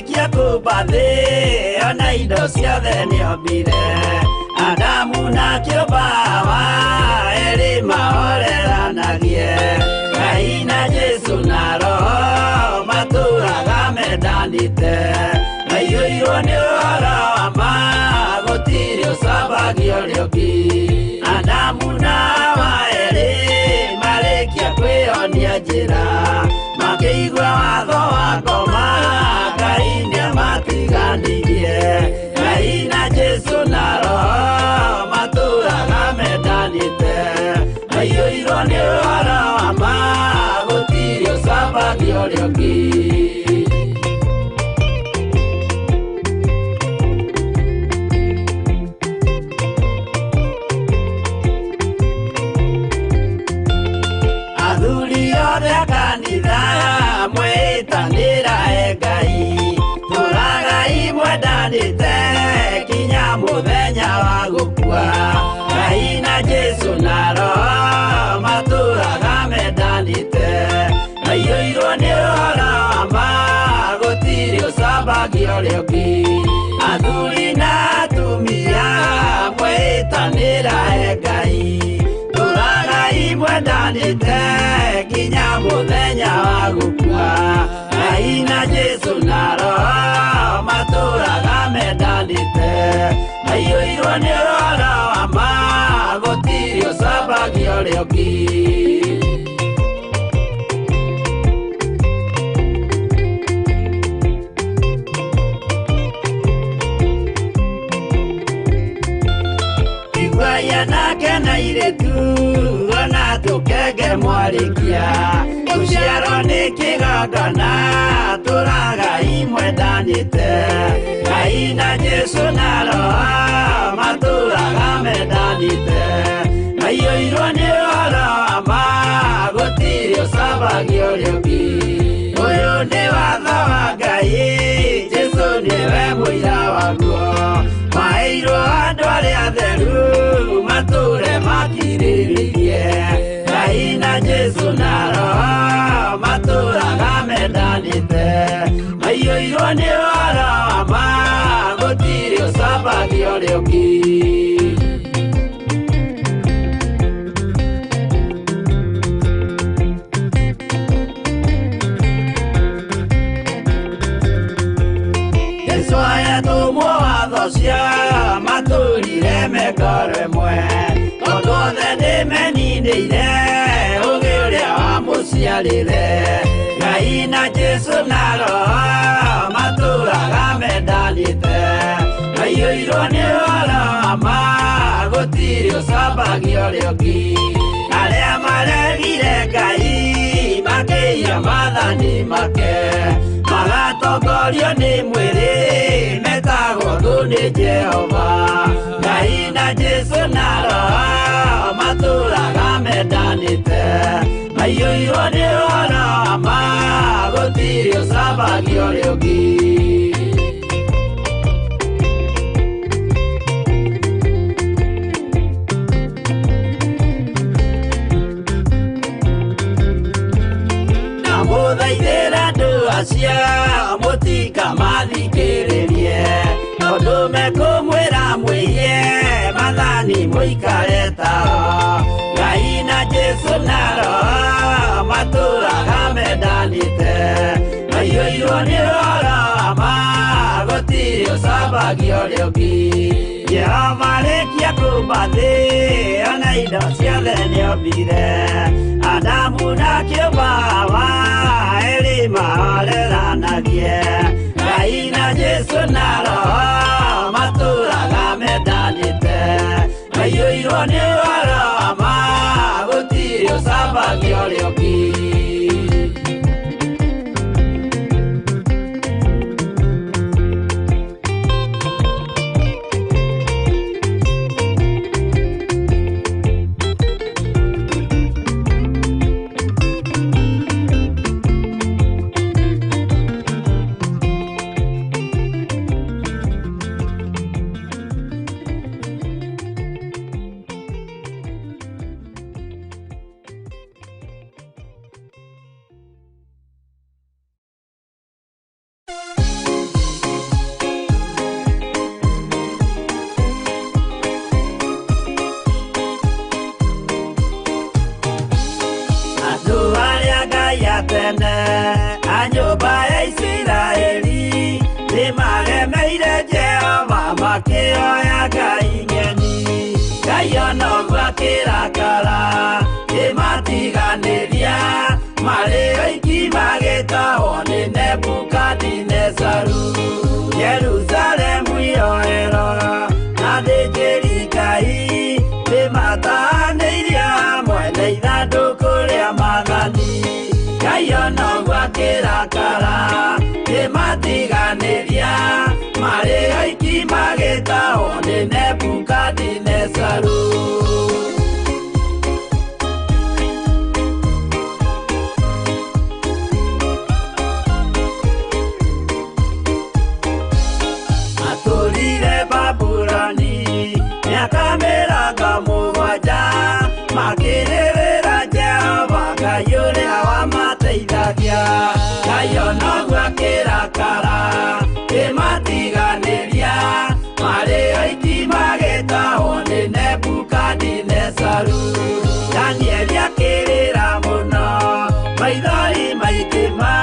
Marekia kubathi ona indo ciothe nĩombire Adamu na kĩũmba erĩ mahoreranagie Ngai na Jesu na Roho matũũraga mendanĩte maiyũirwo nĩ ũhoro wa ma gũtirĩ ũcambagia ũrĩa ũngĩ Adamu na Hawa erĩ marĩkia kwĩonia njĩra makĩigua watho wa ngoma Ngai nĩamatiganirie Ngai na Jesu na Roho matũũraga mendanĩte maiyũirwo nĩ ũhoro wa ma gũtirĩ ũcambagia ũrĩa ũngĩ Athuri othe a kanitha mwĩtanĩra Ngai tũũragai mwendanĩte kinya mũthenya wa gũkua Ngai na Jesu na Roho matũũraga mendanĩte maiyũirwo nĩ ũhoro wa ma gũtirĩ ũcambagia ũrĩa ũngĩ Athuri na atumia mwĩtanĩra Ngai tũũragai mwendanĩte kinya mũthenya wa gũkua Ngai na Jesu na Roho matũũraga mendanĩte maiyũirwo nĩ ũhoro wa ma gũtirĩ ũcambagia ũrĩa ũngĩ Iguaya nake na airĩtu ona tũkenge mwarĩkia tũciarwo nĩ kĩgongona tũũragai mwendanĩte Ngai na Jesu na Roho matũũraga mendanĩte maiyũirwo nĩ ũhoro wa ma gũtirĩ ũcambagia ũrĩa ũngĩ ũyũ nĩ watho wa Ngai Jesu nĩwe mũira waguo maheirwo andũ arĩa atheru matũũre makirĩrĩirie Ngai na Jesu na Roho matũũraga mendanĩte maiyũirwo nĩ ũhoro wa ma gũtirĩ ũcambagia ũrĩa ũngĩ Yesu ayatũmwo watho cia matũũrire ngoro ĩmwe tondũ othe nĩmeninĩire ũũgĩ ũrĩa wamũciarĩre Ngai na Jesu na Roho matũũraga mendanĩte maiyũirwo nĩ ũhoro wa ma gũtirĩ ũcambagia ũrĩa ũngĩ arĩa maregire Ngai makĩiya maathani make magatongorio nĩ mwĩrĩ metagwo thũ nĩ Jehova Ngai na Jesu na Roho matũũraga mendanĩte maiyũirwo nĩ ũhoro wa ma gũtirĩ ũcambagia ũrĩa ũngĩ Mũthaithĩra andũ acio mũtikamathikĩrĩrie tondũ mekũmwĩra mwĩhie maathani mũikare tao Ngai na Jesu na Roho matũũraga mendanĩte maiyũirwo nĩ ũhoro wa ma gũtirĩ ũcambagia ũrĩa ũngĩ Jehova arĩkia kũmba thĩ ona indo ciothe nĩombire Adamu na kĩũmba Hawa erĩ mahoreranagie Ngai na Jesu na Roho matũũraga mendanĩte maiyũirwo nĩ ũhoro wa ma gũtirĩ ũcambagia ũrĩa ũngĩ tene anyumba ya Isiraeli nimaremeire Jehova makioya Ngai ng'eni Ngai onoguo akĩrakara kĩmatiganĩria marĩ oiki magĩtahwo nĩ Nebukadinezaru Jerusalemu iroero na thĩnjĩri Ngai nĩmatahanĩirie hamwe na ithandũkũ rĩa Mwathani Ngai onoguo akĩrakara kĩmatiganĩria marĩ oiki magĩtahwo nĩ Nebukadinezaru Kameraga mũgwanja makĩrĩrĩra Jehova Ngai ũrĩa wamateithagia Ngai onoguo akĩrakara kĩmatiganĩria marĩ oiki magĩtahwo nĩ Nebukadinezaru Danieli akĩrĩra mũno maithori maingĩma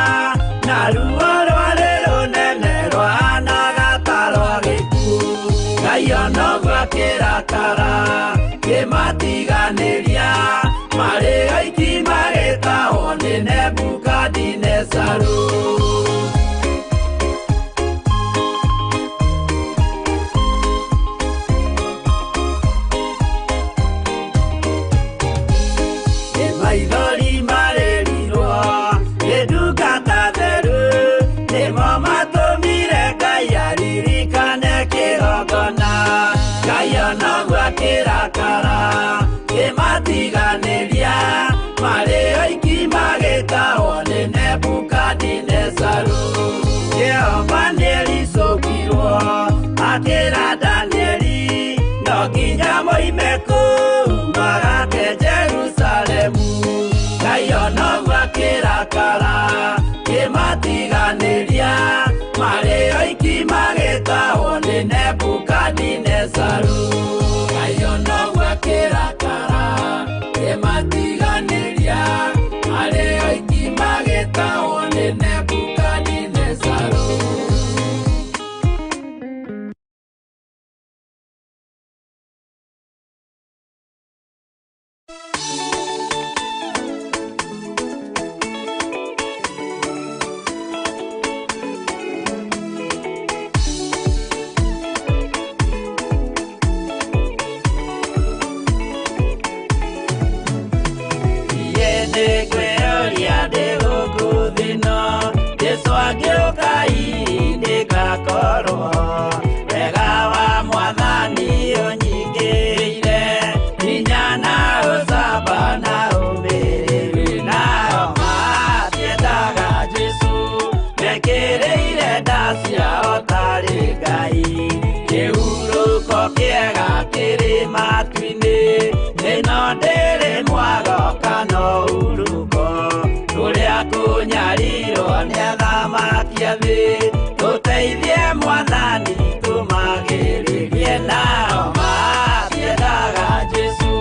na ruo rwarĩ rũnene rwahanaga ta rwa gĩkuũ Ngai onoguo akĩrakara kĩmatiganĩria marĩ oiki magĩtahwo nĩ Nebukadinezaru maithori marĩrirwo nĩ ndungata theru nĩmo matũmire Ngai aririkane kĩgongona Ngai onoguo akĩrakara kĩmatiganĩria marĩ oiki magĩtahwo nĩ Nebukadinezaru Jehova nĩericũkirwo akĩra Danieli no nginya moime kũu magake Jerusalemu Ngai onoguo akĩrakara kĩmatiganĩria marĩ oiki magĩtahwo nĩ Nebukadinezaru Ngai onoguo akĩrakara kĩmatiganĩria marĩ oiki magĩtahwo nĩ Nebukadinezaru Tũteithie Mwathani tũmagĩrĩrie nao matiendaga Jesu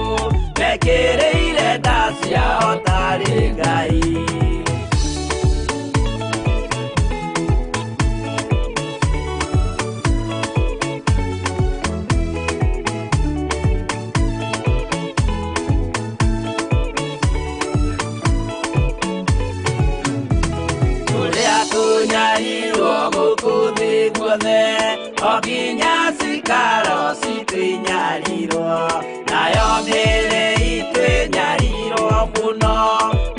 mekĩrĩire nda ciao tarĩ Ngai Oginya cikaro citwĩnyarirwo nayo mĩĩrĩ itwĩnyarirwo mũno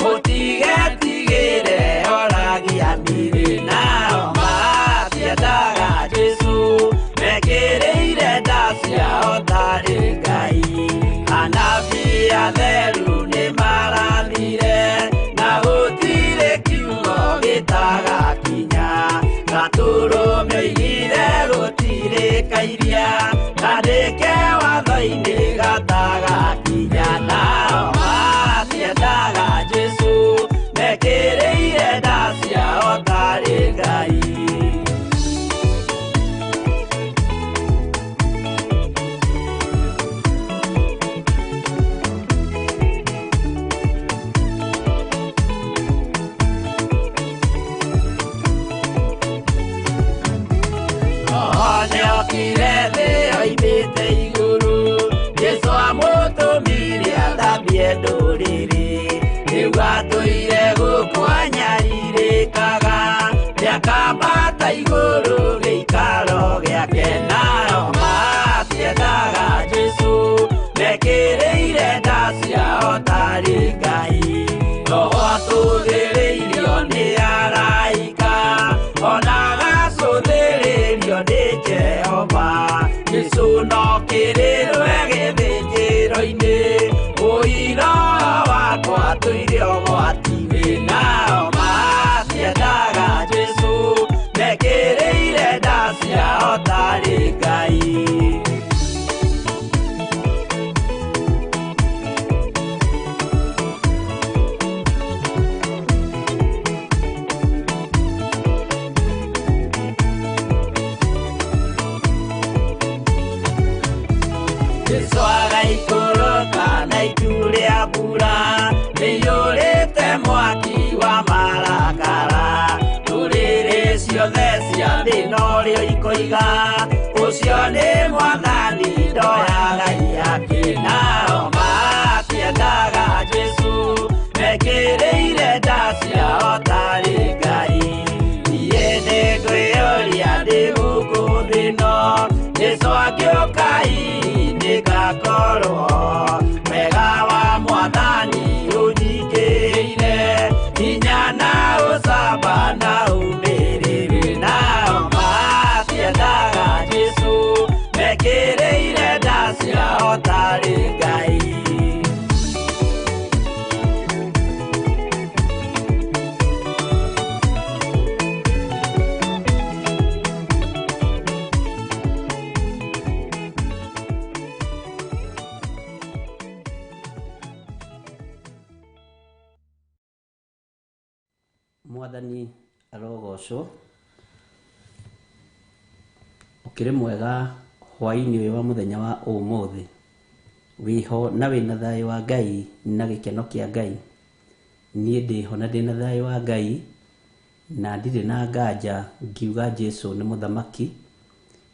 mũtigetigĩre oragia mĩĩrĩ nao matiendaga Jesu mekĩrĩire nda ciao tarĩ Ngai anabii atheru nĩmarathire na gũtirĩ kiugo gĩtagakinya gatũrũme oigire gũtirĩ kairia kandĩke watho-inĩ gatagakinya kwambata igũrũ gĩikaro gĩake nao matiendaga Jesũ mekĩrĩire nda ciao tarĩ Ngai roho atũthĩrĩirio nĩ araika ona agacũthĩrĩrio nĩ Jehova Jesũ no kĩrĩrwe gĩthĩnjĩro-inĩ ũira wakwa tũire ũgwati-inĩ nao matiendaga Jesũ mekĩrĩire nda ciao tarĩ Ngai Jesũ agaikũrũka na itu rĩa mbura nĩiyũrĩte mwaki wa marakara ndũrĩrĩ ciothe cia thĩ norĩo ikoiga ũcio nĩ mwathani ndoya Ngai yake nao matiendaga Jesũ mekĩrĩire nda ciao tarĩ Ngai niĩ nĩngwĩyũria ndĩ gũkũ thĩ ĩno Jesũ angĩũka nĩngakorwo wega wa mwathani ũnyingĩrĩire hinya na ũcamba na ũmĩrĩru nao matiendaga Jesũ mekĩrĩire nda ciao tarĩ Ngai Mwathani arogocwo ukiri mwega hwaini uyu wa muthenya wa umuthi wiho na wina thayo wa Ngai na gikeno kia Ngai nie ndiho na ndina thayo wa Ngai na ndire na nganja ngiuga Jesũ ni muthamaki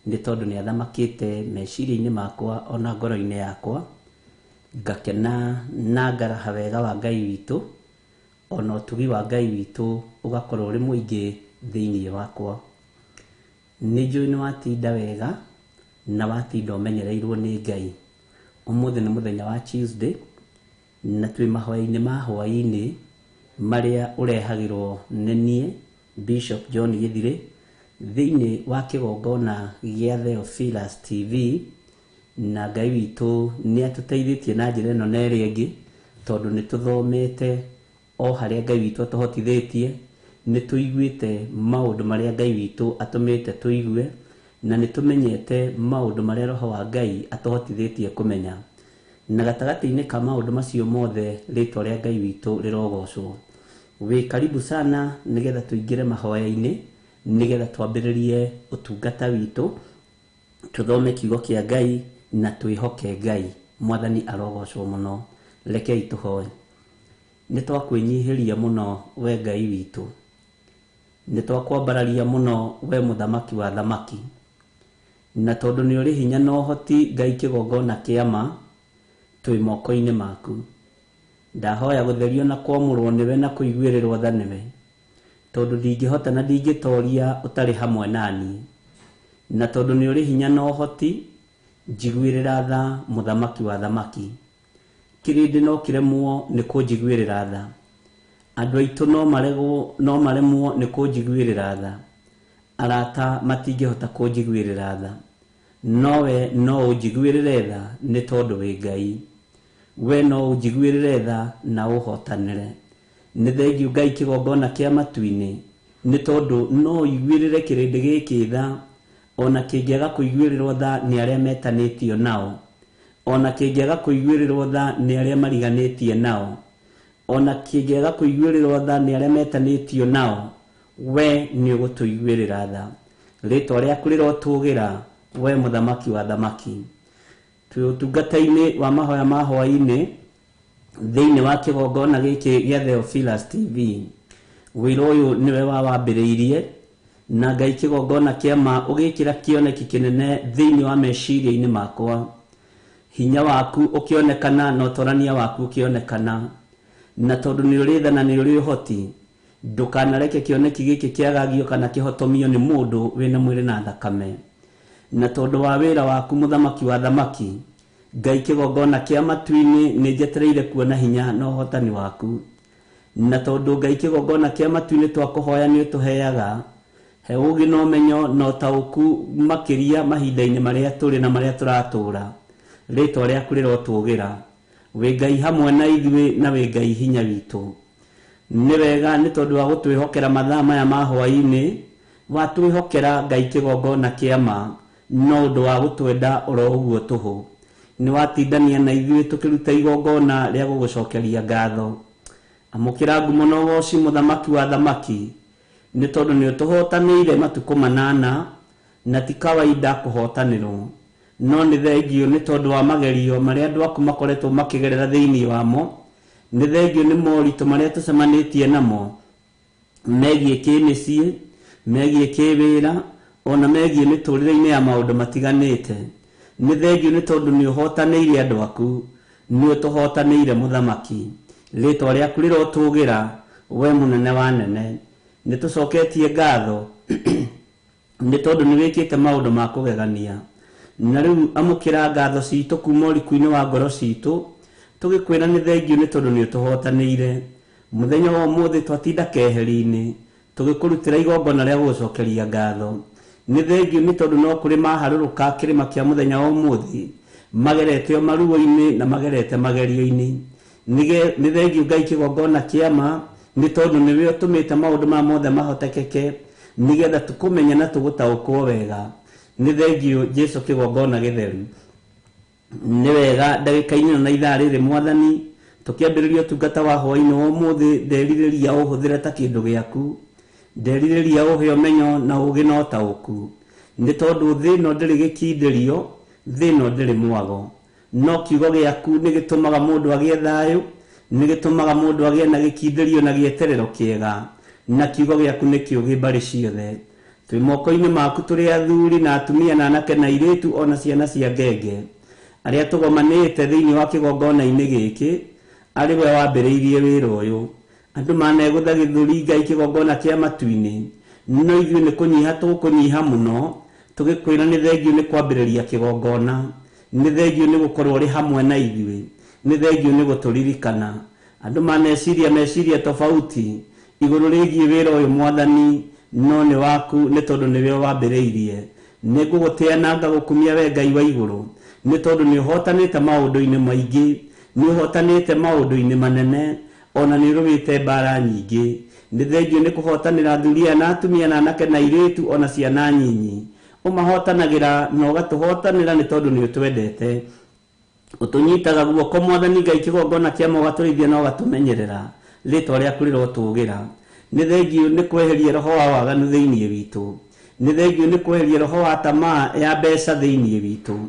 ni tondu ni athamakite meciria-ini makwa ona ngoro-ini yakwa ngakena na ngaraha wega wa Ngai witu ona utugi wa Ngai witu ugakorwo uri muingi thiini wakwa ni njui ni watinda wega na watinda umenyereirwo ni Ngai umuthi ni muthenya wa Tuesday na twi mahoya-ini ma hwa-ini maria urehagirwo ni nie Bishop John Githiri thiini wa kigongona gia Theophilus TV na Ngai witu ni atuteithĩtie na njĩra ĩno na ĩrĩa ĩngĩ tondu ni tuthomete o haria Ngai witu atuhotithĩtie ni tuiguĩte maũndũ maria Ngai witu atũmĩte tuigue na ni tumenyete maũndũ maria roho wa Ngai atuhotithĩtie kumenya na gatagati-inĩ ka maũndũ macio mothe rĩtwa rĩa Ngai witu rĩrogocwo wĩ karibu sana nigetha tuingĩre mahoya-inĩ nigetha twambĩrĩrie ũtungata witũ tuthome kiugo kĩa Ngai na twĩhoke Ngai mwathani arogocwo mũno rekei tũhoe ni twakwĩnyihĩria mũno we Ngai witu ni twakwambararia mũno we muthamaki wa thamaki na tondu ni uri hinya na ũhoti Ngai kĩgongona kĩama twĩ moko-inĩ maku ndahoya gũtherio na kwamũrwo niwe na kũiguĩrĩrwo tha niwe tondu ndingĩhota na ndingĩtoria ũtarĩ hamwe nani na tondu ni uri hinya na ũhoti njiguĩrĩra tha muthamaki wa thamaki kirindi no kiremwo ni kunjiguĩrĩra tha andũ aitũ no maremwo ni kunjiguĩrĩra tha arata matingĩhota kunjiguĩrĩra tha nowe no ũnjiguĩrĩre tha ni tondu wĩ Ngai we no ũnjiguĩrĩre tha na ũhotanĩre ni thengiũ Ngai kĩgongona kĩa matu-inĩ ni tondu no ũiguĩrĩre kĩrĩndĩ gĩkĩ tha ona kĩngĩaga kũiguĩrĩrwo tha nĩ arĩa metanĩtio nao ona kĩngĩaga kũiguĩrĩrwo tha nĩ arĩa mariganĩtie nao ona kĩngĩaga kũiguĩrĩrwo tha nĩ arĩa metanĩtio nao we nĩ ũgũtũiguĩrĩra tha rĩtwa rĩaku rĩrotũgĩra we muthamaki wa thamaki twĩ ũtungata-inĩ wa mahoya ma hwa-inĩ thĩinĩ wa kĩgongona gĩkĩ gĩa Theophilus TV wĩra ũyũ nĩwe wambĩrĩirie na Ngai kĩgongona kĩama ũgĩkĩra kĩoneki kĩnene thĩinĩ wa meciria-inĩ makwa hinya waku ukionekana na utorania waku ukionekana na tondu ni uri tha na ni uri uhoti ndukanareke kioneki giki kiagagio kana kihotomio ni mundu wina mwiri na thakame. Na tondu wa wira waku muthamaki wa thamaki, Ngai kigongona kia matu-ini ni njetereire kuona hinya na uhotani waku. Na tondu Ngai kigongona kia matu-ini twakuhoya ni utuheaga he ugi no menyo no tauku makiria mahinda-ini maria turi na maria turatura. Ritwa riaku rirotugira, wi Ngai hamwe na ithuĩ na wi Ngai hinya witu. Ni wega ni tondu wa gutwihokera mathaa maya ma hwa-ini, watwihokera Ngai kigongona kia ma, no undu wa gutwenda oro uguo tuhu. Ni watindania na ithuĩ tukiruta igongona ria gugucokeria ngatho. Amukira ngumo no woci muthamaki wa thamaki, ni tondu ni utuhotanĩire matuko 8 na ti kawaida kuhotanĩrwo. No ni thengio ni tondu wa magerio maria andu aku makoretwo makigerera thiini wamo. Ni thengio ni moritũ maria tucemanitie namo, megie kĩmĩciĩ, megie kĩwĩra, ona megie mĩtũrĩre-inĩ ya maũndũ matiganĩte. Ni thengio ni tondu ni uhotanĩire andu aku, ni utuhotanĩire muthamaki. Ritwa riaku rirotugira, we munene wa nene. Ni tucoketie ngatho ni tondu ni wikite maundu ma kugegania. Na riu amukira ngatho citu kuma uriku-ini wa ngoro citu, tugikwira ni thengio ni tondu ni utuhotanĩire. Muthenya wa umuthi twatinda keheri-ini tugikurutira igongona ria gucokeria ngatho. Ni thengio ni tondu no kuri maharuruka kirima kia muthenya wa umuthi, magerete o maruo-ini na magerete magerio-ini. Ni thengio Ngai kigongona kia ma, ni tondu niwe utumite maundu ma mothe mahotekeke, nigetha tukumenya na tugutaukwo wega. Ni thengio Jesu kigongona githeru. Ni wega ndagika-ini na ithaa riri Mwathani tukiambiriria utungata wa hwa-ini wa umuthi, ndeririria uhuthire ta kindu giaku, ndeririria uhe umenyo na ugi na utauku. Ni tondu thi no ndiri gikindirio, thi no ndiri mwago, no kiugo giaku ni gitumaga mundu agie thayu, ni gitumaga mundu agie na gikindirio na gieterero kiega, na kiugo giaku ni kiugi mbari ciothe. Twi moko-ini maku turi athuri na atumia na anake na iritu ona ciana cia ngenge, aria tugomanite thiini wa kigongona-ini giki, ari we wambiriirie wira uyu. Andu manegutha githuri Ngai kigongona kia matu-ini, no ithuĩ ni kunyiha tukunyiha muno, tugikwira ni thengio ni kwambiriria kigongona, ni thengio ni gukorwo ri hamwe na ithuĩ, ni thengio ni guturirikana. Andu meciria tofauti iguru rigie wira uyu Mwathani, no ni waku ni tondu niwe wambiriirie. Ni ngugutia na ngagukumia we Ngai wa iguru, ni tondu ni uhotanite maundu-ini maingi, ni uhotanite maundu-ini manene, ona ni urumite mbara nyingi. Ni thengio ni kuhotanira thuria na atumia na anake na iritu ona ciana nyinyi. Umahotanagira na ugatuhotanira ni tondu ni utwendete. Utunyitaga guoko Mwathani Ngai kigongona kia ma, ugaturithia na ugatumenyerera. Ritwa riaku rirotugira. Ni thengio ni kweheria roho wa waganu thiini witu. Ni thengio ni kweheria roho wa tamaa ya mbeca thiini witu.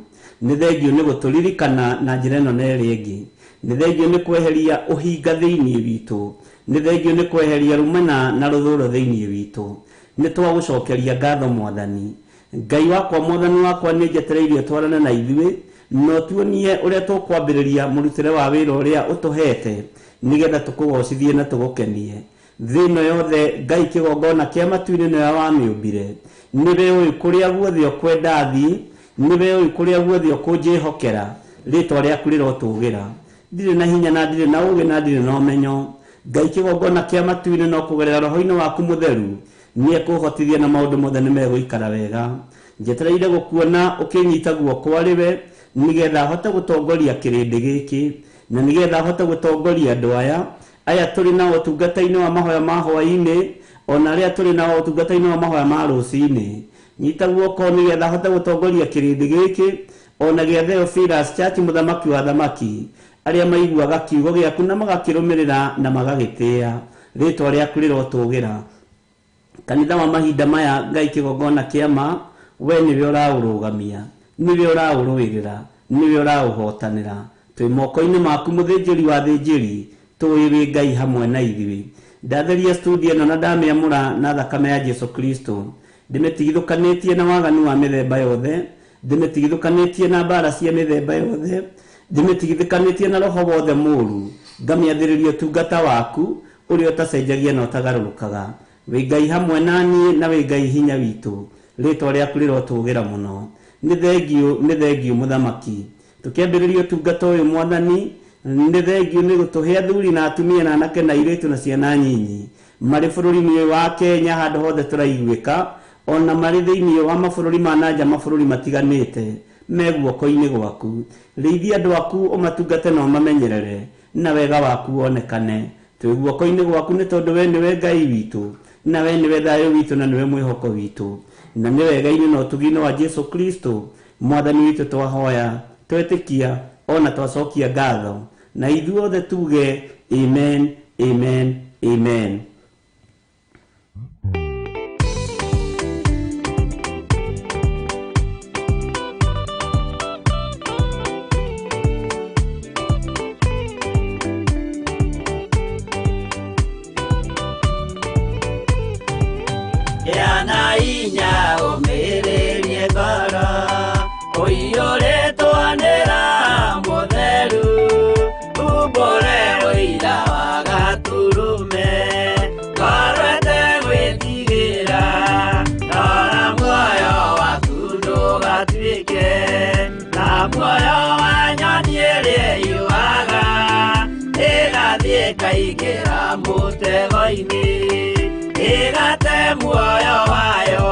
Ni thengio ni guturirikana na njira ino na iri ingi. Ni thengio ni kweheria uhinga thiini witu. Ni thengio ni kweheria rumena na ruthuro thiini witu. Ni twagucokeria ngatho Mwathani. Ngai wakwa Mwathani wakwa ni njetereirie twarane na ithuĩ, no tuonie uria tukwambiriria murutire wa wira uria utuhete, nigetha tukugocithie na tugukenie. Thino yothe Ngai kigongona kia matu-ini niwe wamiumbire. Niwe uyu kuria guothe ukwenda thii, niwe uyu kuria guothe ukunjihokera. Ritwa riaku rirotugira. Ndire na hinya na ndire na ugi na ndire na umenyo. Ngai kigongona kia matu-ini no kugerera roho-ini waku mutheru, ni ekuhotithia na maundu mothe ni meguikara wega. Njetereire gukuona ukinyita guoko ariwe, nigetha hote gutongoria kirindi giki, na nigetha hote gutongoria andu aya turi na utungata-ini wa mahoya ma hwa-ini, ona aria turi na utungata-ini wa mahoya ma ruci-ini. Nyita guoko nigetha hote gutongoria kirindi giki, ona gia Theophilus Church muthamaki wa thamaki, aria maiguaga kiugo giaku na magakirumirira na magagitia. Ritwa riaku rirotugira. Kanitha wa mahinda maya Ngai kigongona kia ma, we niwe uraurugamia, niwe urauruirira, niwe urauhotanira. Twi moko-ini maku muthinjiri wa thinjiri, tuwi Ngai hamwe na ithuĩ. Ndatheria studio ĩno na ndamiamũra na thakame ya Jesu Kristo. Ndimetigithũkanĩtie na waganu wa mĩthemba yothe, ndimetigithũkanĩtie na mbara cia mĩthemba yothe, ndimetigithũkanĩtie na roho wothe mũũru. Ngamiathĩrĩria ũtungata waku, uri utacenjagia na utagarurukaga wi Ngai hamwe nani na wi Ngai hinya witu ritwa riaku rirotugira muno ni thengiu muthamaki tukiambiriria utungata uyu mwathani ni thengiu ni gutuhe athuri na atumia na anake na iritu na ciana nyinyi mari bururi-ini wa Kenya handu hothe turaiguika ona mari thiini wa mabururi ma nanja mabururi matiganite me guoko-ini gwaku riithia andu aku umatungate na umamenyerere na wega waku wonekane twi guoko-ini gwaku ni tondu we niwe Ngai witu na we niwe thayo witu na niwe mwihoko witu na ni wega-ini na utugino wa Jesu Kristo mwathani witu twahoya twetikia ona twacokia ngatho na ithuothe tuge amen amen amen. Yana inya umirerie ngoro uiyuritwo nira mutheru ubore uira wa gaturume korwete gwitigira nora muoyo waku ndugatuike na muoyo wa nyoni iria yuaga igathie ikaingĩra mũtego-inĩ igate muoyo wayo.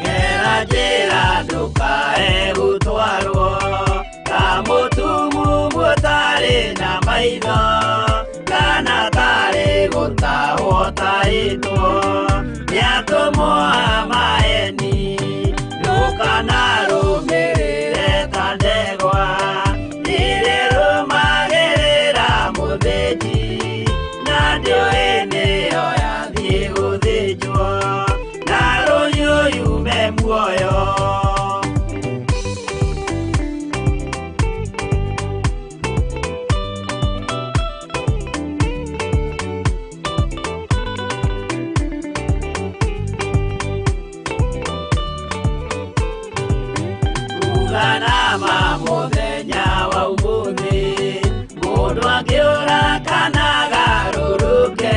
Gera njĩra ndũkae gũtwarwo ta mũtumu mũtarĩ na maitho kana tarĩ gũtahwo tahĩtwo nĩatũmwo a maeni ndũkanarũmĩrĩre ta ndegwa ĩrĩrũmagĩrĩra mũthĩnji na ndĩũĩ nĩyo yathiĩ gũthĩnjwo na rũhiũ yume muoyo. Muthenya wa umuthi mundu angiura kana garuruke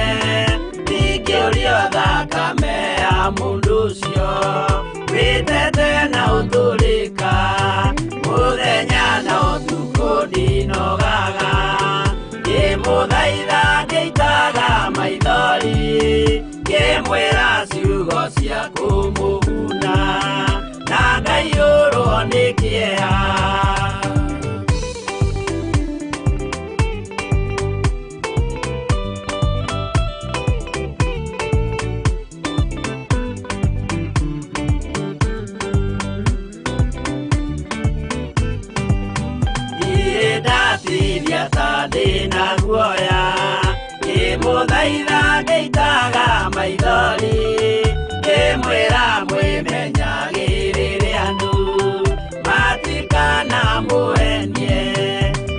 ndingĩũrio thakame ya mundu ucio wĩtete na ũtũrĩka muthenya na ũtukũ ndinogaga ngĩmũthaitha ngĩitaga maithori ngĩmwĩra ciugo cia kũmũguna na ngaiyũrwo nĩ kĩeha. Ndatithia ta ndĩna guoya ngĩmũthaitha ngĩitaga maithori ngĩmwĩra mwĩmenyagĩrĩre andũ matikana mũhenie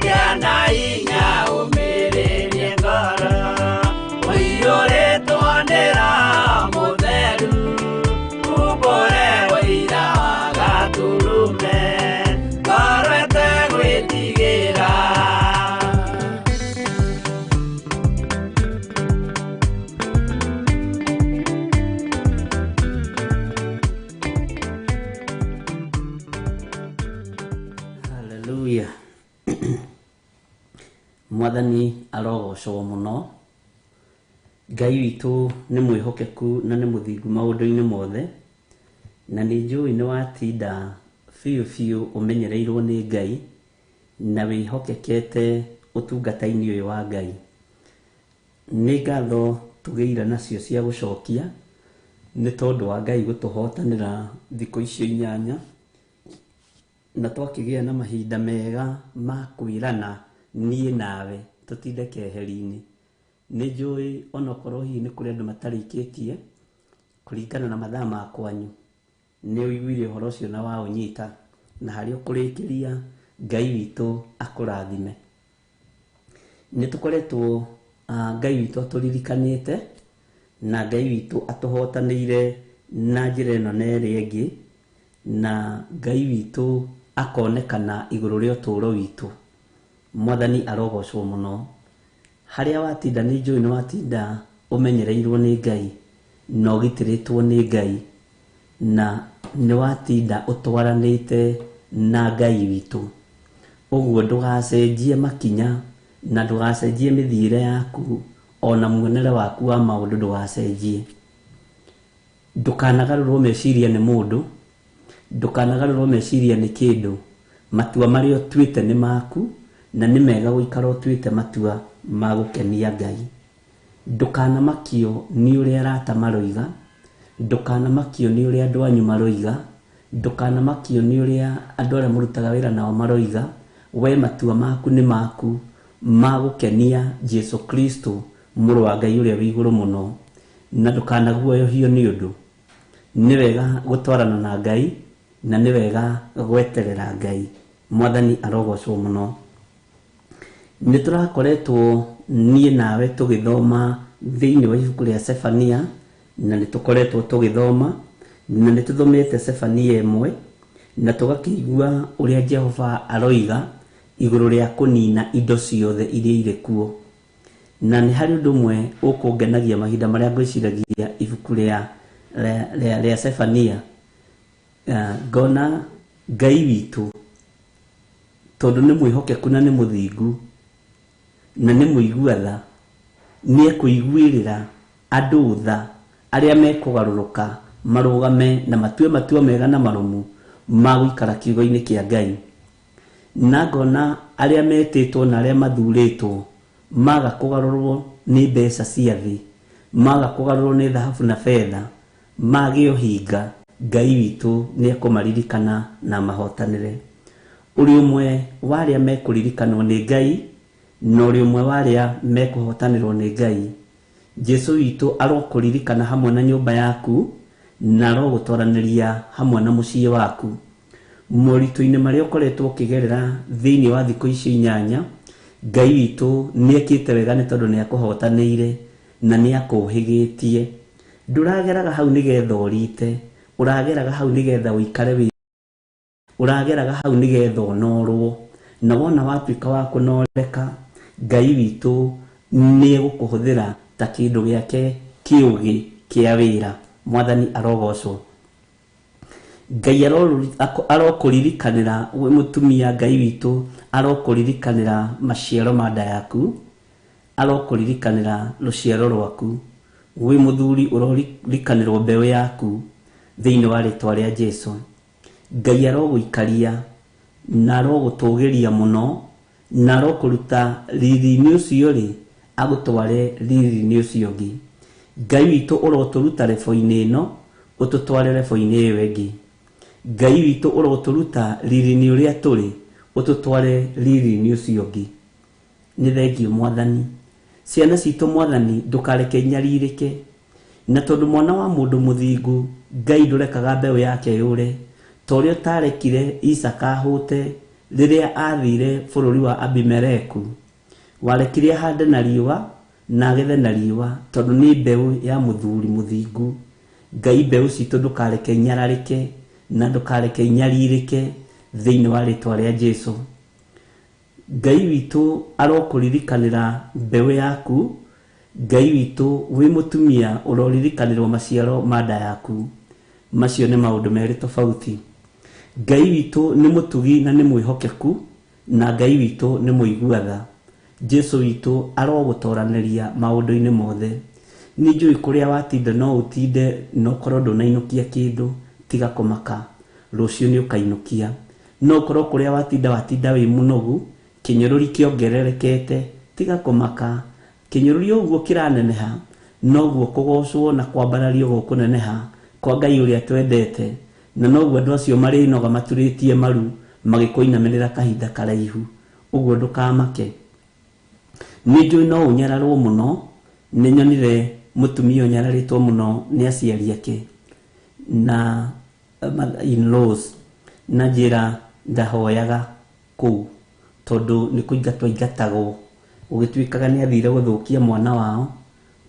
kĩana inya ũmĩrĩrie ngoro ũiyũrĩtwo nĩra mũtheru umbũre ũira wa gatũrũme korwete gwĩtigĩra. Hallelujah. Mwathani arogocwo muno. Ngai witu nĩ mwĩhokeku na nĩ mũthingu maũndũ-inĩ mothe na nĩ njũĩ nĩ watinda biũ ũmenyereirwo nĩ Ngai na wĩhokekete ũtungata-inĩ ũyũ wa Ngai. Nĩ ngatho tũgĩire nacio cia gũcokia nĩ tondũ wa Ngai gũtũhotanĩra thikũ icio 8 na twakĩgĩa na mahinda mega ma kwĩrana niĩ nawe tũtinde keheri-inĩ. Nĩ njũĩ onokorwo hihi nĩ kũrĩ andũ matarĩkĩtie kũringana na mathaa ma kwanyu nĩ ũiguire ũhoro ũcio na waũnyita na harĩ ũkũrĩkĩria Ngai witũ akũrathime. Nĩ tũkoretwo Ngai witũ atũririkanĩte na Ngai witũ atũhotanĩire na njĩra ĩno na ĩrĩa ĩngĩ, na Ngai witũ akonekana igũrũ rĩa ũtũũro witũ. Mwathani arogocwo mũno. Harĩa watinda nĩ njũĩ nĩ watinda ũmenyereirwo nĩ Ngai na ũgitĩrĩtwo nĩ Ngai, na nĩ watinda ũtwaranĩte na Ngai witũ. Ũguo ndũgacenjie makinya na ndũgacenjie mĩthiĩre yaku, ona muonere waku wa maũndũ ndũgacenjie. Ndũkanagarũrwo meciria nĩ mũndũ, ndũkanagarũrwo meciria nĩ kĩndũ. Matua marĩa ũtuĩte nĩ maku, na nĩ mega gũikara ũtuĩte matua ma gũkenia Ngai. Ndũkanamakio nĩ ũrĩa arata maroiga, ndũkanamakio nĩ ũrĩa andũ anyu maroiga, ndũkanamakio nĩ ũrĩa andũ arĩa mũrutaga wĩra nao maroiga. We matua maku nĩ maku ma gũkenia Jesu Kristo, mũrũ wa Ngai ũrĩa wĩ igũrũ mũno, na ndũkanaguoyohio nĩ ũndũ. Nĩ wega gũtwarana na Ngai na nĩ wega gweterera Ngai. Mwathani arogocwo mũno. Nĩ tũrakoretwo niĩ nawe tũgĩthoma thĩinĩ wa ibuku rĩa Sefania, na nĩ tũkoretwo tũgĩthoma na nĩ tũthomete Sefania 1 na tũgakĩigua ũrĩa Jehova aroiga igũrũ rĩa kũnina indo ciothe iria irĩ kuo. Na nĩ harĩ ũndũ ũmwe ũkũngenagia mahinda marĩa ngwĩciragia ibuku rĩa Sefania. Ngona Ngai witũ tondũ nĩ mwĩhokeku na nĩ mũthingu na nĩ mũigua-tha, nĩ ekũiguĩrĩra andũ tha arĩa mekũgarũrũka marũgame na matue matua mega na marũmu ma gũikara kiugo-inĩ kĩa Ngai. Na ngona arĩa metĩtwo na arĩa mathurĩtwo maga kũgarũrwo nĩ mbeca cia thĩ, maga kũgarũrwo nĩ thahabu na betha, magĩe ũhinga, Ngai witũ nĩ ekũmaririkana na mahotanĩre. Ũrĩ ũmwe wa arĩa mekũririkanwo nĩ Ngai na ũrĩ ũmwe wa arĩa mekũhotanĩrwo nĩ Ngai. Jesu witũ arokũririkana hamwe na nyũmba yaku na arogũtwaranĩria hamwe na mũciĩ waku. Moritũ-inĩ marĩa ũkoretwo ũkĩgerera thĩinĩ wa thikũ ici 8, Ngai witũ nĩ ekĩte wega nĩ tondũ nĩ akũhotanĩire na nĩ akũhĩgĩtie. Ndũrageraga hau nĩgetha ũrite, ũrageraga hau nĩgetha ũikare wĩ, ũrageraga hau nĩgetha ũnorwo, na wona watuĩka wa kũnoreka, Ngai witũ nĩ egũkũhũthĩra ta kĩndũ gĩake kĩũgĩ kĩa wĩra. Mwathani arogocwo. Ngai arokũririkanĩra we mũtumia, Ngai witũ arokũririkanĩra maciaro ma nda yaku, arokũririkanĩra rũciaro rwaku. We mũthuri ũrorikanĩrwo mbeũ yaku thĩinĩ wa rĩtwa rĩa Jesu. Ngai arogũikaria na arogũtũgĩria mũno na arokũruta riri-inĩ ũcio rĩ, agũtware riri-inĩ ũcio ũngĩ. Ngai witũ ũrotũruta rebo-inĩ ĩno ũtũtware rebo-inĩ ĩyo ĩngĩ. Ngai witũ ũrotũruta riri-inĩ ũrĩa tũrĩ ũtũtware riri-inĩ ũcio ũngĩ. Nĩ thengio Mwathani. Ciana citũ Mwathani ndũkareke inyarirĩke, na tondũ mwana wa mũndũ mũthingu Ngai ndũrekaga mbeũ yake yũre, ta ũrĩa ũtarekire Isaka ahũte rĩrĩa athire bũrũri wa Abimeleku. Warekire ahande na riũa na agethe na riũa, tondũ nĩ mbeũ ya mũthuri mũthingu. Ngai mbeũ citũ ndũkareke inyararĩke na ndũkareke inyarirĩke thĩinĩ wa rĩtwa rĩa Jesu. Ngai witũ arokũririkanĩra mbeũ yaku. Ngai witũ wĩ mũtumia ũroririkanĩrwo maciaro ma nda yaku. Macio nĩ maũndũ merĩ tofauti. Ngai witũ nĩ mũtugi na nĩ mwĩhokeku, na Ngai witũ nĩ mũigua-tha. Jesu witũ arogũtoranĩria maũndũ-inĩ mothe. Nĩ njũĩ kũrĩa watinda no ũtinde no korwo ndũnainũkia kĩndũ, tiga kũmaka, rũciũ nĩ ũkainũkia. No korwo kũrĩa watinda wĩ mũnogu, kĩnyũrũri kĩongererekete, tiga kũmaka. Kĩnyũrũri ũguo kĩraneneha, noguo kũgocwo na kwambarario gũkũneneha kwa Ngai ũrĩa twendete, na noguo andũ acio marĩnoga maturĩtie maru magĩkũinamĩrĩra kahinda karaihu. Ũguo ndũkamake. Nĩ njũĩ no ũnyararwo mũno. Nĩ nyonire mũtumia ũnyararĩtwo mũno nĩ aciari ake na in-laws, na njĩra ndahoyaga kũu tondũ nĩ kũingatwo aingatagwo ugituikaga ni athire guthukia mwana wao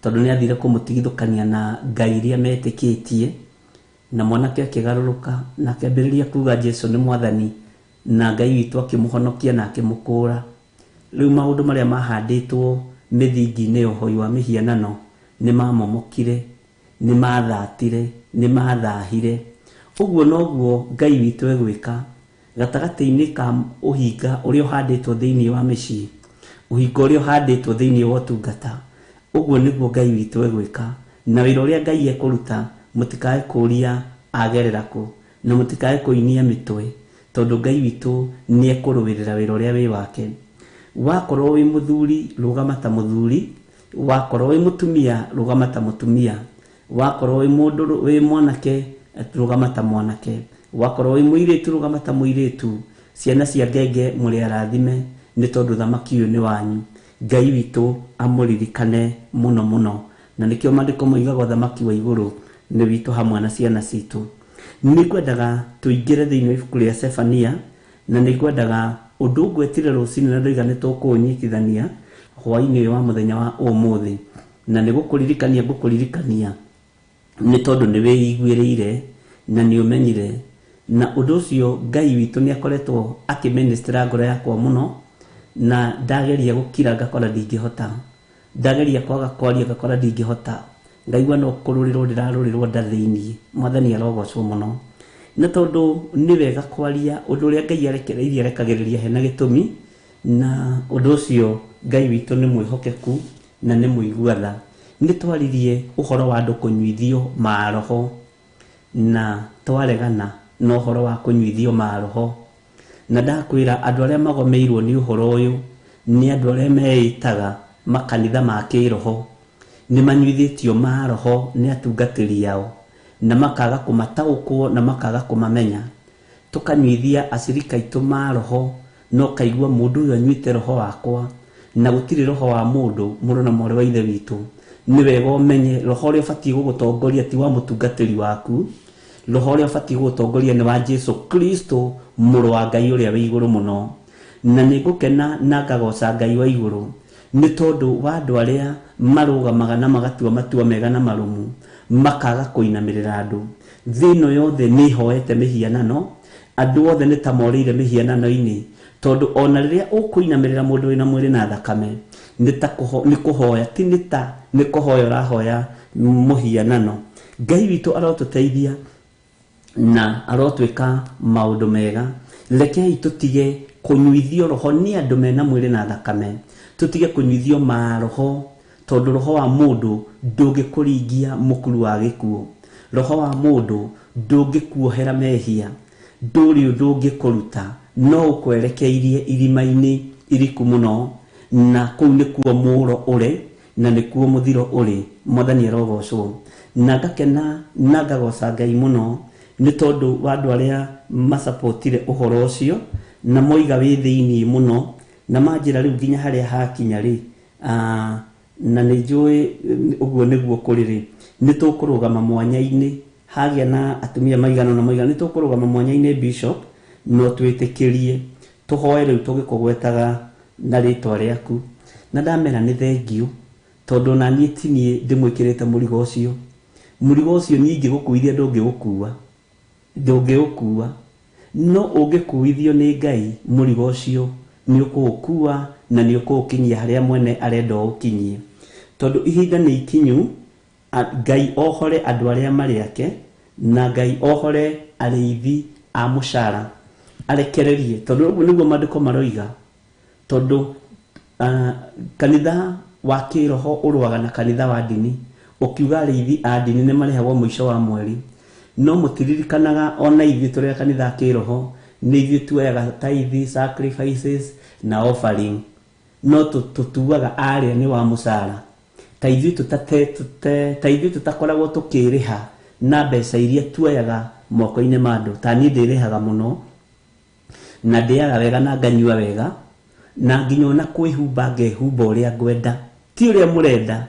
tondu ni athire kumutigithukania na ngai iria metikitie na mwanake akigaruruka na akiambiriria kuga Jesu ni mwathani na ngai witu akimuhonokia na akimukura. Riu maundu maria mahanditwo mithingi-ini ya uhoi wa mihianano ni mamomokire, ni mathatire, ni mathahire. Uguo noguo ngai witu egwika gatagati-ini ka uhinga uria uhanditwo thiini wa micii, uhinga uria uhanditwo thiini wa utungata. Uguo niguo ngai witu egwika na wira uria ngai ekuruta mutikae kuria agerera ku na mutikae kuinia mitwe tondu ngai witu ni ekuruwirira wira uria wi wake. Wakorwo wi muthuri rugama ta muthuri, wakorwo wi mutumia rugama ta mutumia, wakorwo wi mundu wi mwanake rugama ta mwanake, wakorwo wi muiritu rugama ta muiritu. Ciana cia ngenge muri arathime ni tondu thamaki uyu ni wanyu. Ngai witu amuririkane muno muno na nikio mandiko moigaga thamaki wa iguru ni witu hamwe na ciana citu. Ni kwendaga tuingire thiini wa ibuku ria Sefania na ni kwendaga undu ngwetire rucini na ndoiga ni tukunyitithania hwa-ini wa muthenya wa umuthi na ni gukuririkania ni tondu ni wiiguirire na ni umenyire na undu ucio ngai witu ni akoretwo akiministra ngoro yakwa muno na ndageria gukira ngakora ndingihota, ndageria kwaga kwaria ngakora ndingihota, ngaigua no kururirwo ndirarurirwo ndathiini. Mwathani arogocwo muno na tondu ni wega kwaria undu uria ngai arekereirie rekagiriria hena gitumi na undu ucio ngai witu ni mwihokeku na ni muiguatha. Ni twaririe uhoro wa andu kunyuithio maroho na twaregana no uhoro wa kunyuithio maroho na ndakwira andu aria magomeirwo ni uhoro uyu ni andu aria meitaga makanitha ma kiroho, ni manyuithitio maroho ni atungatiri yao na makaga kumataukwo na makaga kumamenya. Tukanyuithia acirika itu maroho no kaigua mundu uyu anyuite roho wakwa na gutiri roho wa mundu muru na mori wa ithe witu. Ni wega umenye roho uria ubatie gugutongoria ti wa mutungatiri waku, roho uria ubatie gugutongoria ni wa Jesu Kristo muru wa ngai uria wi iguru muno. Na nigukena na ngagoca ngai wa iguru ni tondu wa andu aria marugamaga na magatua matua mega na marumu makaga kuinamirira andu. Thino yothe ni hoete mihianano, andu othe ni ta morire mihianano-ini tondu ona riria ukuinamirira mundu wina mwiri na thakame ni kuhoya ti ni kuhoya rahoya muhianano. Ngai witu arotuteithia na arotwika maundu mega. Rekei tutige kunyuithio roho ni andu mena mwiri na thakame, tutige kunyuithio maroho tondu roho wa mundu ndungikuringia mukuru wa gikuo, roho wa mundu ndungikuohera mehia, nduri ndungikuruta no ukwerekeirie irima-ini iriku muno na kuu nikuo muuro uri na nikuo muthiro uri. Mwathani arogocwo na ngakena na ngagoca ngai muno ni tondu wa andu aria masupportire uhoro ucio na moiga wi thiini muno na manjira riu nginya haria hakinya ri na ni njui uguo niguo kuriri. Ni tukurugama mwanya-ini hagia na atumia maigana na maigana, ni tukurugama mwanya-ini bishop no twitikirie tuhoe riu tugikugwetaga na ritwa riaku na ndamera ni thengiu tondu na nie tinie ndimwikirite murigo ucio ni ngigukuithia ndungigukua no ungikuithio ni ngai murigo ucio ni ukugukua na ni ukugukinyia haria mwene arenda ukinyie tondu ihinda ni ikinyu. Ngai ohore andu aria mari ake na ngai ohore ariithi a mucara arekererie tondu uguo niguo mandiko maroiga tondu kanitha wa kiroho urwaga na kanitha wa dini. Ukiuga ariithi a dini ni marehagwo muico wa mweri no mutiririkanaga ona ithuĩ tũrĩa kanitha kiroho ni ithuĩ tuoyaga tithe, sacrifices na offering no tutuaga aria ni wa mucara ta ithuĩ tutakoragwo tukĩrĩha na mbeca iria tuoyaga moko-inĩ ma andũ. Ta niĩ ndĩrĩhaga mũno na ndĩaga wega na nganyua wega na nginya ona kwĩhumba ngehumba ũrĩa ngwenda ti ũrĩa mũrenda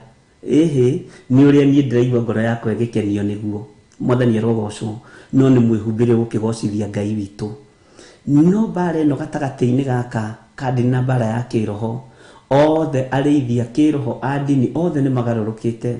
ni ũrĩa niĩ ndĩraigua ngoro yakwa ĩgĩkenio nĩguo. Mwathani arogocwo no ni mwĩhumbĩre gũkĩgocithia ngai witũ. No mbara ĩno gatagati-inĩ gaka kandi na mbara ya kĩroho othe arĩithia kĩroho a ndini othe nĩ magarũrũkĩte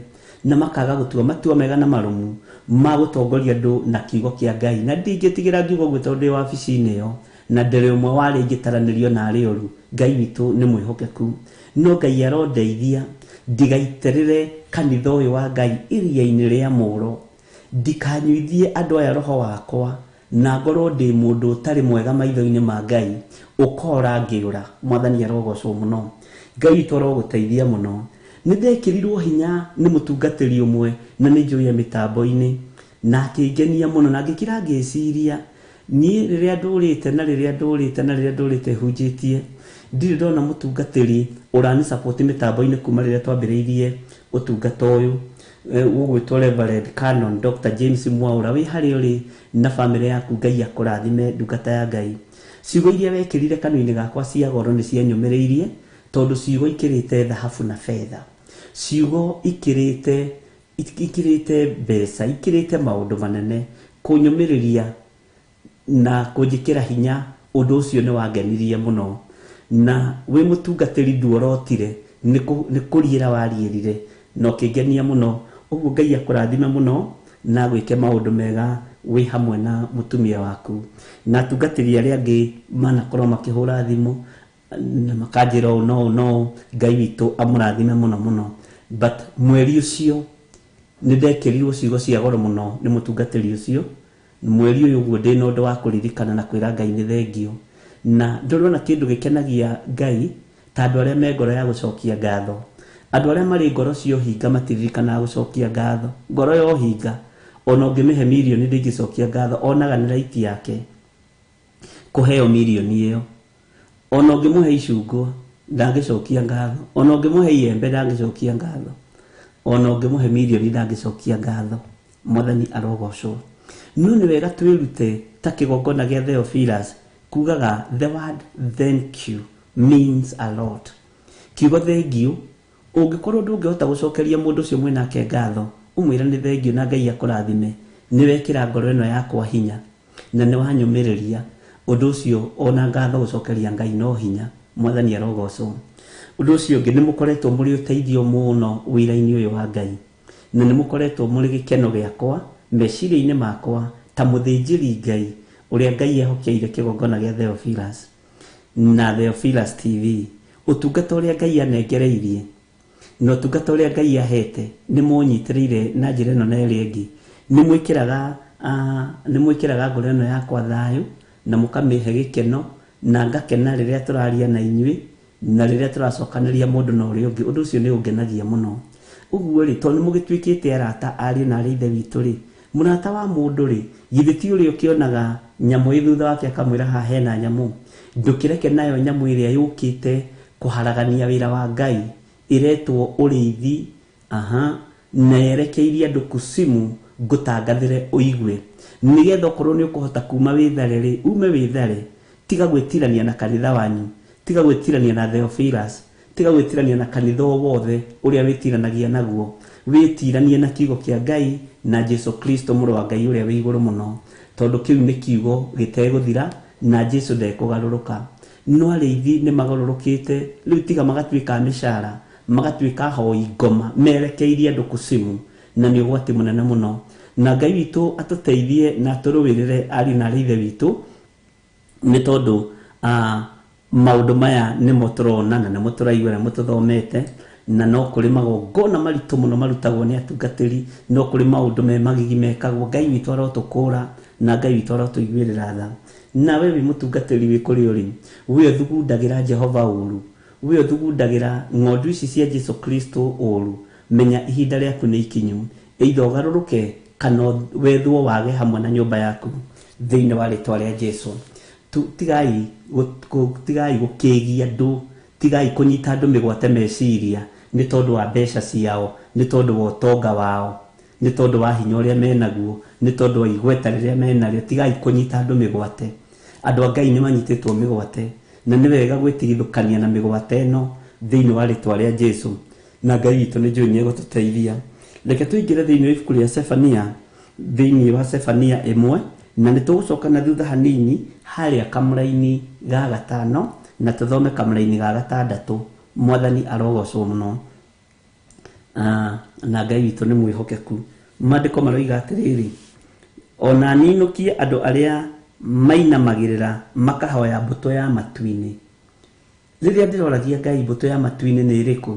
na makaga gũtua matua mega na marumu ma gũtongoria andũ na kiugo kĩa Ngai. Na ndingĩtigĩra ngiugo gwĩ tondũ ndĩ wabici-inĩ ĩyo na ndĩrĩ ũmwe warĩ ingĩtaranĩrio na arĩ ũru. Ngai witũ nĩ mwĩhokeku, no Ngai arondeithia ndigaiterere kanitha ũyũ wa Ngai iria-inĩ rĩa mũũro, ndikanyuithie andũ aya roho wakwa na ngorwo ndĩ mũndũ ũtarĩ mwega maitho-inĩ ma Ngai ũkora ngĩũra. Mwathani arogocwo mũno. Ngai witũ arogũteithia mũno. Nĩ ndekĩrirwo hinya nĩ mũtungatĩri ũmwe na nĩ njũĩ mĩtambo-inĩ na akĩngenia mũno na ngĩkira ngĩciria niĩ rĩrĩa ndũrĩte hunjĩtie ndirĩ ndona mũtungatĩri ũrani support mĩtambo-inĩ kuma rĩrĩa twambĩrĩirie ũtungata ũyũ ũgwĩtwo Reverend Canon Dr. James Mwaura. Wĩ harĩa ũrĩ na bamĩrĩ yaku, Ngai akũrathime ndungata ya Ngai. Ciugo iria wekĩrire kanua-inĩ gakwa cia goro nĩ cianyũmĩrĩirie tondũ ciugo ikĩrĩte thahabu na fedha, ciugo ikĩrĩte mbeca, ikĩrĩte maũndũ manene kũnyũmĩrĩria na kũnjĩkĩra hinya. Ũndũ ũcio nĩ wangenirie mũno, na wĩ mũtungatĩri nduorotire nĩ kũriĩra wariĩrire na ũkĩngenia mũno. Ũguo Ngai akũrathime mũno na gwĩke maũndũ mega wĩ hamwe na mũtumia waku na atungatĩri arĩa angĩ manakorwo makĩhũra thimũ na makanjĩra ũũ no Ngai witũ amũrathime mũno mũno. But mweri ũcio nĩ ndekĩrirwo ciugo cia goro mũno nĩ mũtungatĩri ũcio. Mweri ũyũ ũguo ndĩ na ũndũ wa kũririkana na kwĩra Ngai nĩ thengio, na ndĩrona kĩndũ gĩkenagia Ngai ta andũ arĩa me ngoro ya gũcokia ngatho. Andũ arĩa marĩ ngoro cia ũhinga matiririkanaga gũcokia ngatho. Ngoro ya ũhinga ona ũngĩmĩhe mirioni ndĩngĩcokia ngatho, onaga nĩ raiti yake kũheo mirioni ĩyo. Ona ũngĩmũhe icungwa ndangĩcokia ngatho, ona ũngĩmũhe iembe ndangĩcokia ngatho, ona ũngĩmũhe mirioni ndangĩcokia ngatho. Mwathani arogocwo. No nĩ wega twĩrute ta kĩgongona gĩa Theophilus kugaga the word thank you means a lot. Kiugo thengio ũngĩkorwo ndũngĩhota gũcokeria mũndũ ũcio mwĩnake ngatho, ũmwĩra nĩ thengio na Ngai akũrathime, nĩ wekĩra ngoro ĩno yakwa hinya na nĩ wanyũmĩrĩria. Ũndũ ũcio ona ngatho gũcokeria Ngai no hinya. Mwathani arogocwo. Ũndũ ũcio ũngĩ nĩ mũkoretwo mũrĩ ũteithio mũno wĩra-inĩ ũyũ wa Ngai, na nĩ mũkoretwo mũrĩ gĩkeno gĩakwa meciria-inĩ makwa ta mũthĩnjĩri Ngai ũrĩa Ngai ehokeire kĩgongona gĩa Theophilus na Theophilus TV. Ũtungata ũrĩa Ngai anengereirie na ũtungata ũrĩa Ngai ahete nĩ mũnyitĩrĩire na njĩra ĩno na ĩrĩa ĩngĩ. Nĩ mwĩkĩraga ngoro ĩno yakwa thayũ na mũkamĩhe gĩkeno na ngakena rĩrĩa tũraria na inyuĩ na rĩrĩa tũracokanĩria mũndũ na ũrĩa ũngĩ. Ũndũ ũcio nĩ ũngenagia mũno. Ũguo rĩ, tondũ nĩ mũgĩtuĩkĩte arata ariũ na arĩ ithe witũ rĩ, mũrata wa mũndũ rĩ, githĩ ti ũrĩa ũkĩonaga nyamũ ĩ thutha wake akamwĩra haha hena nyamũ, ndũkĩreke nayo nyamũ ĩrĩa yũkĩte kũharagania wĩra wa Ngai ĩretwo ũrĩithi na yerekeirie andũ kusimu ngũtangathĩre ũigue, nĩgetha okorwo nĩ ũkũhota kuma wĩthare rĩ, ume wĩthare. Tiga gwĩtirania na kanitha wanyu, tiga gwĩtirania na Theophilus, tiga gwĩtirania na kanitha o wothe ũrĩa wĩtiranagia naguo. Wĩtiranie na kiugo kĩa Ngai na Jesu Kristo mũrũ wa Ngai ũrĩa wĩ igũrũ mũno, tondũ kĩu nĩ kiugo gĩtegũthira na Jesu ndekũgarũrũka. No arĩithi nĩ magarũrũkĩte rĩu, tiga magatuĩka mĩcara, magatuĩka hoi ngoma merekeirie andũ kusimu, na nĩ ũgwati mũnene mũno. Na Ngai witũ atũteithie na tũrũĩrĩre ariũ na arĩ ithe witũ, nĩ tondũ maũndũ maya nĩmo tũrona na nĩmo tũraigua na nĩmo tũthomete, na no kũrĩ magongona maritũ mũno marutagwo nĩ atungatĩri, no kũrĩ maũndũ me magigi mekagwo. Ngai witũ arotũkũra na Ngai witũ arotũiguĩrĩra tha. Na we wĩ mũtungatĩri wĩ kũrĩ ũrĩ, we ũthugundagĩra Jehova ũru, we ũthugundagĩra ng'ondu ici cia Jesu Kristo ũru, menya ihinda rĩaku nĩ ikinyu. Either ũgarũrũke kana wethwo wage hamwe na nyũmba yaku thĩinĩ wa rĩtwa rĩa Jesu. Tigai gũkĩgia andũ, tigai kũnyita andũ mĩgwate meciria nĩ tondũ wa mbeca ciao, nĩ tondũ wa ũtonga wao, nĩ tondũ wa hinya ũrĩa menaguo, nĩ tondũ wa igweta rĩrĩa menarĩo. Tigai kũnyita andũ mĩgwate. Andũ a Ngai nĩ manyitĩtwo mĩgwate, na nĩ wega gwĩtigithũkania na mĩgwate ĩno thĩinĩ wa rĩtwa rĩa Jesu. Na Ngai witũ nĩ njũĩ nĩ egũtũteithia. Reke tũingĩre thĩinĩ wa ibuku rĩa Sefania, thĩinĩ wa Sefania 1, na nĩ tũgũcoka na thutha hanini harĩa kamũra-inĩ ga 5 na tũthome kamũra-inĩ ga 6 mwathani arogocwo muno na Ngai witũ nĩ mwĩhokeku. Maandĩko maroiga atĩrĩrĩ, ona ninukie andũ arĩa mainamagĩrĩra makahoya mbũtũ ya matu-inĩ. Rĩrĩa ndĩroragia Ngai, mbũtũ ya matu-inĩ nĩ ĩrĩkũ?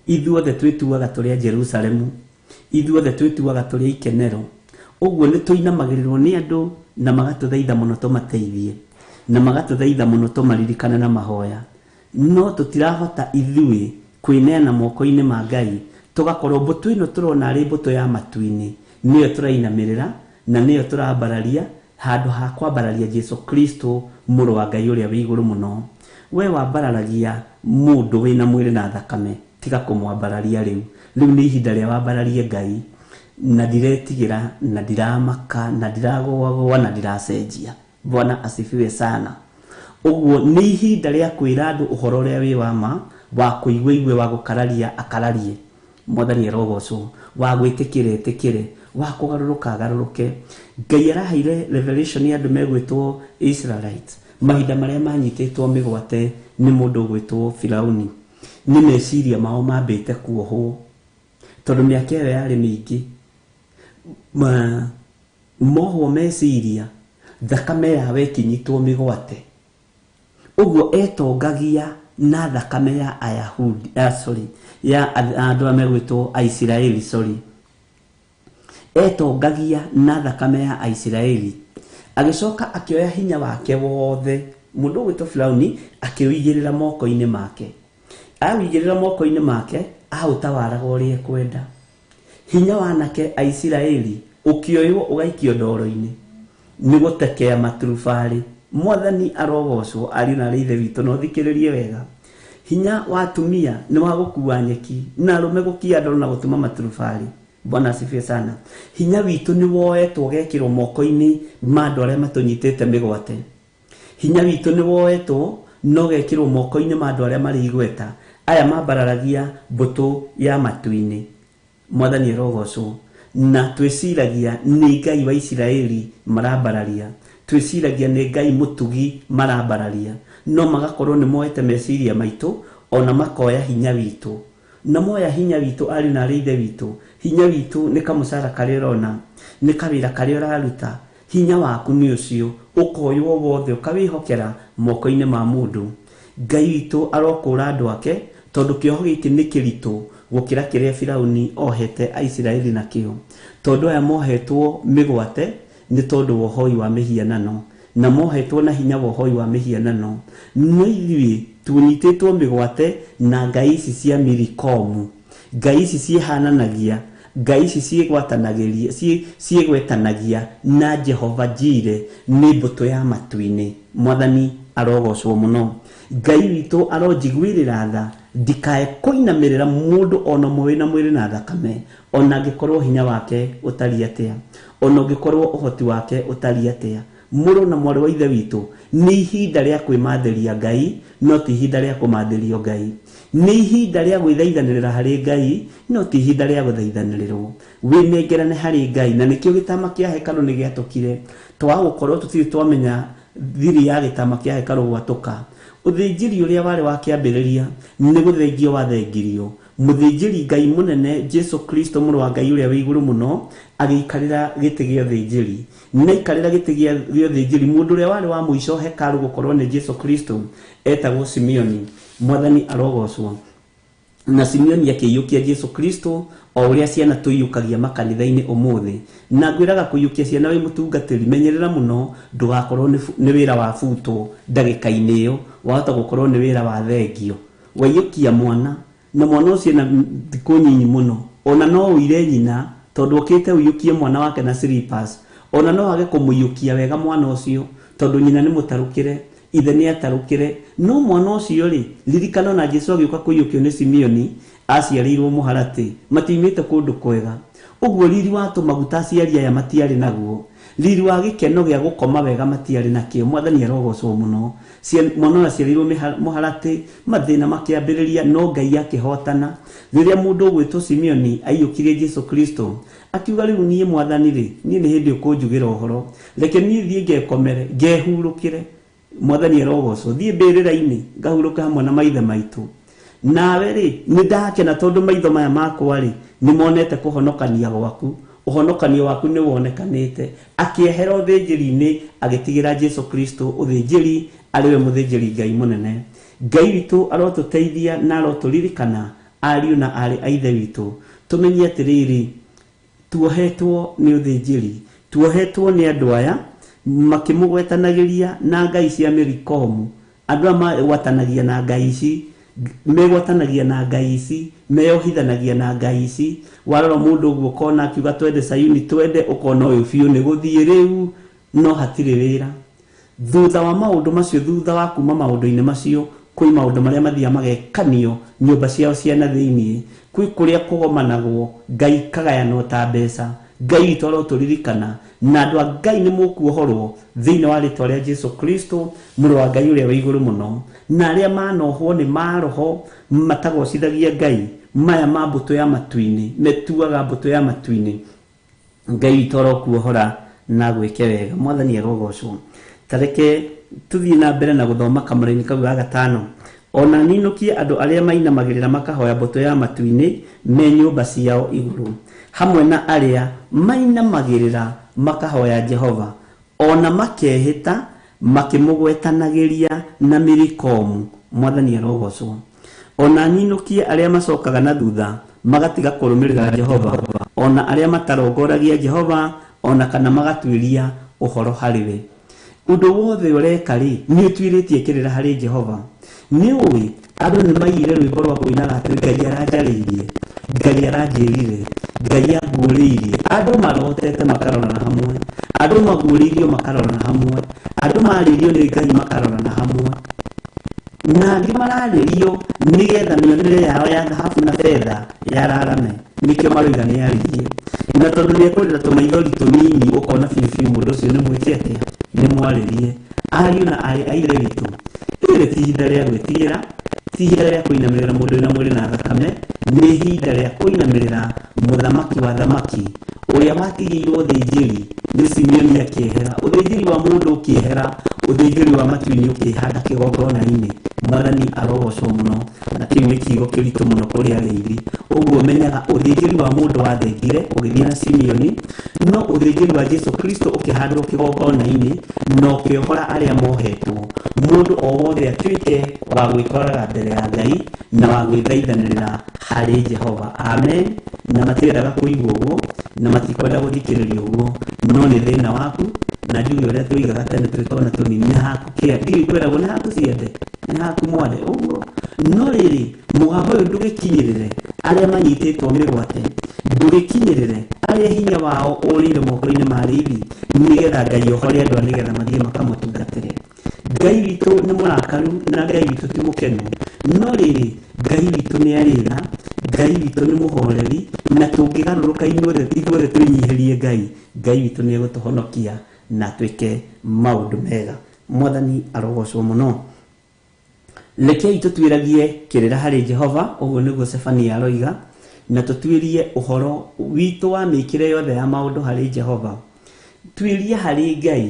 Ithuothe twĩtuaga tũrĩ a Jerusalemu, ithuothe twĩtuaga tũrĩ ikenero. Ũguo nĩ tũinamagĩrĩrwo nĩ andũ na magatũthaitha mũno tũmateithie, na magatũthaitha mũno tũmaririkane na mahoya. No tũtirahota ithuĩ kwĩneana moko-inĩ ma Ngai, tũgakorwo mbũtũ ĩno tũrona arĩ mbũtũ ya matu-inĩ nĩyo tũrainamĩrĩra na nĩyo tũrambararia, handũ ha kwambararia Jesu Kristo mũrũ wa Ngai ũrĩa wĩ igũrũ mũno. We wambararagia mũndũ wĩna mwĩrĩ na thakame, tiga kũmwambararia rĩu nĩ ihinda rĩa wambararie Ngai. Na ndiretigĩra na ndiramaka na ndiragũagũa na ndiracenjia. Bwana asifiwe sana. Ũguo nĩ ihinda rĩa kwĩra andũ ũhoro ũrĩa wĩ wa ma, wa kũigua igue, wa gũkararia akararie. Mwathani arogocwo. Wa gwĩtĩkĩra etĩkĩre, wa kũgarũrũka agarũrũke. Ngai araheire revelation ya andũ megwĩtwo Israelites, mahinda marĩa manyitĩtwo mĩgwate nĩ mũndũ ũgwĩtwo Firaũni. Nĩ meciria mao mambĩte kuohwo tondũ mĩaka ĩyo yarĩ mĩingĩ. Mohwo meciria, thakame yawe ĩkĩnyitwo mĩgwate. Ũguo etongagia na thakame ya Ayahudi, ya andũ megwĩtwo Aisiraeli, etongagia na thakame ya Aisiraeli. Agĩcoka akĩoya hinya wake wothe, mũndũ ũgwĩtwo Firaũni akĩwĩigĩrĩra moko-inĩ make. Awĩigĩrĩra moko-inĩ make, aũtawaraga ũrĩa ekwenda. Hinya wanake Aisiraeli ũkĩoywo ũgaikio ndoro-inĩ nĩ gũtekea maturubarĩ. Mwathani arogocwo. Ariũ na ithe witũ, no thikĩrĩrie wega. Hinya wa atumia nĩ wa gũkua nyeki, na arũme gũkia ndoro na gũtuma maturubarĩ. Bwana asifiwe sana. Hinya witũ nĩ woetwo ũgekĩrwo moko-inĩ ma andũ arĩa matũnyitĩte mĩgwate. Hinya witũ nĩ woetwo no gekĩrwo moko-inĩ ma andũ arĩa marĩ igweta, aya mambararagia mbũtũ ya matu-inĩ. Mwathani arogocwo. Na twĩciragia nĩ Ngai wa Isiraeli marambararia, twĩciragia nĩ Ngai mũtugi marambararia, no magakorwo nĩ moete meciria maitũ, ona makoya hinya witũ. Na moya hinya witũ, ari na ithe witũ, hinya witũ nĩ kamũcara karĩa ũrona, nĩ kawĩra karĩa ũraruta. Hinya waku nĩ ũcio, ũkoywo wothe ũkawĩhokera moko-inĩ ma mũndũ. Ngai witũ arokũra andũ ake, tondũ kĩoho gĩkĩ nĩ kĩritũ gũkĩra kĩrĩa Firaũni ohete Aisiraeli nakĩo. Tondũ aya mohetwo mĩgwate nĩ tondũ wa ũhoi wa mĩhianano, na mohetwo na hinya wa ũhoi wa mĩhianano. No ithuĩ tunyitĩtwo mĩgwate na ngai ici cia Milikomu, ngai ici ciĩhananagia, ngai ici ciĩgwetanagia na Jehova Jire, nĩ mbũtũ ya matu-inĩ. Mwathani arogocwo mũno. Ngai witũ aronjiguĩrĩra tha, ndikae kũinamĩrĩra mũndũ ona mũĩ na mwĩrĩ na thakame, ona angĩkorwo hinya wake ũtariĩ atĩa, ona ũngĩkorwo ũhoti wake ũtariĩ atĩa. Mũrũ na mwarĩ wa ithe witũ, nĩ ihinda rĩa kwĩmathĩria Ngai, no ti ihinda rĩa kũmathĩrio Ngai. Nĩ ihinda rĩa gwĩthaithanĩrĩra harĩ Ngai, no ti ihinda rĩa gũthaithanĩrĩrwo. Wĩnengerane harĩ Ngai, na nĩkĩo gĩtama kĩa hekarũ nĩ gĩatũkire. Twaga gũkorwo tũtirĩ twamenya thiri ya gĩtama kĩa hekarũ gwatũka. Ũthĩnjĩri ũrĩa warĩ wa kĩambĩrĩria nĩ gũthengio wathengirio. Mũthĩnjĩri Ngai mũnene Jesu Kristo mũrũ wa Ngai ũrĩa wĩ igũrũ mũno agĩikarĩra gĩtĩ gĩa ũthĩnjĩri. Nĩaikarĩra gĩtĩ gĩa ũthĩnjĩri. Mũndũ ũrĩa warĩ wa mũico hekarũ gũkorwo nĩ Jesu Kristo etagwo Simeoni. Mwathani arogocwo. Na Simeoni akĩiyũkia Jesu Kristo o ũrĩa ciana tũiyũkagia makanitha-inĩ ũmũthĩ. Na ngwĩraga kũiyũkia ciana wĩ mũtungatĩri, menyerera mũno ndũgakorwo nĩ wĩra wa buto ndagĩka-inĩ ĩyo, wahota gũkorwo nĩ wĩra wa thengio. Waiyũkia mwana na mwana ũcio na thikũ nyinyi mũno, ona no ũire nyina tondũ ũkĩte ũiyũkie mwana wake na slippers, ona no wage kũmũiyũkia wega mwana ũcio tondũ nyina nĩ mũtarũkĩre, ithe nĩ atarũkĩre. No mwana ũcio rĩ, ririkana na Jesu agĩũka kũiyũkio nĩ Simeoni aciarĩirwo mũharatĩ, matiumĩte kũndũ kwega. Ũguo riri wa tũmaguta aciari aya matiarĩ naguo, riri wa gĩkeno gĩa gũkoma wega matiarĩ nakĩo. Mwathani arogocwo mũno. Mwana ũyũ aciarĩirwo mũharatĩ, mathĩna makĩambĩrĩria, no Ngai akĩhotana. Rĩrĩa mũndũ ũgwĩtwo Simeoni aiyũkirie Jesu Kristo, akiuga rĩu niĩ Mwathani rĩ, niĩ nĩ hĩndĩ ũkũnjugĩra ũhoro, reke niĩ thiĩ ngekomere ngehurũkĩre. Mwathani arogocwo. Thiĩ mbĩrĩra-inĩ ngahurũka hamwe na maithe maitũ. nawe ri nindakena tondu maitho maya makwa ri nimonete kuhonokania gwaku uhonokanio waku ni wonekanite akiehera uthinjiri-ini agitigira Jesu Kristo uthinjiri ariwe muthinjiri Ngai munene. Ngai witu arotuteithia na aroturirikana ariu na ari aithe witu tumenye atiriri tuohetwo ni uthinjiri tuohetwo ni andu aya makimugwetanagiria na ngai cia mirikomu andu ama watanagia na ngai ici megwatanagia na ngai ici meyohithanagia na ngai ici warora mundu uguo kona akiuga twende Sayuni twende ukona uyu biu ni guthie riu no hatire wira thutha wa maundu macio thutha wa kuma maundu-ini macio kwi maundu maria mathia magekanio nyumba ciao ciana thiini kwi kuria kugomanagwo ngai kagayano ta mbeca ngai toro turirikana na andu a ngai ni mukuohorwo thiini wa ritwa ria Jesu Kristo muru wa ngai uria wa iguru muno na aria manohwo ni maroho matagocithagia ngai maya ma mbuto ya matu-ini metuaga mbuto ya matu-ini ngai toro kuohora na gwike wega mwathani arogocwo tareke tuthie na mbere na guthoma kamara-ini kau ga gatano ona ninukie andu aria mainamagirira makahoya mbuto ya matu-ini me nyumba ciao iguru hamwe na aria mainamagirira makahoya Jehova ona makehita makimugwetanagiria na mirikomu mwathani arogocwo ona ninukie aria macokaga na thutha magatiga kurumirira Jehova ona aria matarongoragia Jehova ona kana magatuiria uhoro hariwe undu wothe ureka ri ni utwiritie kirira hari Jehova ni uwi andu ni maiyire rwimbo rwa kuinaga ati ngai aranjariirie ngai aranjirire ngai anguriirie andu marotete makarorana hamwe andu maguriirio makarorana hamwe andu maririo ni ngai makarorana hamwe na angi mararirio nigetha mionere yao ya dhahabu na fedha yararame nikio maroiga ni yaririe na tondu ni ekurira tumaithori tunini ukona bibibi mundu ucio ni mwite atia ni mwaririe ariu na ari aithe witu iri ti ihinda ria gwitigira ti ihinda ria kuinamirira mundu na mwiri na thakame ni ihinda ria kuinamirira muthamaki wa thamaki uria watigirwo uthinjiri ni Simeoni akiehera uthinjiri wa mundu ukiehera uthinjiri wa matu-ini ukihanda kigongona-ini mwathani arogocwo muno na kiu ni kiugo kiritu muno kuri ariithi uguo menyaga uthinjiri wa mundu wathengire ugithie na Simeoni no uthinjiri wa Jesu Kristo ukihandwo kigongona-ini no ukihora aria mohetwo mundu o wothe atuike wa gwikoraga mbere ya Ngai na wa gwithaithanirira hari Jehova amen na matiendaga kuigua uguo na matikwenda guthikiriria uguo no ni thina waku na njuge uria tuigaga tene twitona tunini haku kia ndio kwiragwo ni haku ciende ni haku mwande uguo no riri mugambo uyu ndugikinyirire aria manyititwo migwate ndugikinyirire aria hinya wao urire moko-ini ma ariithi nigetha Ngai ohore andu nigetha mathie makamutungatire Ngai witu ni murakaru na Ngai witu ti mukenu no riri Ngai witu ni arira Ngai witu ni muhoreri na tungigaruruka ithuothe twinyihirie Ngai witu ni egutuhonokia na twike maundu mega mwathani arogocwo muno rekei tutwiragie kirira hari Jehova uguo niguo Sefania aroiga na tutwirie uhoro witu wa mikire yothe ya maundu hari Jehova twirie hari Ngai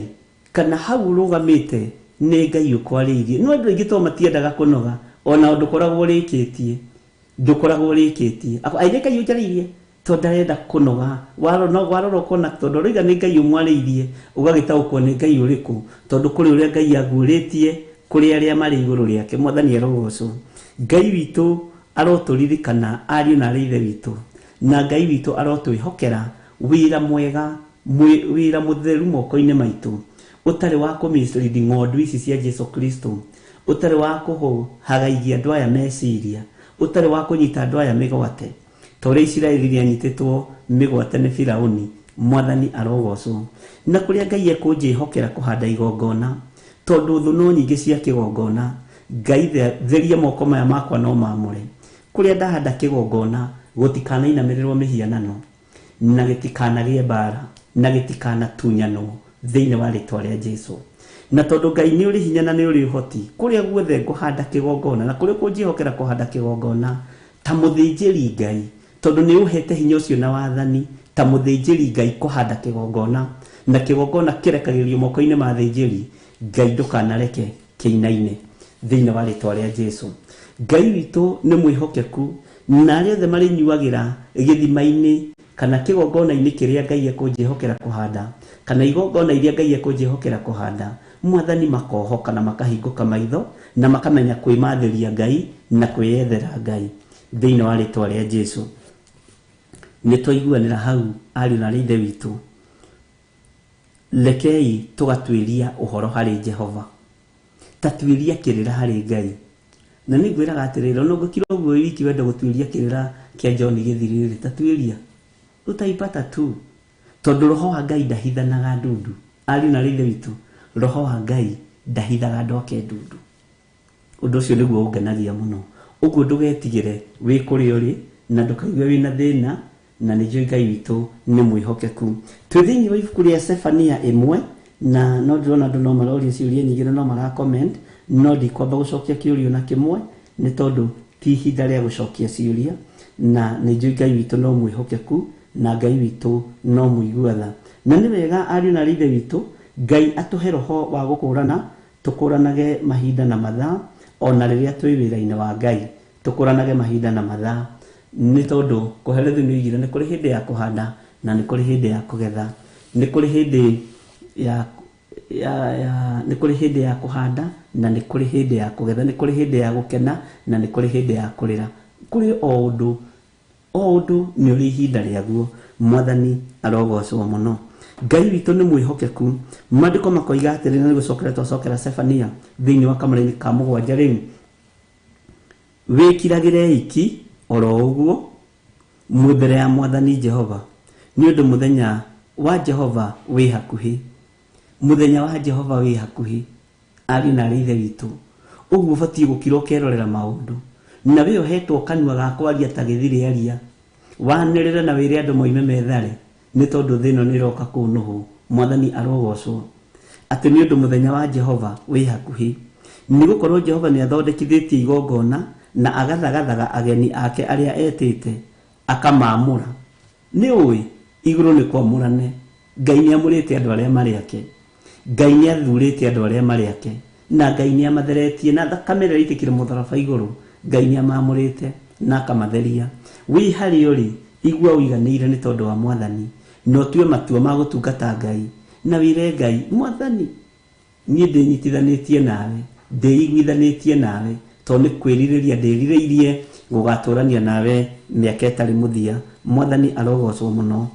kana hau rugamite ni Ngai ukwariirie no andu aingi to matiendaga kunoga ona undu koragwo rikitie ndukoragwo rikitie aithe Ngai unjariirie to ndarenda kunoga warora kona tondu riga ni Ngai umwariirie ugagitaukwo ni Ngai uriku tondu kuri uria Ngai aguritie kuri aria mari iguru riake mwathani arogocwo Ngai witu aroturirikana ariu na aithe witu na Ngai witu arotwihokera wira mwega wira mutheru moko-ini maitu utari wa kumislead ng'ondu ici cia Jesu Kristo utari wa kuhagaigia andu aya meciria utari wa kunyita andu aya migwate tore Isiraeli ria nyititwo migwate ni Firauni mwathani arogocwo na kuria Ngai ekunjihokera kuhanda igongona tondu thu no nyingi cia kigongona Ngai theria moko maya makwa no mamure kuria ndahanda kigongona gutikana inamirirwo mihianano na gitikanagie mbara na gitikana tunyano thiini wa ritwa ria Jesu na tondu Ngai ni uri hinya na ni uri uhoti kuria guothe nguhanda kigongona na kuria kunjihokera kuhanda kigongona ta muthinjiri Ngai tondu ni uhete hinya ucio na wathani ta muthinjiri Ngai kuhanda kigongona na kigongona kirekagirio moko-ini ma thinjiri Ngai ndukanareke kiinaine thiini wa ritwa ria Jesu Ngai witũ nĩ mwĩhokeku na arĩa othe marĩnyuagĩra gĩthima-inĩ kana kĩgongona-inĩ kĩrĩa Ngai ekũnjĩhokera kũhanda kana igongona iria Ngai ekũnjĩhokera kũhanda, Mwathani makohoka na makahingũka maitho na makamenya kwĩmathĩria Ngai na kwĩyethera Ngai thĩinĩ wa rĩtwa rĩa Jesũ. Nĩ twaiguanĩra hau ariũ na ithe witũ, rekei tũgatuĩria ũhoro harĩ Jehova, tatuĩria kĩrĩra harĩ Ngai. Na nĩ ngwĩraga atĩrĩrĩ, ona ũngĩkira ũguo wiki wenda gũtuĩria kĩrĩra kĩa John Githiri, tatuĩria utaipata tu, tondũ roho wa Ngai ndahithanaga ndundu. Ariũ na ithe witũ, roho wa Ngai ndahithaga ndoke ndundu. Ũndũ ũcio nĩguo ũngenagia mũno. Ũguo ndũgetigĩre wĩ kũrĩa ũrĩ na ndũkaigue wĩna thĩna, na nĩnjũĩ Ngai witũ nĩ mwĩhokeku. Twĩ thĩinĩ wa ibuku rĩa Sefania 1, na no ndĩrona andũ no maroria ciũria nyingĩ na no mara comment, no ndikwamba gũcokia kĩũria na kĩmwe nĩ tondũ ti ihinda rĩa gũcokia ciũria, na nĩnjũĩ Ngai witũ no mwĩhokeku na Ngai witũ no mũiguatha. Na nĩ wega ariũ na ithe witũ, Ngai atũhe roho wa gũkũrana, tũkũranage mahinda na mathaa, ona rĩrĩa twĩ wĩra-inĩ wa Ngai tũkũranage mahinda na mathaa, nĩ tondũ kũherethio nĩ oigire nĩ kũrĩ hĩndĩ ya kũhanda na nĩ kũrĩ hĩndĩ ya kũgetha, nĩ kũrĩ hĩndĩ nĩ kũrĩ hĩndĩ ya kũhanda na nĩ kũrĩ hĩndĩ ya kũgetha, nĩ kũrĩ hĩndĩ ya gũkena na nĩ kũrĩ hĩndĩ ya kũrĩra. Kũrĩ o ũndũ nĩ ũrĩ ihinda rĩaguo. Mwathani arogocwo mũno. Ngai witũ nĩ mwĩhokeku. Maandĩko makoiga atĩrĩ, na nĩgũcokera twacokera Sefania thĩinĩ wa kamũra-inĩ ka 7 rĩu, wĩkiragĩre iki oro ũguo mbere ya Mwathani Jehova, nĩ ũndũ mũthenya wa Jehova wĩ hakuhĩ. Mũthenya wa Jehova wĩ hakuhĩ, ariũ na ithe witũ. Ũguo ũbatiĩ gũkira ũkerorera maũndũ, na we ũhetwo kanua ga kwaria ta Githiri aria, wanĩrĩre na wĩre andũ moime methare, nĩ tondũ thĩ ĩno nĩ ĩroka kũnũhũ. Mwathani arogocwo atĩ nĩ ũndũ mũthenya wa Jehova wĩ hakuhĩ, nĩ gũkorwo Jehova nĩ athondekithĩtie igongona na agathagathaga ageni ake arĩa etĩte akamamũra. Nĩ ũĩ igũrũ nĩ kwamũrane. Ngai nĩ amũrĩte andũ arĩa marĩ ake, Ngai nĩ athurĩte andũ arĩa marĩ ake, na Ngai nĩ amatheretie na thakame ĩrĩa ĩitĩkire mũtharaba igũrũ. Ngai nĩ amamũrĩte na akamatheria. Wĩ harĩ ũrĩ, igua ũiganĩire nĩ tondũ wa Mwathani, no tue matua ma gũtungata Ngai na wĩre Ngai, Mwathani niĩ ndĩnyitithanĩtie nawe, ndĩiguithanĩtie nawe, tondũ nĩ kwĩrirĩria ndĩrirĩirie gũgatũrania nawe mĩaka ĩtarĩ mũthia. Mwathani arogocwo mũno.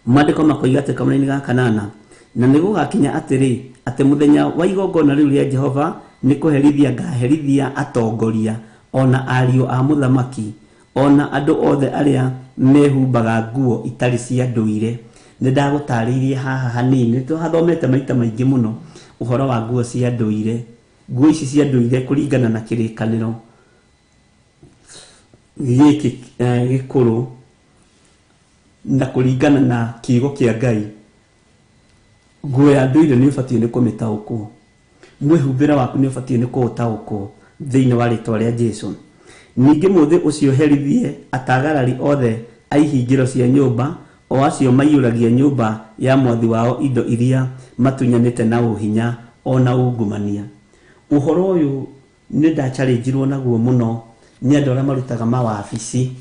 Maandĩko makoiga atĩ kamũra-inĩ ga 8, na nĩ gũgakinya atĩrĩ, atĩ mũthenya wa igongona rĩu rĩa Jehova nĩ kũherithia ngaherithia atongoria, ona ariũ a mũthamaki, ona andũ othe arĩa mehumbaga nguo itarĩ cia ndũire. Nĩ ndagũtarĩirie haha hanini, tũhathomete maita maingĩ mũno ũhoro wa nguo cia ndũire. Nguo ici cia ndũire kũringana na kĩrĩkanĩro gĩkĩ gĩkũrũ na kũringana na kiugo kĩa Ngai, nguo ya ndũire nĩ ũbatiĩ nĩ kũmĩtaũkwo, mwĩhumbĩre waku nĩ ũbatiĩ nĩ kũũtaũkwo thĩinĩ wa rĩtwa rĩa Jesũ. Ningĩ mũthĩ ũcio herithie atagarari othe a ihingĩro cia nyũmba, o acio maiyũragia nyũmba ya mwathi wao indo iria matunyanĩte na ũhinya ona ungumania. Ũhoro ũyũ nĩ ndachalenjirwo naguo mũno nĩ andũ arĩa marutaga mawabici.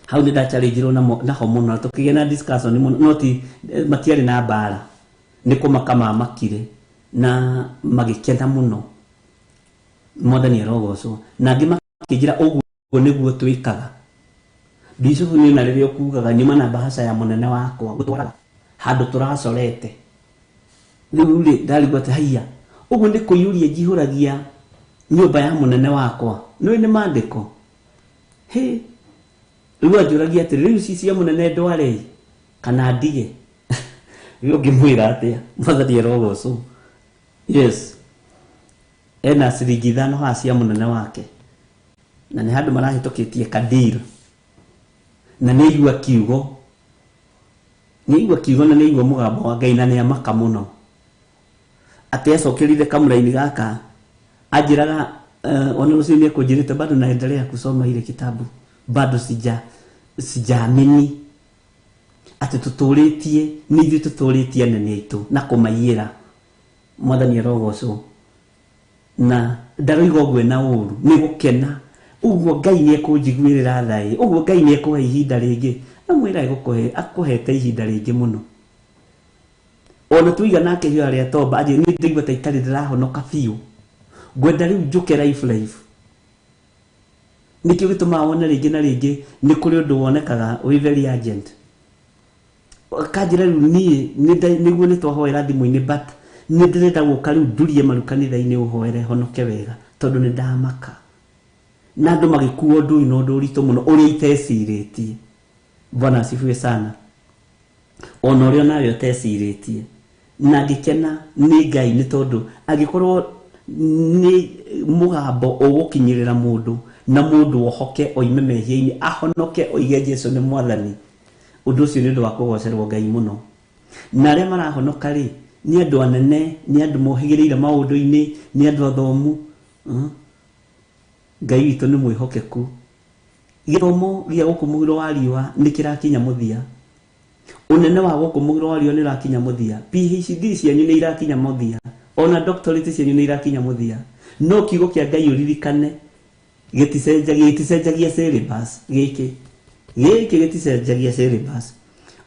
Hau nĩ ndachalenjirwo naho mũno, tũkĩgĩa na discussion mũno, no ti matiarĩ na mbara, nĩ kũmaka mamakire na magĩkena mũno. Mwathani arogocwo. Na angĩ makĩnjĩra ũguo nĩguo twĩkaga. Ndicubu nĩ na rĩrĩa ũkugaga nyuma na bahasha ya mũnene wakwa gũtwara handũ tũracorete. Rĩu rĩ ndarigwo atĩ haiya, ũguo nĩ kũiyũria njihũragia nyũmba ya mũnene wakwa. Nĩwe nĩ maandĩko. Rĩu anjũragia atĩ rĩu ci cia mũnene ndware kana ndige. Rĩu ngĩmwĩra atĩa, Mwathani arogocwo. Yes. Ena ciringi 5 haha cia mũnene wake, na nĩ handũ marahĩtũkĩtie kadiri, na nĩ igua kiugo na nĩ igua mũgambo wa Ngai, na nĩ amaka mũno. Atĩ acokerire kamũra-inĩ gaka anjĩraga ona rũciũ nĩ ekũnjĩrĩte bado naendelea kusoma ile kitabu, bado sijaamini atĩ tũtũrĩtie nĩ ithuĩ tũtũrĩtie anene aitũ na kũmaiyĩra. Mwathani arogocwo. na ndaroiga ũguo na ũru nĩ gũkena ũguo Ngai nĩ ekũnjiguĩrĩra thaĩ ũguo Ngai nĩ ekũhe ihinda rĩngĩ amwĩra akũhete ihinda rĩngĩ mũno ona tuiga nake hiyo arĩa tomba aje nĩ ndaigua ta itarĩ ndĩrahonoka biũ ngwenda rĩu njũke life nikio gĩtũmaga wone rĩngĩ na rĩngĩ nĩ kũrĩ ũndũ wonekaga wĩ very urgent kanjĩra rĩu niĩ nĩguo nĩ twahoera thimũ-inĩ but nĩ ndĩrenda gũka rĩu ndurie maru kanitha-inĩ ũhoere honoke wega tondũ nĩ ndamaka na andũ magĩkuo ũndũ ũyũ na ũndũ ũritũ mũno ũrĩa itecirĩtie Bwana asifiwe sana ona ũrĩa nawe ũtecirĩtie na ngĩkena nĩ Ngai nĩ tondũ angĩkorwo nĩ mũgambo ũgũkinyĩrĩra mũndũ na mũndũ ohoke oime mehia-inĩ ahonoke oige Jesũ nĩ mwathani ũndũ ũcio nĩ ũndũ wa kũgocerwo Ngai mũno na arĩa marahonoka rĩ nĩ andũ anene nĩ andũ mohĩgĩrĩire maũndũ-inĩ nĩ andũ athomu Ngai witũ nĩ mwĩhokeku gĩthomo gĩa gũkũ mũhuro wa riũa nĩ kĩrakinya mũthia ũnene wa gũkũ mũhuro wa riũa nĩ ũrakinya mũthia PhD cianyu nĩ irakinya mũthia ona doctorate cianyu nĩ irakinya mũthia no kiugo kĩa Ngai ũririkane gĩticenjagia syllabus gĩkĩ gĩticenjagia syllabus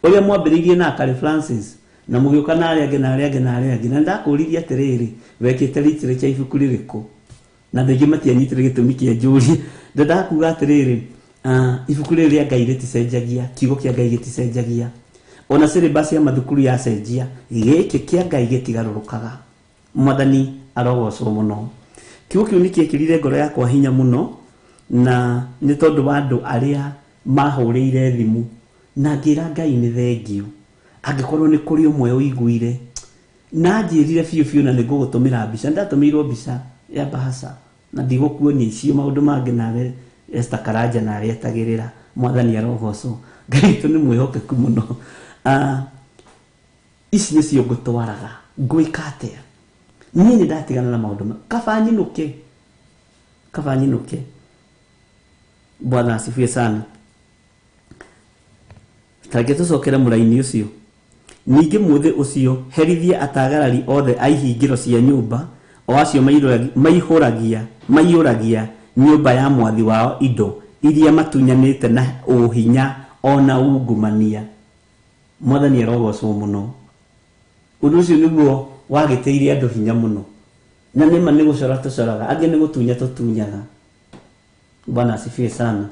ũrĩa mwambĩrĩirie na Kale Francis na mũgĩũka na arĩa angĩ na ndakũririe atĩrĩrĩ wekĩte literature ibuku rĩrĩkũ na ndĩngĩ matianyitire gĩtũmi kĩa njũri ndakuga atĩrĩrĩ ibuku rĩrĩ rĩa Ngai rĩticenjagia kiugo kĩa Ngai gĩticenjagia ona syllabus ya mathukuru yacenjia gĩkĩ kĩa Ngai gĩtigarũrũkaga mwathani arogocwo mũno kiugo kĩu nĩ kĩekĩrire ngoro yakwa hinya mũno na nĩ tondũ wa andũ arĩa mahũrĩire thimũ na ngĩra Ngai nĩ thengio angĩkorwo nĩ kũrĩ ũmwe ũiguire na njĩrire biũ na nĩngũgũtũmĩra mbica ndatũmĩirwo mbica ya bahasa na ndigũkuonia icio maũndũ mangĩ nawe Esther Karanja na arĩa etagĩrĩra mwathani arogocwo Ngai witũ nĩ mwĩhokeku mũno ici nĩcio ngũtwaraga ngwĩka atĩa niĩ nĩ ndatigana na maũndũ kaba nyinũke Bwana asifiwe sana tareke tũcokere mũraini ũcio ningĩ mũthĩ ũcio herithie atagarari othe a ihingĩro cia nyũmba o acio maiyũragia nyũmba ya mwathi wao indo iria matunyanĩte na ũhinya ona ungumania mwathani arogocwo mũno ũndũ ũcio nĩguo wagĩtĩire andũ hinya mũno na nĩma nĩ gũcora tũcoraga angĩ nĩ gũtunya tũtunyaga Bwana asifiwe sana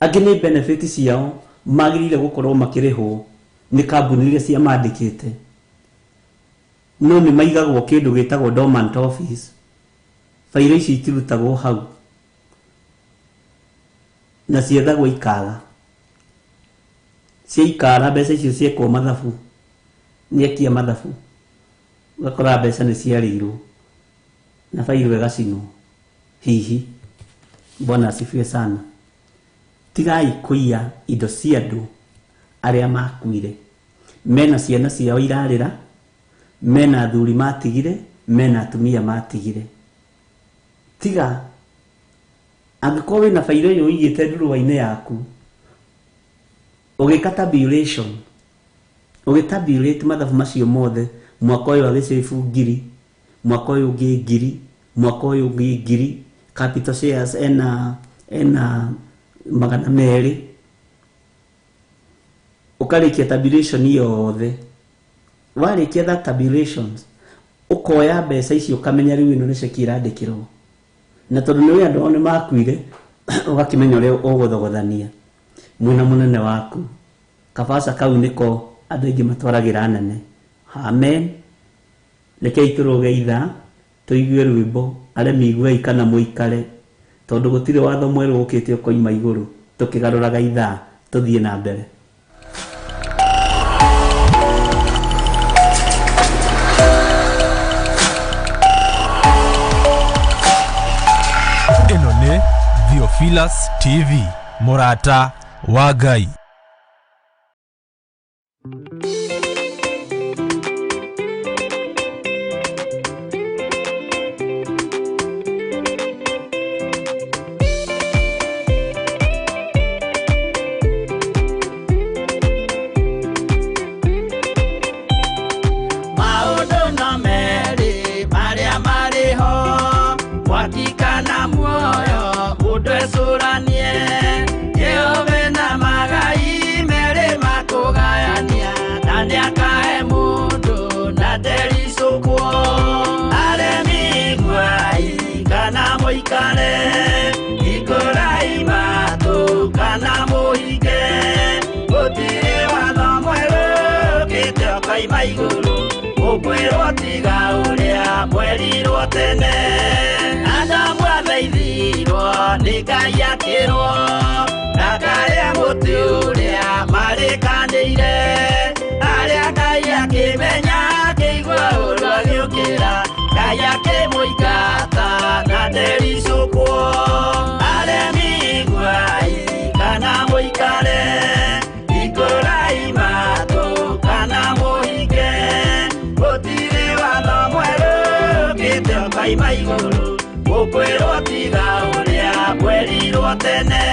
angĩ nĩ benefit ciao magĩrĩire gũkorwo makĩrĩhwo nĩ kambuni iria cia mandĩkĩte no nĩ maigagwo kĩndũ gĩtagwo dormant office fairo ici itirutagwo hau na ciethagwo ikaga ciaikara mbeca icio ciekwo mathabu nĩekia mathabu gakora mbeca nĩ ciarĩirwo na fairo ĩgacinwo hihi Bwana asifiwe sana tigai kũiya indo cia andũ arĩa makuire mena ciana ciao irarĩra mena athuri matigire mena atumia matigire tiga angĩkorwo wĩna fairo ĩyo ũigĩte nduruwa-inĩ yaku ũgĩka tabulate mathabu macio mothe mwaka ũyũ agĩcĩbu 1000 mwaka ũyũ ũngĩ 1000 mwaka ũyũ ũngĩ 1000 capital shares ena 200 ũkarĩkia tabulation yothe warĩkia that tabulations ũkoya mbeca icio ũkamenya rĩu ĩno nĩ ceki irandĩkĩrwo na tondũ nĩ andũ nĩ makuire ũgakĩmenya ũrĩa ũgũthogothania mwena mũnene waku kabasa kau nĩko andũ aingĩ matwaragĩra nene amen rekei tũrũge ithaa tũigue rwĩmbo aremi iguai kana mũikare tondũ gũtirĩ watho mwerũ ũkĩte ũkoima igũrũ tũkĩgarũraga ithaa tũthiĩ na mbere ĩno nĩ Theophilus TV mũrata wa Ngai. Maũndũ no merĩ marĩa marĩ ho kaima iguru ukwirwo tiga uria mwerirwo tene Adamu athaithirwo nĩ Ngai akĩrwo ndakarĩa mũtĩ ũrĩa marĩkanĩire arĩa Ngai akĩmenya akĩigua ũndũ agĩũkĩra Ngai akĩmũingata na ndericũkwo aremi iguai kana mũikare ikũrai matũ kana mũhinge gũtirĩ watho mwerũ ũkĩte ũkaima igũrũ ũkwĩrwo tiga ũrĩa mwerirwo tene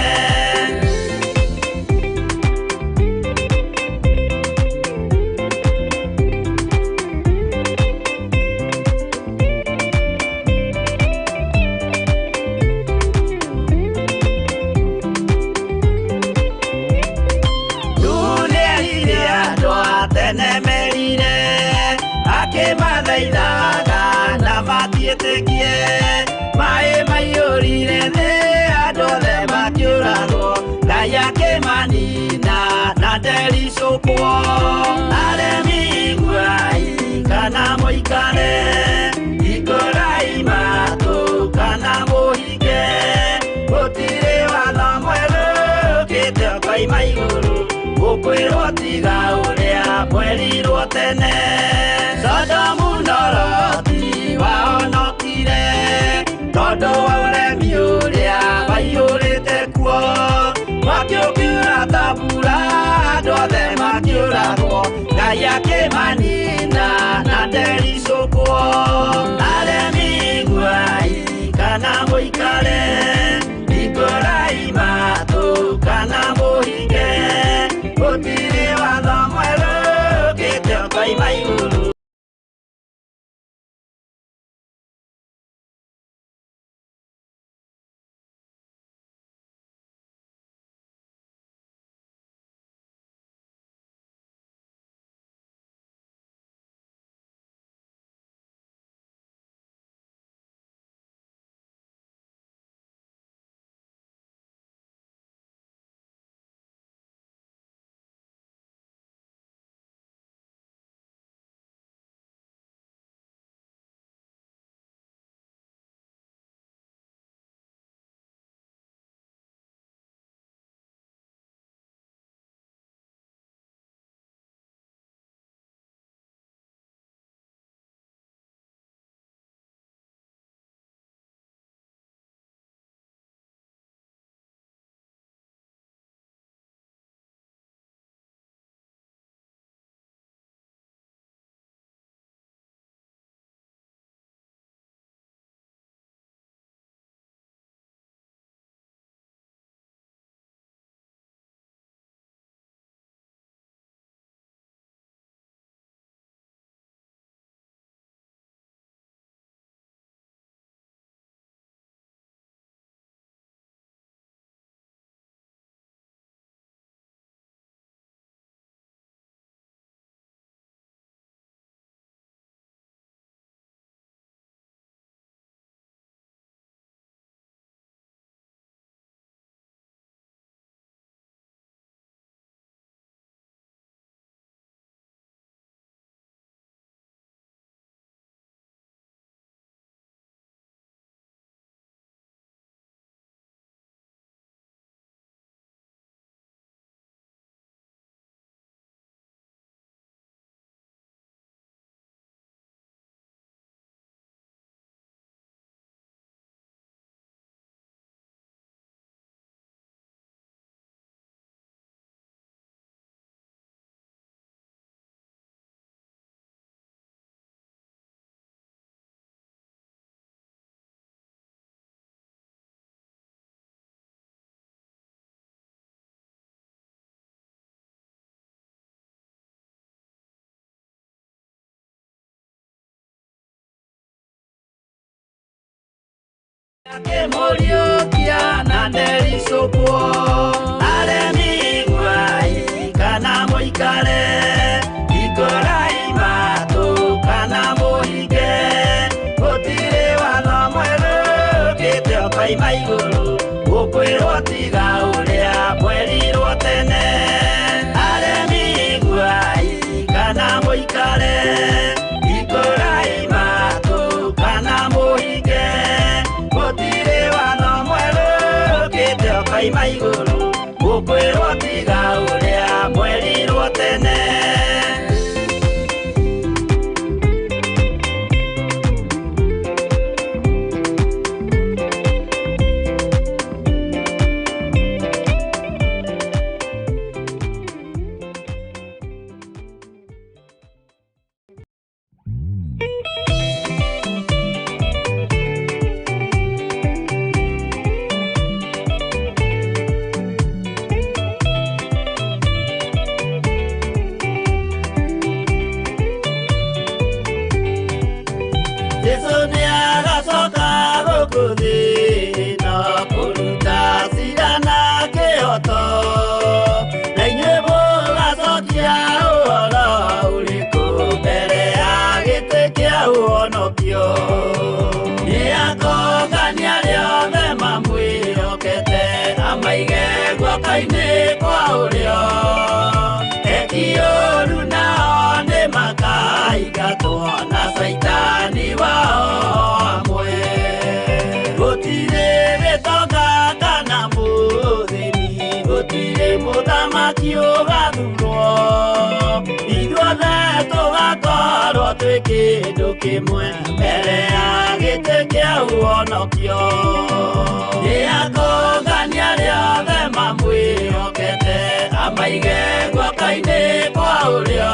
akĩmathaithaga na matiĩtĩkie maĩ maiyũrire thĩ andũ othe makĩũragwo Ngai akĩmanina na ndericũkwo aremi iguai kana mũikare ikũrai matũ kana mũhinge gũtirĩ watho mwerũ ũkĩte ũkaima igũrũ ũkwĩrwo tiga ũrĩa mwerirwo tene Sodomu na Loti wahonokire tondũ wa ũremi ũrĩa waiyũrĩte kuo mwaki ũkiura ta mbura andũ othe makĩũragwo Ngai akĩmanina na ndericũkwo aremi iguai kana mũikare ikũrai matũ kana mũhinge gũtirĩ watho mwerũ ũkĩte ũkaima igũrũ akĩmũriũkia na ndericũkwo aremi iguai kana mũikare ikũrai matũ kana mũhinge gũtirĩ watho mwerũ ũkĩte ũkaima igũrũ ũkwĩrwo tiga ũrĩa mwerirwo tene aremi iguai kana mũikare Ukwirwo tiga uria mwerirwo tene. Kindu kimwe mbere ya gĩtĩ kĩa ũhonokio nĩakũngania rĩothe mamwĩhokete amaige guoko-inĩ kwa ũrĩo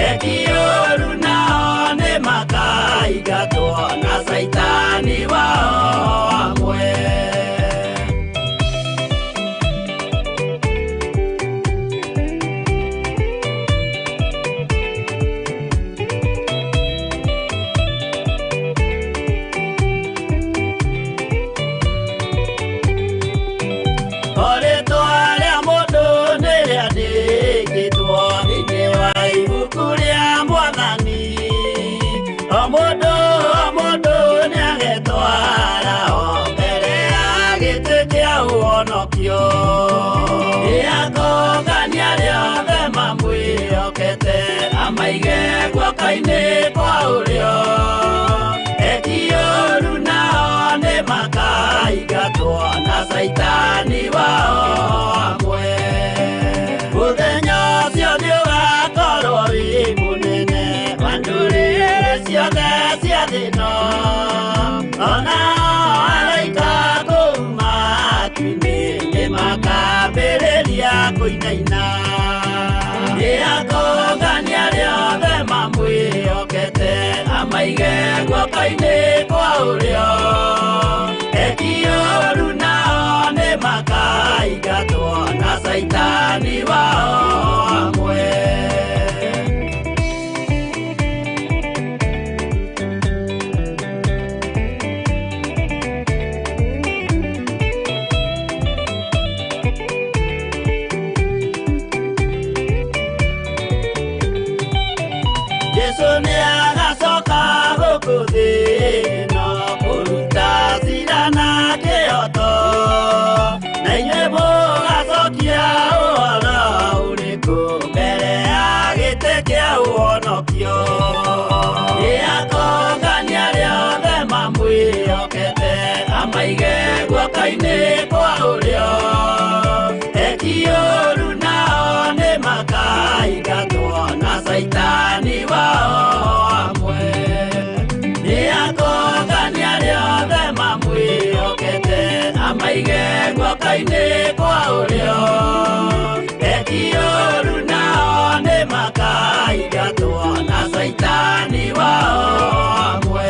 ekiũru nao nĩmakaingatwo na Saitani wao amwe. Amaige guoko-inĩ kwa ũrĩo ekiũru nao nĩmakaingatwo na Saitani wao amwe. Mũthenya ũcio nĩũgakorwo wĩ mũnene wa ndũrĩrĩ ciothe cia thĩ ĩno, onao araika kuuma matu-inĩ nĩmakambĩrĩria kũinaina. Nĩakũngania rĩothe mamwĩhokete amaige guoko-inĩ kwa ũrĩo ekiũru nao nĩmakaingatwo na Saitani wao amwe. Amaige guoko-inĩ kwa ũrĩo ekiũru nao nĩmakaingatwo na Saitani wao amwe. Nĩakũngania rĩothe mamwĩhokete amaige guoko-inĩ kwa ũrĩo ekiũru nao nĩmakaingatwo na Saitani wao amwe.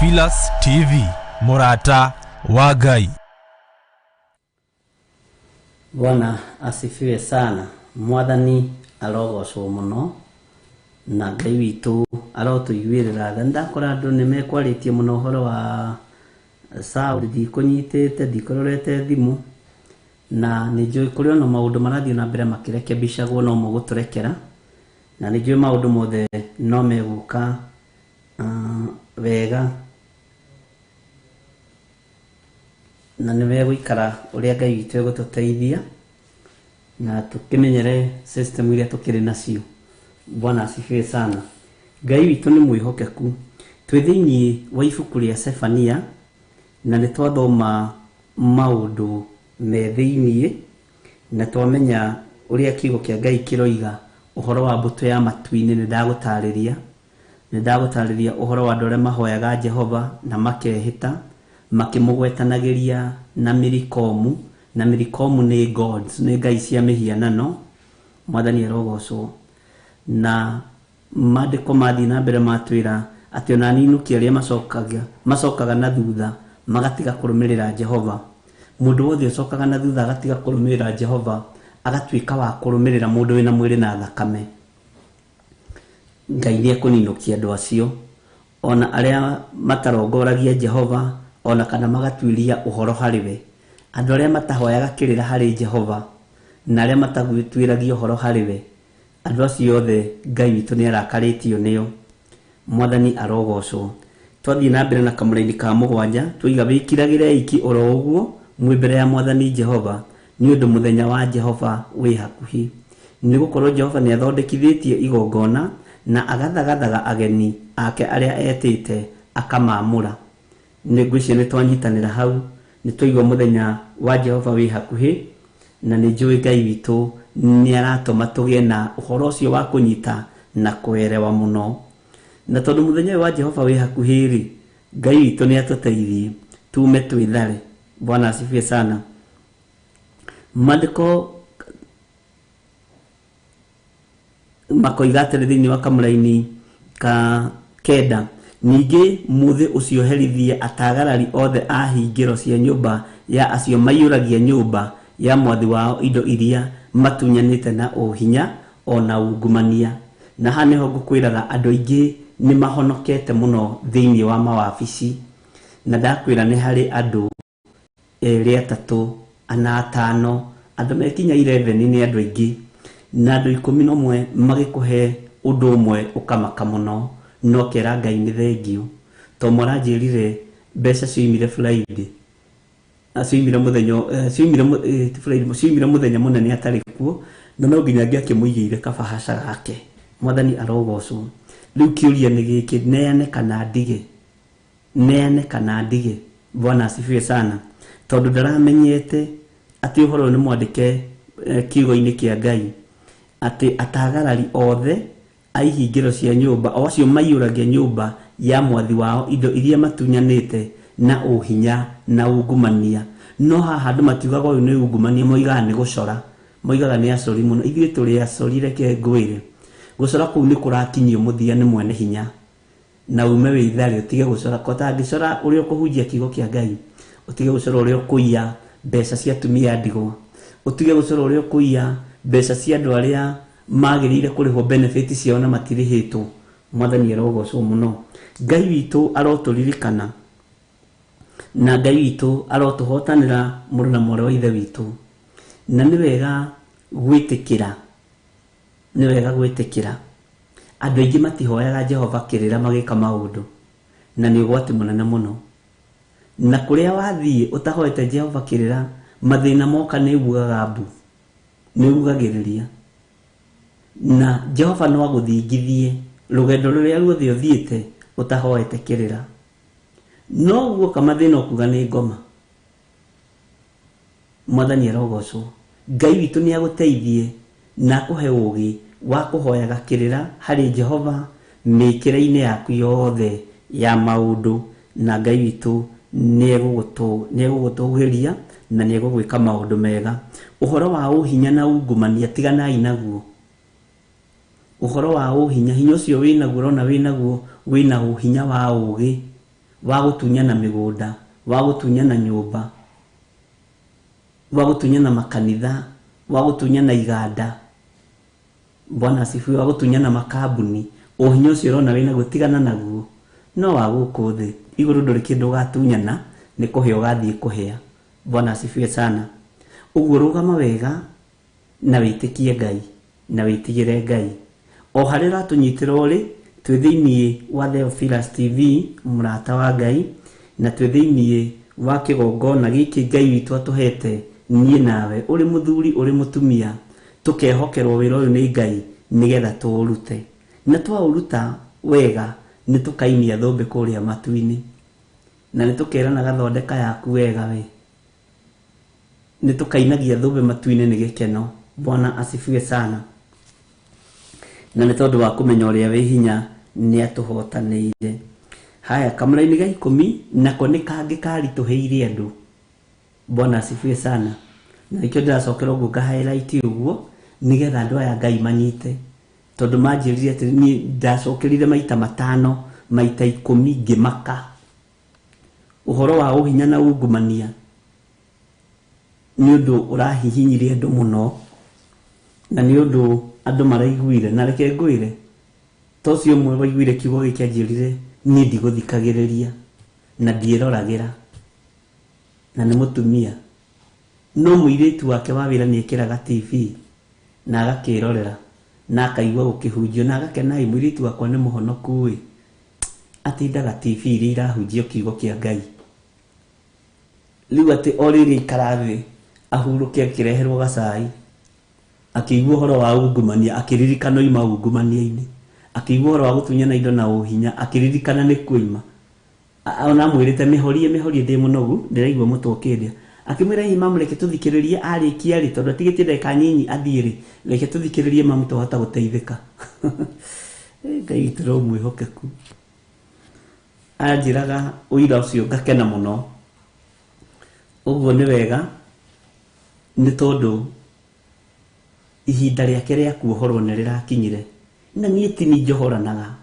Filas TV Murata wa Ngai. Bwana asifiwe sana. Mwathani arogocwo muno na Ngai witũ arotuiguĩrĩra. Ndakora andũ nĩmekwarĩtie mũno ũhoro wa Saũl ndikũnyitĩte ndikororete thimũ na nijui kuri ono maundu marathii na mbere makirekebishagwo no muguturekera na nijui maundu mothe no meguka wega na nimegũikara uria Ngai witũ egũtũteithia na tukimenyere system iria tukiri nacio. Bwana asifiwe sana. Ngai witũ nĩ mwĩhokeku. Twĩ thĩinĩ wa ibuku rĩa Sefania na nĩ twathoma maũndũ me thĩinĩ na twamenya uria kiugo kĩa Ngai kĩroiga uhoro wa mbũtũ ya matu-inĩ. Nĩ ndagũtarĩria uhoro wa andũ arĩa mahoyaga Jehova na makehĩta makĩmũgwetanagĩria na Milikomu, na Milikomu nĩ gods, nĩ ngai cia mĩhianano. Mwathani arogocwo. Na maandĩko mathi na mbere matwĩra atĩ ona ninuki arĩa macokaga na thutha magatiga kũrũmĩrĩra Jehova. Mũndũ wothe ũcokaga na thutha agatiga kũrũmĩrĩra Jehova agatuĩka wa kũrũmĩrĩra mũndũ wĩna mwĩrĩ na thakame. Ngai nĩ ekũninũkia andũ acio, ona arĩa matarongoragia Jehova, ona kana magatuĩria ũhoro harĩ we. Andũ arĩa matahoyaga kĩrĩra harĩ Jehova na arĩa matagwĩtuĩragia ũhoro harĩ we, andũ acio othe Ngai witũ nĩ arakarĩtio nĩo. Mwathani arogocwo. Twathiĩ na mbere na kamũraini ka 7 twiga wĩkiragĩre iki oro ũguo mwĩ mbere ya Mwathani Jehova nĩ ũndũ mũthenya wa Jehova wĩ hakuhĩ. Nĩ gũkorwo Jehova nĩ athondekithĩtie igongona na agathagathaga ageni ake arĩa etĩte akamamũra. Ngwĩciria nĩ twanyitanĩra hau, nĩ twaigua mũthenya wa Jehova wĩ hakuhĩ na nĩ njũĩ Ngai witũ nĩ aratũma tũgĩe na ũhoro ũcio wa kũnyita na kũerewa mũno. Na tondũ mũthenya wa Jehova wĩ hakuhĩ rĩ, Ngai witũ nĩ atũteithie tume twĩthare. Bwana asifiwe sana. Maandĩko makoiga atĩrĩ thĩinĩ wa kamũraini ka 9, ningĩ mũthĩ ũcio herithie atagarari othe a hingĩro cia nyũmba ya acio maiyũragia nyũmba ya mwathi wao indo iria matunyanĩte na ũhinya ona ungumania. Na haha nĩho ngũkwĩraga andũ aingĩ nĩ mahonokete mũno thĩinĩ wa mawabici, na ndakwĩra nĩ harĩ andũ 2, 3, 5, andũ mekinya 11 nĩ andũ aingĩ, na andũ 11 magĩkũhe ũndũ ũmwe ũkamaka mũno. No kera Ngai nĩ thengio to mũranjĩrire mbeca ciumire Friday, ciumire mũthenya mũnene atarĩ kuo, na no nginya ngĩakĩmũigĩire kabahasha gake. Mwathani arogocwo. Rĩu kĩũria nĩ gĩkĩ, neane kana ndige? Bwana asifiwe sana. Tondũ ndaramenyete atĩ ũhoro nĩ mwandĩke kiugo-inĩ kĩa Ngai atĩ atagarari othe aihingĩro cia nyũmba o acio maiyũragia nyũmba ya mwathi wao indo iria matunyanĩte na ũhinya na ungumania. No haha andũ matiugaga ũyũ nĩ ungumania, moigaga nĩ gũcora, moigaga nĩ acori mũno. Ithuĩ tũrĩ acori, reke ngwĩre gũcora kũu nĩ kũrakinyio mũthia nĩ mwene hinya, na ume wĩithare ũtige gũcora. Kotangĩcora ũrĩa ũkũhunjia kiugo kĩa Ngai, ũtige gũcora ũrĩa ũkũiya mbeca cia atumia ndigwa, ũtige gũcora ũrĩa ũkũiya mbeca cia andũ arĩa magĩrĩire kũrĩhwo benefit ciao na matirĩhĩtwo. Mwathani arogocwo mũno. Ngai witũ arotũririkana na Ngai witũ arotũhotanĩra mũrũ na mwarĩ wa ithe witũ, na nĩ wega gwĩtĩkĩra. Andũ aingĩ matihoyaga Jehova kĩrĩra magĩka maũndũ, na nĩ ũgwati mũnene mũno. Na kũrĩa wathiĩ ũtahoete Jehova kĩrĩra, mathĩna moka nĩ ugaga mbu, nĩ ugagĩrĩria, na Jehova no agũthingithie rũgendo rũrĩa ruothe ũthiĩte ũtahoete kĩrĩra. No guoka mathĩna ũkuga nĩ ngoma. Mwathani arogocwo. Ngai witũ nĩ agũteithie na akũhe ũũgĩ wa kũhoyaga kĩrĩra harĩ Jehova mĩkĩre-inĩ yaku yothe ya maũndũ, na Ngai witũ nĩ egũgũtũgĩria na nĩ egũgwĩka maũndũ mega. Ũhoro wa ũhinya na ungumania tiganai naguo. Ũhoro wa ũhinya, hinya ũcio wĩnaguo, rona wĩnaguo, wĩna ũhinya wa ũũgĩ wa gũtunyana mĩgũnda, wa gũtunyana nyũmba, wa gũtunyana makanitha, wa gũtunyana iganda. Bwana asifiwe. Wa gũtunyana makambuni. Ũhinya ũcio rona wĩnaguo tigana naguo. No wa gũkũ thĩ igũrũ ndũrĩ kĩndũ ũgatunyana, nĩ kũhĩa ũgathiĩ kũhĩa. Bwana asifiwe sana. Uguo rugama wega na wĩtĩkie Ngai na wĩtigĩre Ngai. O harĩa ũratunyitĩra ũrĩ, twĩ thĩinĩ wa Theophilus TV, mũrata wa Ngai, na twĩ thĩinĩ wa kĩgongona gĩkĩ Ngai witũ atũhete niĩ nawe, ũrĩ mũthuri ũrĩ mũtumia, tũkehokerwo wĩra ũyũ nĩ Ngai nĩgetha tũũrute. Na twaũruta wega nĩ tũkainia thũmbĩ kũrĩa matu-inĩ, na nĩ tũkerana gathondeka yaku wega we, nĩ tũkainagia thũmbĩ matu-inĩ nĩ gĩkeno. Bwana asifiwe sana. Na nĩ tondũ wa kũmenya ũrĩa wĩ hinya nĩ atũhotanĩire. Haya, kamũra-inĩ ga 10 nako nĩ kangĩ karitũhĩire andũ. Bwana asifiwe sana. Na nĩkĩo ndĩracokera ũguo nga-highlight ũguo nĩgetha andũ aya Ngai manyite, tondũ manjĩrire atĩ niĩ ndacokerire maita 5 maita 10 ngĩmaka. Ũhoro wa ũhinya na ungumania nĩ ũndũ ũrahihinyire andũ mũno, na nĩ ũndũ andũ maraiguire. Na reke ngwĩre, tocio ũmwe waiguire kiugo gĩkĩ anjĩrire niĩ ndigũthikagĩrĩria na ndiĩroragĩra, na nĩ mũtumia, no mũirĩtu wake wa wĩra nĩ ekĩraga TV na agakĩrorera na akaigua gũkĩhunjio na agakena, mũirĩtu wakwa nĩ mũhonoku ĩ, atindaga TV iria irahunjio kiugo kĩa Ngai. Rĩu atĩ o rĩrĩa ikara thĩ ahurũke akĩreherwo gacai, akĩigua ũhoro wa ungumania, akĩririkana oima ungumania-inĩ, akĩigua ũhoro wa gũtunyana indo na ũhinya, akĩririkana nĩ kũima. Ona mwĩrĩte mĩhorie ndĩ mũnogu, ndĩraigua mũtwe ũkĩndĩa, akĩmwĩra hihi mamu reke tũthikĩrĩrie arĩkia rĩ, tondũ atigĩtie ndagĩka nyinyi athiĩ rĩ, reke tũthikĩrĩrie mamu tũhota gũteithĩka. Ngai witũ no mwĩhokeku. Anjĩraga ũira ũcio ngakena mũno. Ũguo nĩ wega, nĩ tondũ ihinda rĩake rĩa kuohorwo nĩ rĩrakinyire. Na niĩ ti niĩ njohoranaga,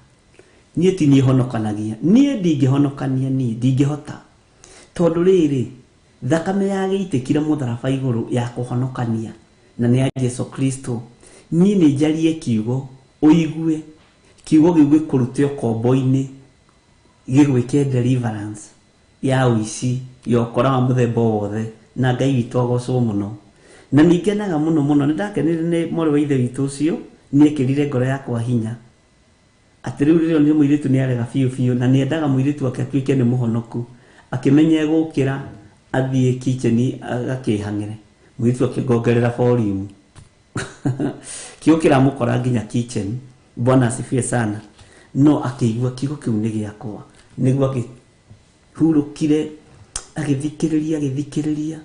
niĩ ti niĩ honokanagia, niĩ ndingĩhonokania, niĩ ndingĩhota, tondũ rĩrĩ thakame yagĩitĩkire mũtharaba igũrũ ya kũhonokania, na nĩ ya Jesu Kristo. Niĩ nĩ njarie kiugo ũigue, kiugo gĩu gĩkũrute ũkombo-inĩ, gĩgwĩke deliverance ya ũici, ya ũkora wa mũthemba wothe, na Ngai witũ agocwo mũno. Na nĩngenaga mũno mũno, nĩ ndakenire nĩ mwarĩ wa ithe witũ ũcio nĩ ekĩrire ngoro yakwa hinya, atĩ rĩu rĩrĩa nĩ mũirĩtu nĩ arega biũ biũ, na nĩ endaga mũirĩtu wake atuĩke nĩ mũhonoku, akĩmenya gũkĩra athiĩ kitchen agakĩhang'ĩre, mũirĩtu akĩngongerera volume kiugo kĩramũkora nginya kitchen. Bwana asifiwe sana. No akĩigua kiugo kĩu nĩ gĩakwa, nĩguo akĩhurũkire, agĩthikĩrĩria,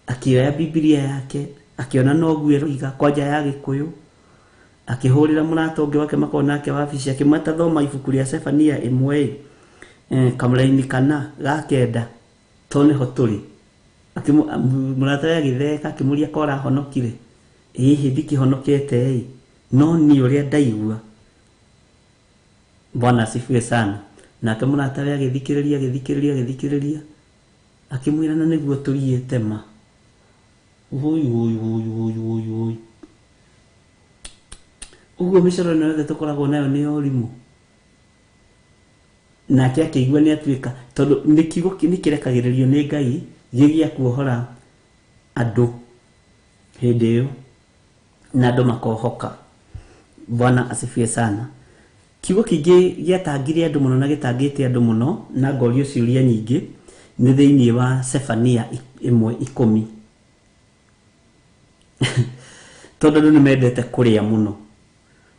akĩoya Biblia yake, akĩona noguo eroiga kwanja ya Gĩkũyũ, akĩhũrĩra mũrata ũngĩ wake makorwo nake wabici, akĩmweta thoma ibuku rĩa Sefania 1 kamũra-inĩ 4 ga 9, to nĩho tũrĩ. Mũrata we agĩtheka, akĩmũria ko ũrahonokire, ĩhĩ ndikĩhonokete, no niĩ ũrĩa ndaigua. Bwana asifiwe sana. Nake mũrata we agĩthikĩrĩria, akĩmwĩra na nĩguo tũriĩte ma. Ũguo mĩcoro ĩno yothe tũkoragwo nayo nĩ ũrimũ. Nake akĩigua nĩ atuĩka, tondũ nĩ kiugo nĩ kĩrekagĩrĩrio nĩ Ngai gĩgĩa kuohora andũ hĩndĩ ĩyo, na andũ makohoka. Bwana asifiwe sana. Kiugo kĩngĩ gĩatangire andũ mũno na gĩtangĩte andũ mũno na ngorio ciũria nyingĩ nĩ thĩinĩ wa Sefania 1:10. Tondũ andũ nĩ mendete kũrĩa mũno,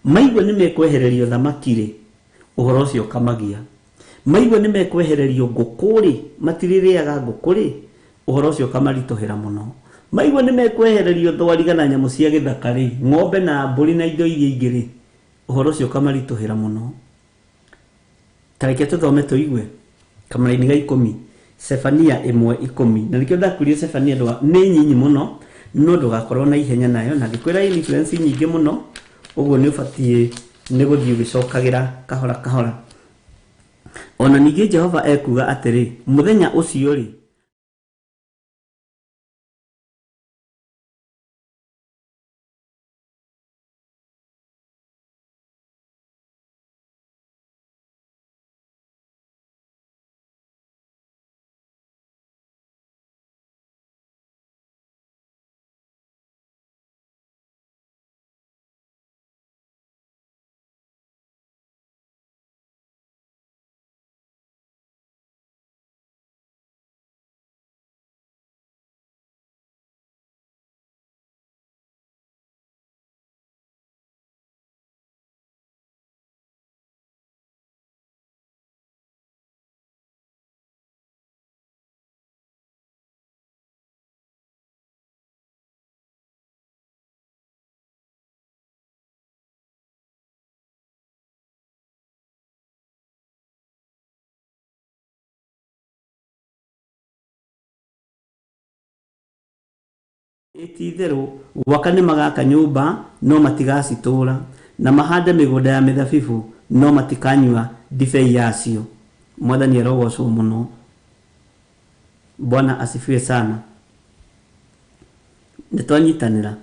maigua nĩ mekwehererio thamaki-rĩ, ũhoro ũcio ũkamagia. Maigua nĩ mekwehererio ngũkũ-rĩ, matirĩrĩaga ngũkũ-rĩ, ũhoro ũcio ũkamaritũhĩra mũno. Maigua nĩ mekwehererio thwariga na nyamũ cia gĩthaka-rĩ, ng'ombe na mbũri na indo iria ingĩ-rĩ, ũhoro ũcio ũkamaritũhĩra mũno. Ta reke tũthome tũigue kamũra-inĩ ga 10, Sefania 1:10. Na nĩkĩo ndakwĩrire Sefania nĩ nyinyi mũno, no ndũgakorwo na ihenya nayo, na ngĩkwĩra influence nyingĩ mũno, ũguo nĩ ũbatiĩ nĩ gũthiĩ ũgĩcokagĩra kahora kahora. Ona ningĩ Jehova ekuga atĩrĩ, mũthenya ũcio-rĩ, Itithero wakane magaka nyumba no matigacitura na mahande migunda ya mithabibu no matikanywa ndibei yacio. Mwathani arogocwo muno. Bwana asifiwe sana. Nitwanyitanira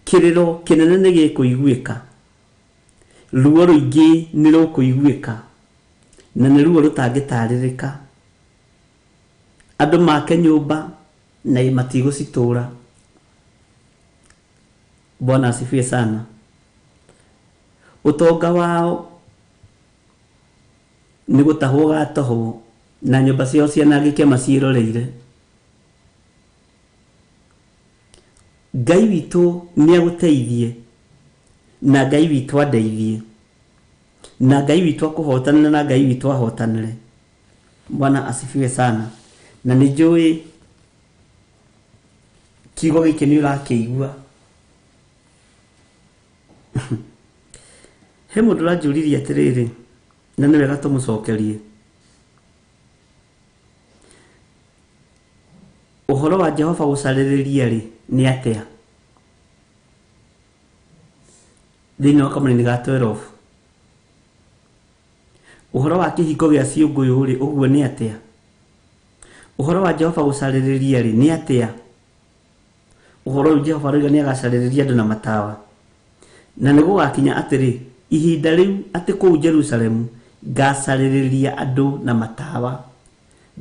kiriro kinene ni gikuiguika, ruo ruingi ni rukuiguika na ni ruo rutangitaririka. Andu make nyumba na matigucitura. Bwana asifiwe sana. Utonga wao ni gutahwo gatoho na nyumba ciao cianangike maciroreire. Ngai witu ni aguteithie na Ngai witu andeithie na Ngai witu akuhotanire na Ngai witu ahotanire. Bwana asifiwe sana. Na nijui kigo giki ni urakiigua. He mundu ranjuririe atiriri na ni wega tumucokerie. Uhoro wa Jehova gucaririria ri ni atia? Thĩinĩ wa kamũnini ga 12. Uhoro wa kĩhingo gĩa ciũngũyũ ri ũguo ni atia? Uhoro wa Jehova gucaririria ri ni atia? Uhoro wa Jehova roiga ni agacaririria andu na matawa. Na nigugakinya atiri ihinda riu ati kuu Jerusalemu ngacaririria andu na matawa,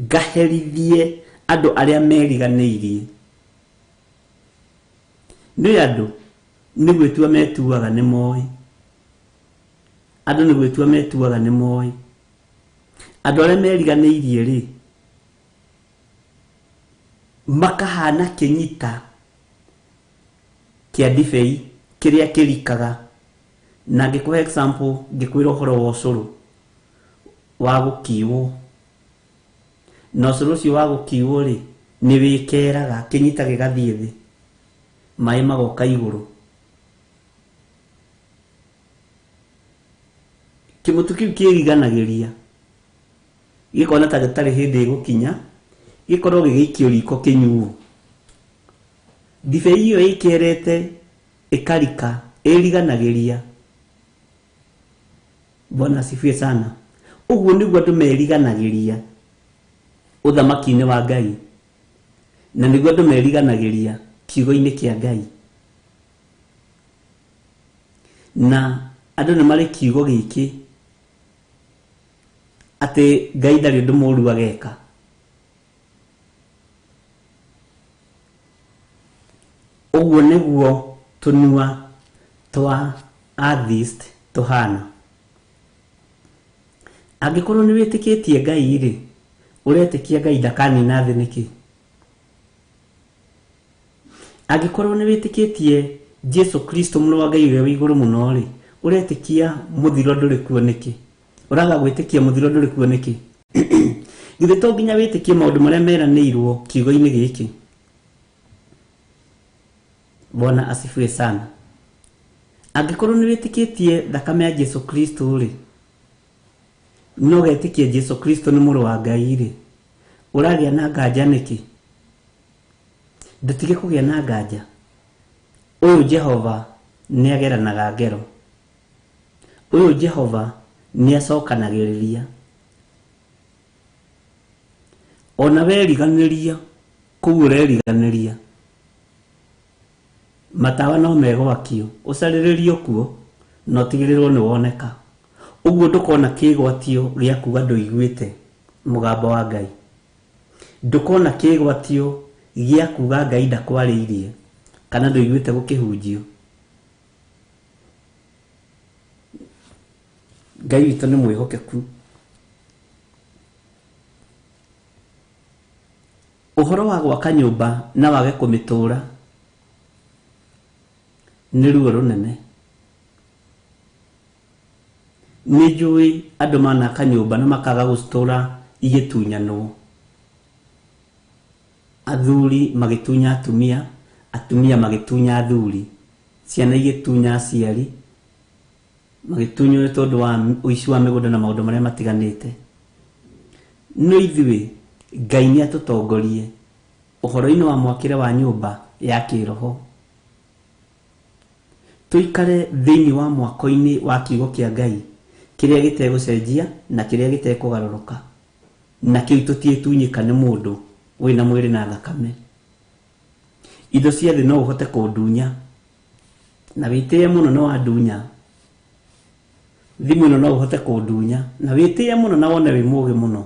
ngaherithie andu aria meriganiirie. Ni andu ni gwitua metuaga ni moi. Andu ni gwitua metuaga ni moi. Andu aria meriganiirie ri makahana kinyita kia ndibei kiria kirikaga. Na ngikuhe example, ngikwira uhoro wa ucuru wa gukiwo. Na ucuru ucio wa gukiwo ri ni wikeraga kinyita gigathie thi, mai magoka iguru. Kimutu kiu kiriganagiria gikona ta gitari hindi gukinya, gikorwo gigikio riko kinyuo. Ndibei iyo ikerete ikarika iriganagiria. Bwana asifiwe sana. Uguo niguo andu meriganagiria uthamaki-ini wa Ngai, na niguo andu meriganagiria kiugo-ini kia Ngai. Na andu ni mari kiugo giki ati Ngai ndari undu muru ageka. Uguo niguo tunua twa atheist tuhana. Angikorwo ni witikitie Ngai ri, uretikia Ngai ndakanina thi niki? Angikorwo ni witikitie Jesu Kristo muno wa Ngai we iguru muno ri, uretikia muthiro nduri kuo niki? Uraga gwitikia muthiro nduri kuo niki? Githe to nginya witikie maundu maria meranirwo kiugo-ini giki. Bwana asifiwe sana. Angikorwo ni witikitie thakame ya Jesu Kristo ri, no getikie Jesu Kristo ni muru wa Ngai ri, uragia na nganja niki? Ndutige kugia na nganja. Uyu Jehova ni ageranaga ngero. Uyu Jehova ni acokanagiriria. Ona weriganiria kugu reriganiria, matawa no megwakio ucariririo kuo no tigirirwo ni woneka. Uguo ndukona kigwatio gia kuga nduiguite mugambo wa Ngai. Ndukona kigwatio gia kuga Ngai ndakwariirie kana nduiguite gukihunjio. Ngai witu ni mwihokeku. Uhoro wa gwaka nyumba na wage kumitura ni ruo runene. Nijui andu manaka nyumba na makaga gucitura igitunyanwo. Athuri magitunya atumia, atumia magitunya athuri, ciana igitunya aciari, magitunywo tondu wa uici wa migunda na maundu maria matiganite. No ithuĩ Ngai nĩ atũtongorie ũhoro-inĩ wa mwakĩre wa nyũmba ya kĩroho. Tũikare thĩinĩ wa mwako-inĩ wa kiugo kĩa Ngai kĩrĩa gĩtegũcenjia na kĩrĩa gĩtekũgarũrũka, na kĩu tũtiĩtunyĩka nĩ mũndũ wĩna mwĩrĩ na thakame. Indo cia thĩ no ũhote kũndunya na wĩtĩe mũno no wandunya. Thimũ ĩno no ũhote kũndunya na wĩtĩe mũno na wone wĩ mũũgĩ mũno,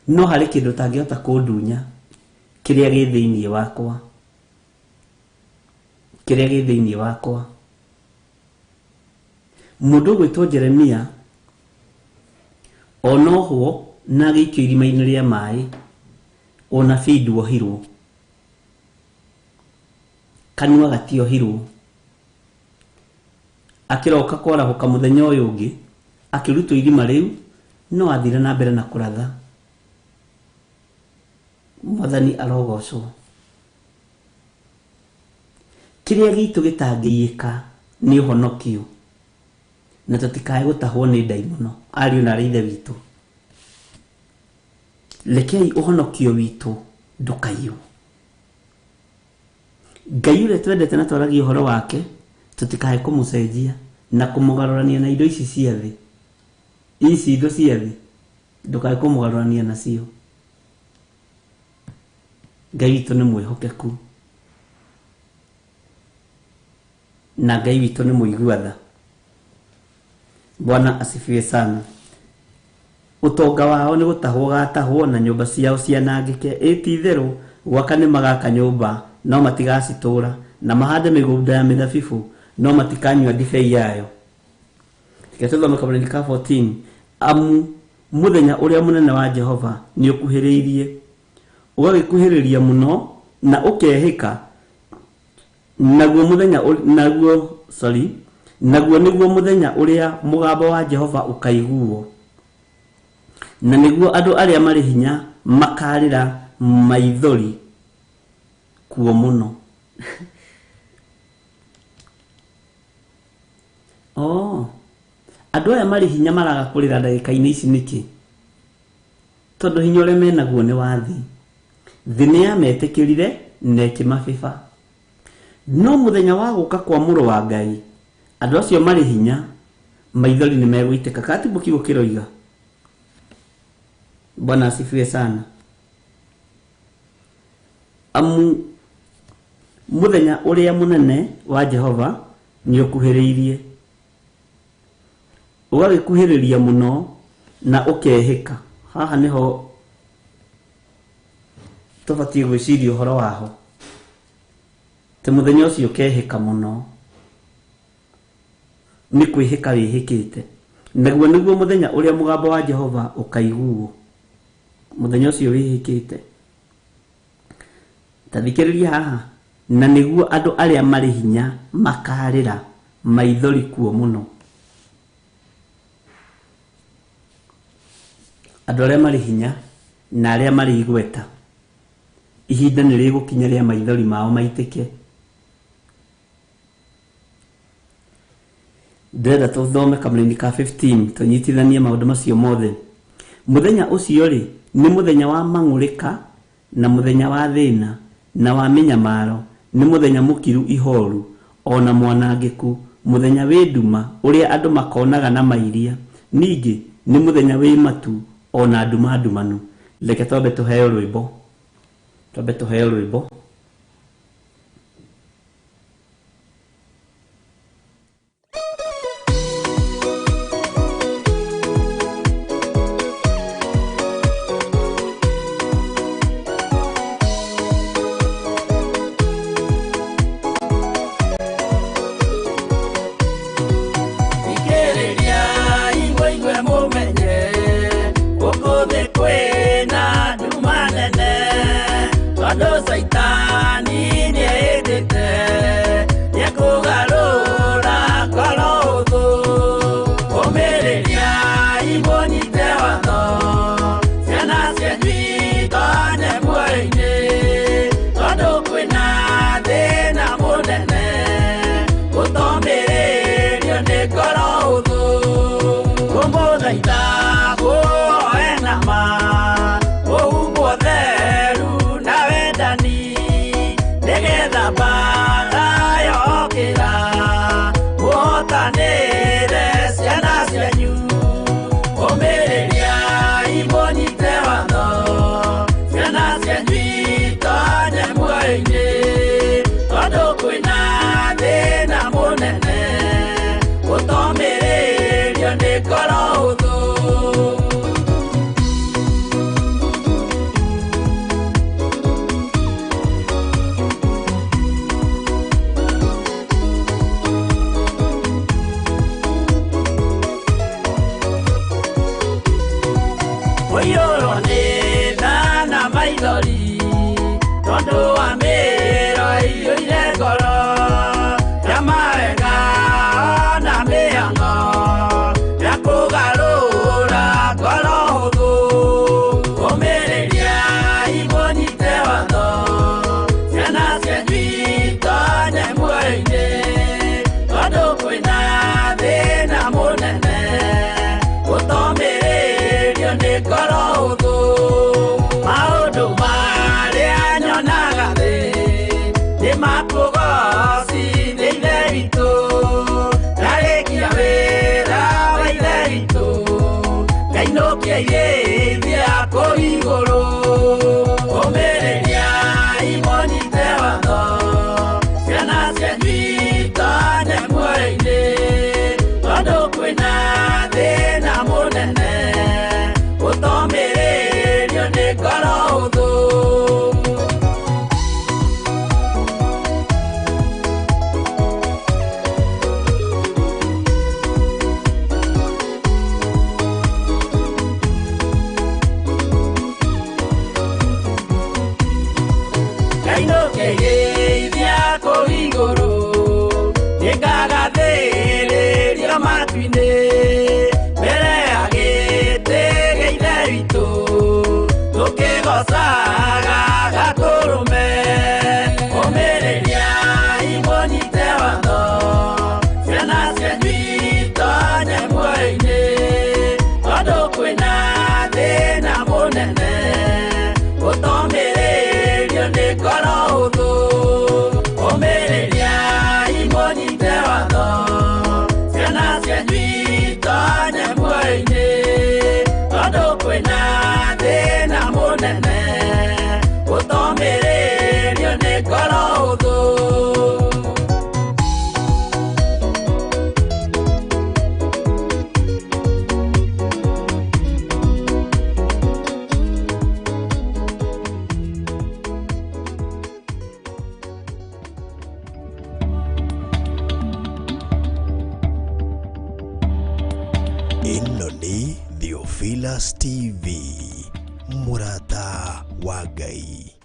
no harĩ kĩndũ tangĩhota kũndunya, kĩrĩa gĩ thĩinĩ wakwa, kĩrĩa gĩ thĩinĩ wakwa. Mũndũ gwĩtwo Jeremia onohwo na gĩikio irima-inĩ rĩa maĩ, onabii nduohirwo, kanua gatiohirwo, akĩroka kwarahũka mũthenya ũyũ ũngĩ akĩrutwo irima rĩu, no athire na mbere na kũratha. Mwathani arogocwo. Kĩrĩa gitũ gĩtangĩiyĩka nĩ ũhonokio, na tũtikae gũtahwo nĩ ndaimono. Ariũ na aithe witũ, rekei ũhonokio witũ ndũkaiywo. Ngai ũrĩa twendete na twaragia ũhoro wake, tũtikae kũmũcenjia na kũmũgarũrania na indo ici cia thĩ. Ici indo cia thĩ ndũkae kũmũgarũrania nacio. Ngai witũ nĩ mwĩhokeku, na Ngai witũ nĩ mũigua tha. Bwana asifiwe sana. Utonga wao nĩ gũtahwo gatahwo na nyũmba ciao cianangĩke. Ĩti itherũ gwaka nĩ magaka nyũmba no matigacitũra, na mahande mĩgũnda ya mĩthabibũ no matikanyua ndibei yayo. Tũthome Kamuninĩ ka 14. Amu mũthenya ũrĩa mũnene wa Jehova nĩ ũkuhĩrĩirie, ũgagĩkuhĩrĩria mũno na ũkehĩka. Naguo nĩguo mũthenya ũrĩa mũgambo wa Jehova ũkaiguo, na nĩguo andũ arĩa marĩ hinya makarĩra maithori kuo mũno. Andũ aya marĩ hinya maraga kũrĩra ndagĩka-inĩ ici nĩkĩ? Tondũ hinya ũrĩa menaguo nĩ wa thĩ. Thĩ nĩ yametĩkĩrire na ĩkĩmabĩba. No mũthenya wa gũka kwa mũrũ wa Ngai, andũ acio marĩ hinya maithori nĩ megũitĩka. Katibu kiugo kĩroiga. Bwana asifiwe sana. Amu mũthenya ũrĩa mũnene wa Jehova nĩ ũkuhĩrĩirie, ũgagĩkuhĩrĩria mũno na ũkehĩka. Haha nĩho tũbatiĩ gwĩciria ũhoro waho. Te mũthenya ũcio ũkehĩka mũno, nĩ kwĩhĩka wĩhĩkĩte. Naguo nĩguo mũthenya ũrĩa mũgambo wa Jehova ũkaiguo. Mũthenya ũcio wĩhĩkĩte. Tathikĩrĩria haha. Na nĩguo andũ arĩa marĩ hinya makarĩra maithori kuo mũno. Andũ arĩa marĩ hinya na arĩa marĩ igweta, ihinda nĩ rĩgũkinya rĩa maithori mao maitĩke. Ndĩrenda tũthome Kamuninĩ ka 15 tũnyitithanie maũndũ macio mothe. Mũthenya ũcio rĩ nĩ mũthenya wa mang'ũrĩka na mũthenya wa thĩna na wa mĩnyamaro, nĩ mũthenya mũkiru ihoru ona mwanangĩku, mũthenya wĩ nduma ũrĩa andũ makonaga na mairia. Ningĩ nĩ mũthenya wĩ matu ona nduma ndumanu. Reke twambe tũheo rwĩmbo. Twambe tũheo rwĩmbo. Saitani Ino ni Theophilas TV, murata wa Ngai.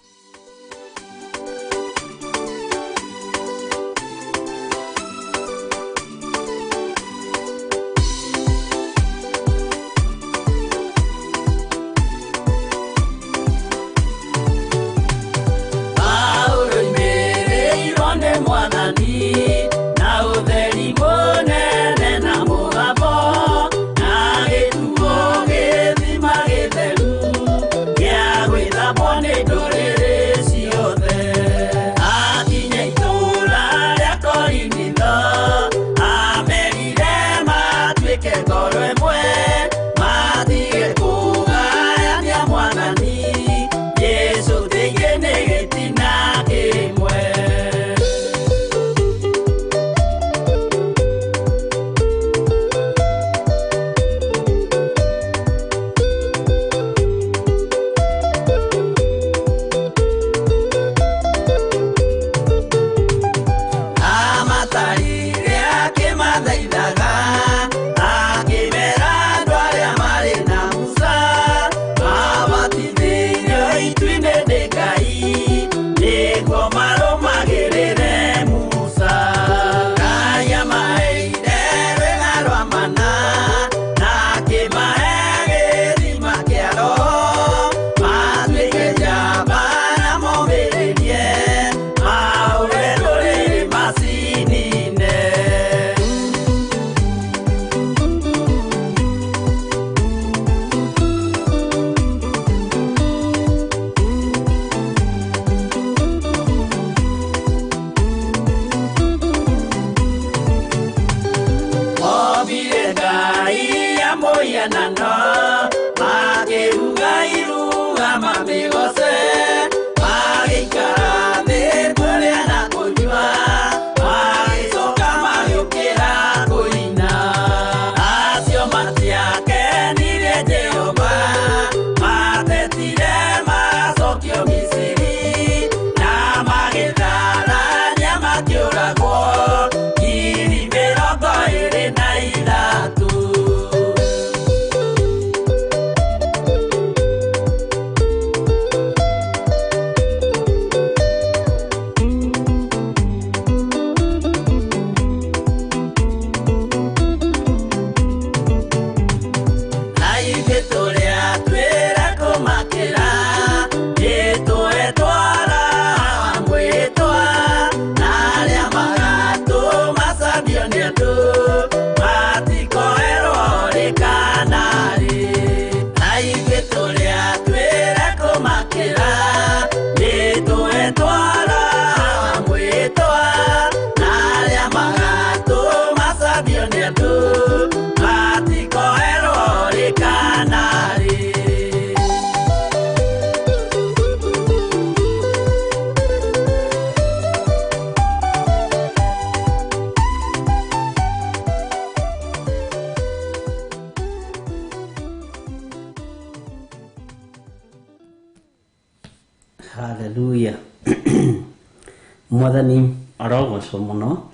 Mwathani arogocwo muno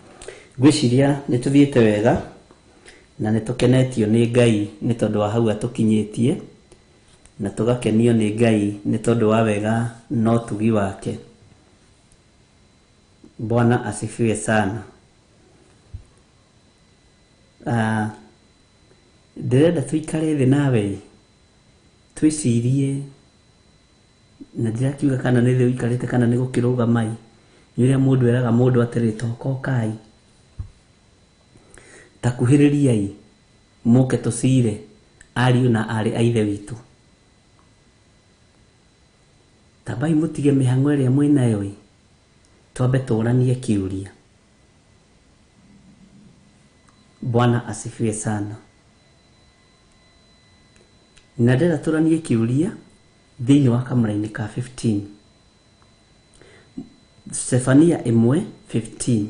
gwiciria nituthiete wega na nitukenetio ni Ngai ni tondu wa hau atukinyitie na tugakenio ni Ngai ni tondu wa wega no tugi wake. Bwana asifiwe sana. Ndirenda tuikare thi nawe twicirie na ndirakiuga kana ni thi uikarite kana ni gukiruga mai niria mundu eraga mundu atiri toko kai takuhiririai muke tusire ariu na ari aithe witu tabai mutige mihango iria mwinayo twambe turanie kiuria. Bwana asifiwe sana. Na ndĩrenda turanie kiuria thĩinĩ wa kamũra-inĩ ka 15 Stefania 1:15.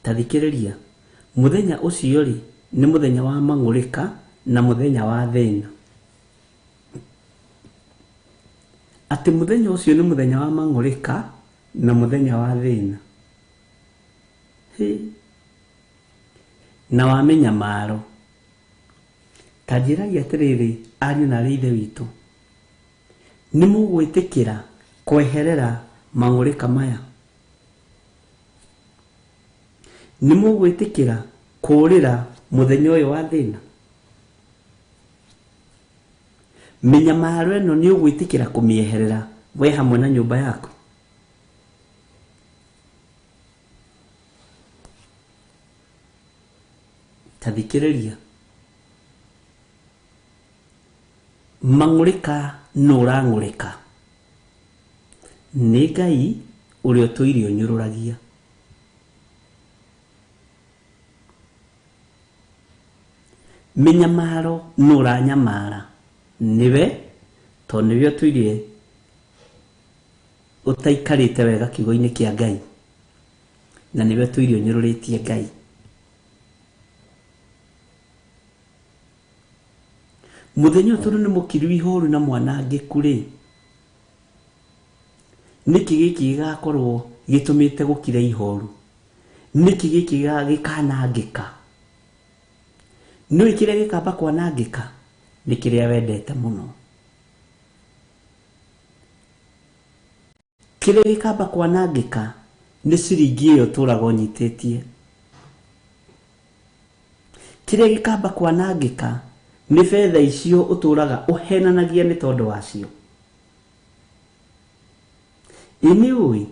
Tathikĩrĩria, muthenya ũcio rĩ nĩ muthenya wa mang'ũrĩka na muthenya wa thĩna. Ati muthenya ũcio nĩ muthenya wa mang'ũrĩka na muthenya wa thĩna. Na wa mĩnyamaro. Tanjĩragia atĩrĩrĩ ariũ na arĩ ithe witũ, nĩ mũgwĩtĩkĩra kweherera mang'ũrĩka maya? Nĩ mũgwĩtĩkĩra kũũrĩra muthenya ũyũ wa thĩna? Mĩnyamaro ĩno nĩ ũgwĩtĩkĩra kũmĩeherera we hamwe na nyũmba yaku? Tathikĩrĩria, mang'ũrĩka no ũrang'ũrĩka nĩ Ngai ũrĩa ũtũire ũnyũrũragia. Mĩnyamaro no ũranyamara niwe tondũ niwe ũtũire ũtaikarĩte wega kiugo-inĩ kĩa Ngai na niwe ũtũire ũnyũrũrĩtie Ngai. Muthenya ũyũ nĩ mũkiru ihoru na mwanangĩku rĩ, nĩkĩ gĩkĩ gĩgakorwo gĩtũmĩte gũkira ihoru? Nĩkĩ gĩkĩ gĩkanangĩka? Nĩũĩ kĩrĩa gĩkamba kwanangĩka nĩ kĩrĩa wendete mũno. Kĩrĩa gĩkamba kwanangĩka nĩ ciringi ĩyo ũtũraga ũnyitĩtie. Kĩrĩa gĩkamba kwanangĩka nĩ fedha icio ũtũraga ũhenanagia nĩ tondũ wacio. Nĩ ũĩ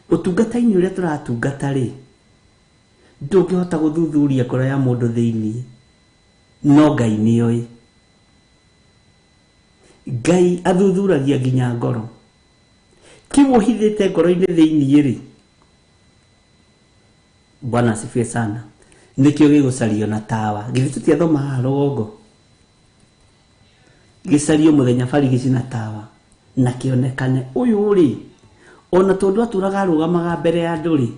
ũtungata-inĩ ũrĩa tũratungata rĩ, ndũngĩhota gũthuthuria ngoro ya mũndũ thĩinĩ, no Ngai nĩoĩ. Ngai athuthuragia nginya ngoro. Kĩu ũhithĩte ngoro-inĩ thĩinĩ rĩ, Bwana asifiwe sana, nikio gĩgũcario na tawa. Githĩ tũtiathomaga rũgongo gĩcario mũthenya barigici na tawa na kĩonekane ũyũ rĩ, ona tondũ atũraga arũgamaga mbere ya andũ rĩ,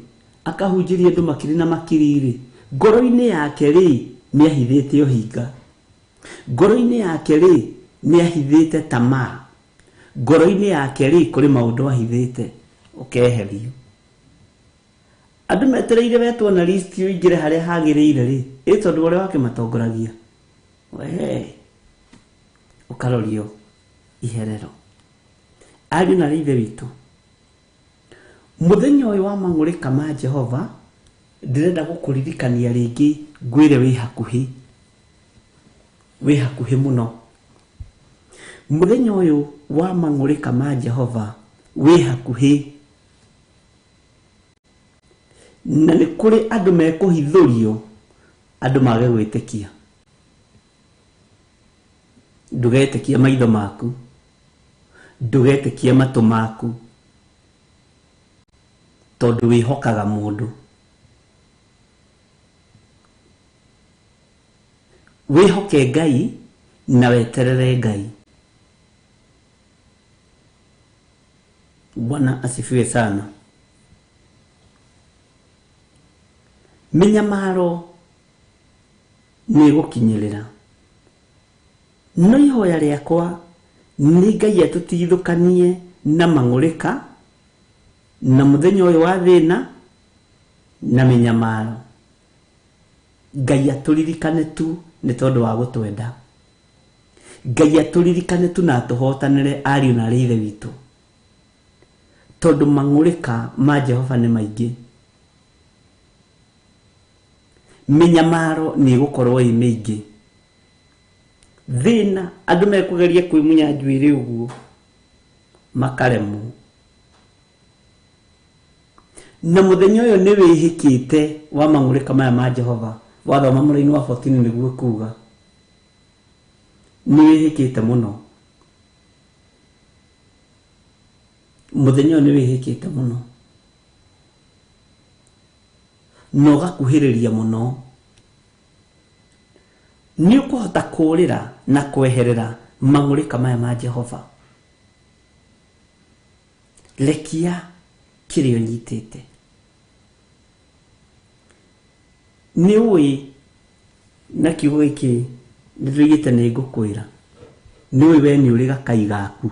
akahunjĩria andũ makiri na makiri rĩ, ngoro-inĩ yake rĩ nĩ ahithĩte ũhinga. Ngoro-inĩ yake rĩ nĩ ahithĩte tamaa. Ngoro-inĩ yake rĩ kũrĩ maũndũ ahithĩte. Ũkeherio. Andũ metereire wetwo na list ũingĩre harĩa hagĩrĩire rĩ, tondũ ũrĩa wakĩmatongoragia we ũkarorio iherero. Ariũ na ithe witũ, muthenya ũyũ wa mang'ũrĩka ma Jehova ndĩrenda gũkũririkania rĩngĩ ngwĩre wĩ hakuhĩ mũno. Muthenya ũyũ wa mang'ũrĩka ma Jehova wĩ hakuhĩ, na nĩ kũrĩ andũ mekũhithũrio, andũ mage gwĩtĩkia. Ndũgetĩkie maitho maku, ndũgetĩkie matũ maku, tondũ wĩhokaga mũndũ. Wĩhoke Ngai na weterere Ngai. Bwana asifiwe sana. Mĩnyamaro nĩ gũkinyĩrĩra. No ihoya rĩakwa nĩ Ngai atũtigithũkanie na mang'ũrĩka na muthenya uyu wa thina na minyamaro Ngai aturirikane tu ni tondu wa gutwenda Ngai aturirikane tu na atuhotanire ariu na rithe witu tondu mang'urika ma Jehova ni maingi minyamaro ni gukorwo i mingi thina andu mekugeria kwimunya njuire uguo makaremu na muthenya uyu ni wihikite wa mang'urika maya ma Jehova wathoma muraini wa 14 niguo kuga ni wihikite muno muthenya ni wihikite muno no gakuhiriria muno ni ukuhota kurira na kweherera mang'urika maya ma Jehova lekia kirio nyitete ni ui na kiugo iki ndirigite ni ngukwira ni ui we ni uri gakai gaku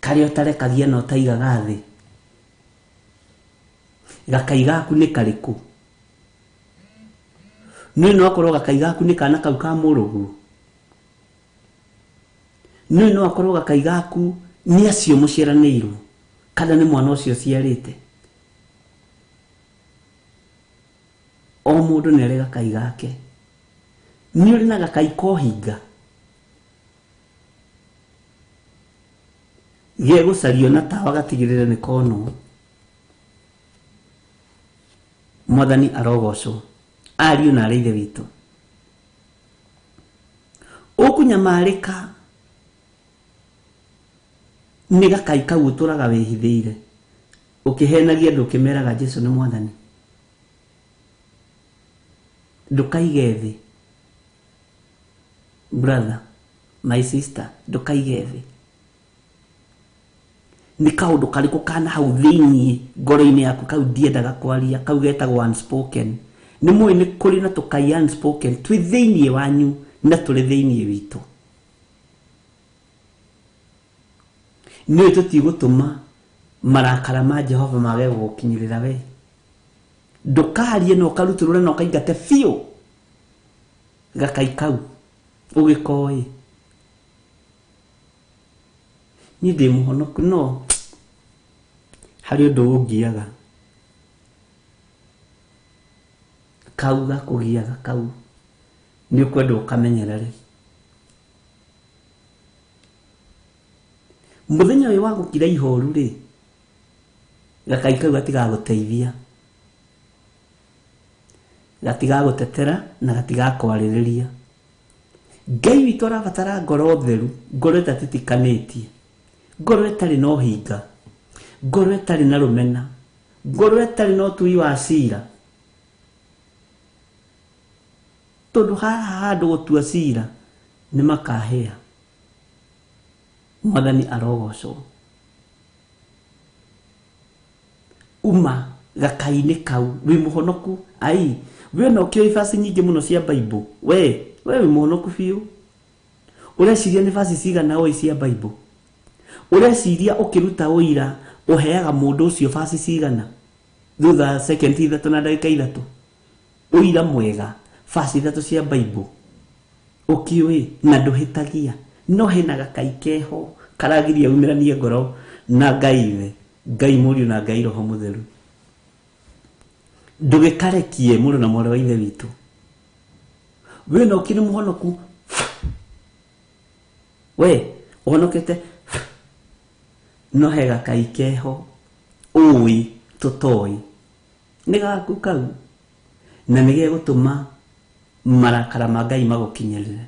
kari otarekagia no taiga gathi gakai gaku ni kariku ni no akorwo gakai gaku ni kana kau ka murugu ni no akorwo gakai gaku ni acio muciaraniirwo kana ni mwana ucio ciarite o mundu ni ari gakai gake ni uri na gakai kohinga ye gucario na tawa gatigirire ni kono Mwathani arogocwo ariu na arithe witu ukunyamarika ni gakai kau uturaga wihithiire ukihenagia ndukimeraga Jesu ni Mwathani ndukaige thi brother my sister ndukaige thi ni kaundu kariku kana hau thiini ngoro-ini yaku kau ndiendaga kwaria kau getagwo unspoken ni mwe ni kuri na tukai unspoken twi thiini wanyu na turi thiini witu ni tutigutuma marakara ma Jehova mage gukinyirira we ndukarie no karuturure no kaingate fio gakai kau ugikoi ni ndi muhonoku no hari undu ungiaga kau gakugiaga kau ni ukwenda ukamenyerere muthenya uyu wa gukira ihoru ri gakai kau gatiga guteithia gatiga gutetera na gatiga kwaririria Ngai witu arabatara ngoro theru ngoro itatitikanĩtie ngoro itari no hinga ngoro itari na rumena ngoro itari no tui wa cira tondu haha handu gutua cira ni makahia Mwathani arogocwo uma gakai-ini kau wi muhonoku ai we no kio ifasi nyingi muno cia Bible we wi muhonoku fiu ureciria ni fasi cigana o cia Bible ureciria ukiruta uira uheaga mundu ucio fasi cigana thutha second 3 na ndagika 3 uira mwega fasi 3 cia Bible ukiwi na nduhitagia no hena gakai keho karagiria umiranie ngoro na Ngai Ngai Mũriũ na Ngai Roho Mũtheru ndugikarekie mũrũ na mwarĩ wa ithe witũ we no kiri muhonoku we uhonokete no he gakai keho ui tutoi ni gaku kau na nige gutuma marakara ma Ngai magukinyirire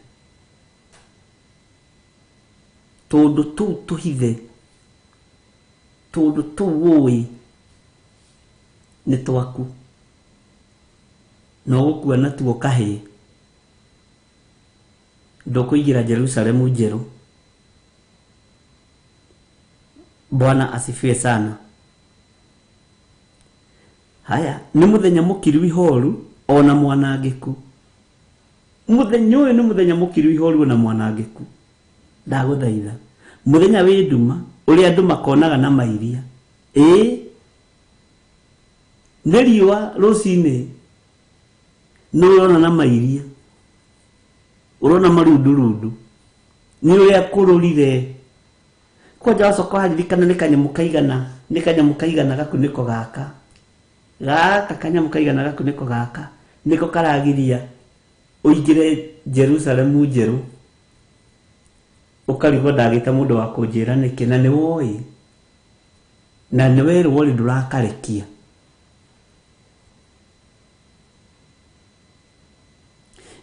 tondu tu tuhithe tondu tu ui ni twaku no gukua na tuo kahi ndukuingira Jerusalemu njeru Bwana asifiwe sana haya ni muthenya mukiru ihoru ona mwanangiku muthenya uyu ni muthenya mukiru ihoru na mwanangiku ndaguthaitha muthenya wi nduma uri andu makonaga na mairia neriwa rusine no urona na mairia urona marundu ni uri akururire koja wacoka waririkana ni kanyamu kaigana gakuniko gaka kanyamu kaigana gakuniko gaka niko karagiria uingire Jerusalemu njeru ukarigo ndagita mundu wa kunjira niki na ni woi na ni weru wori ndurakarekia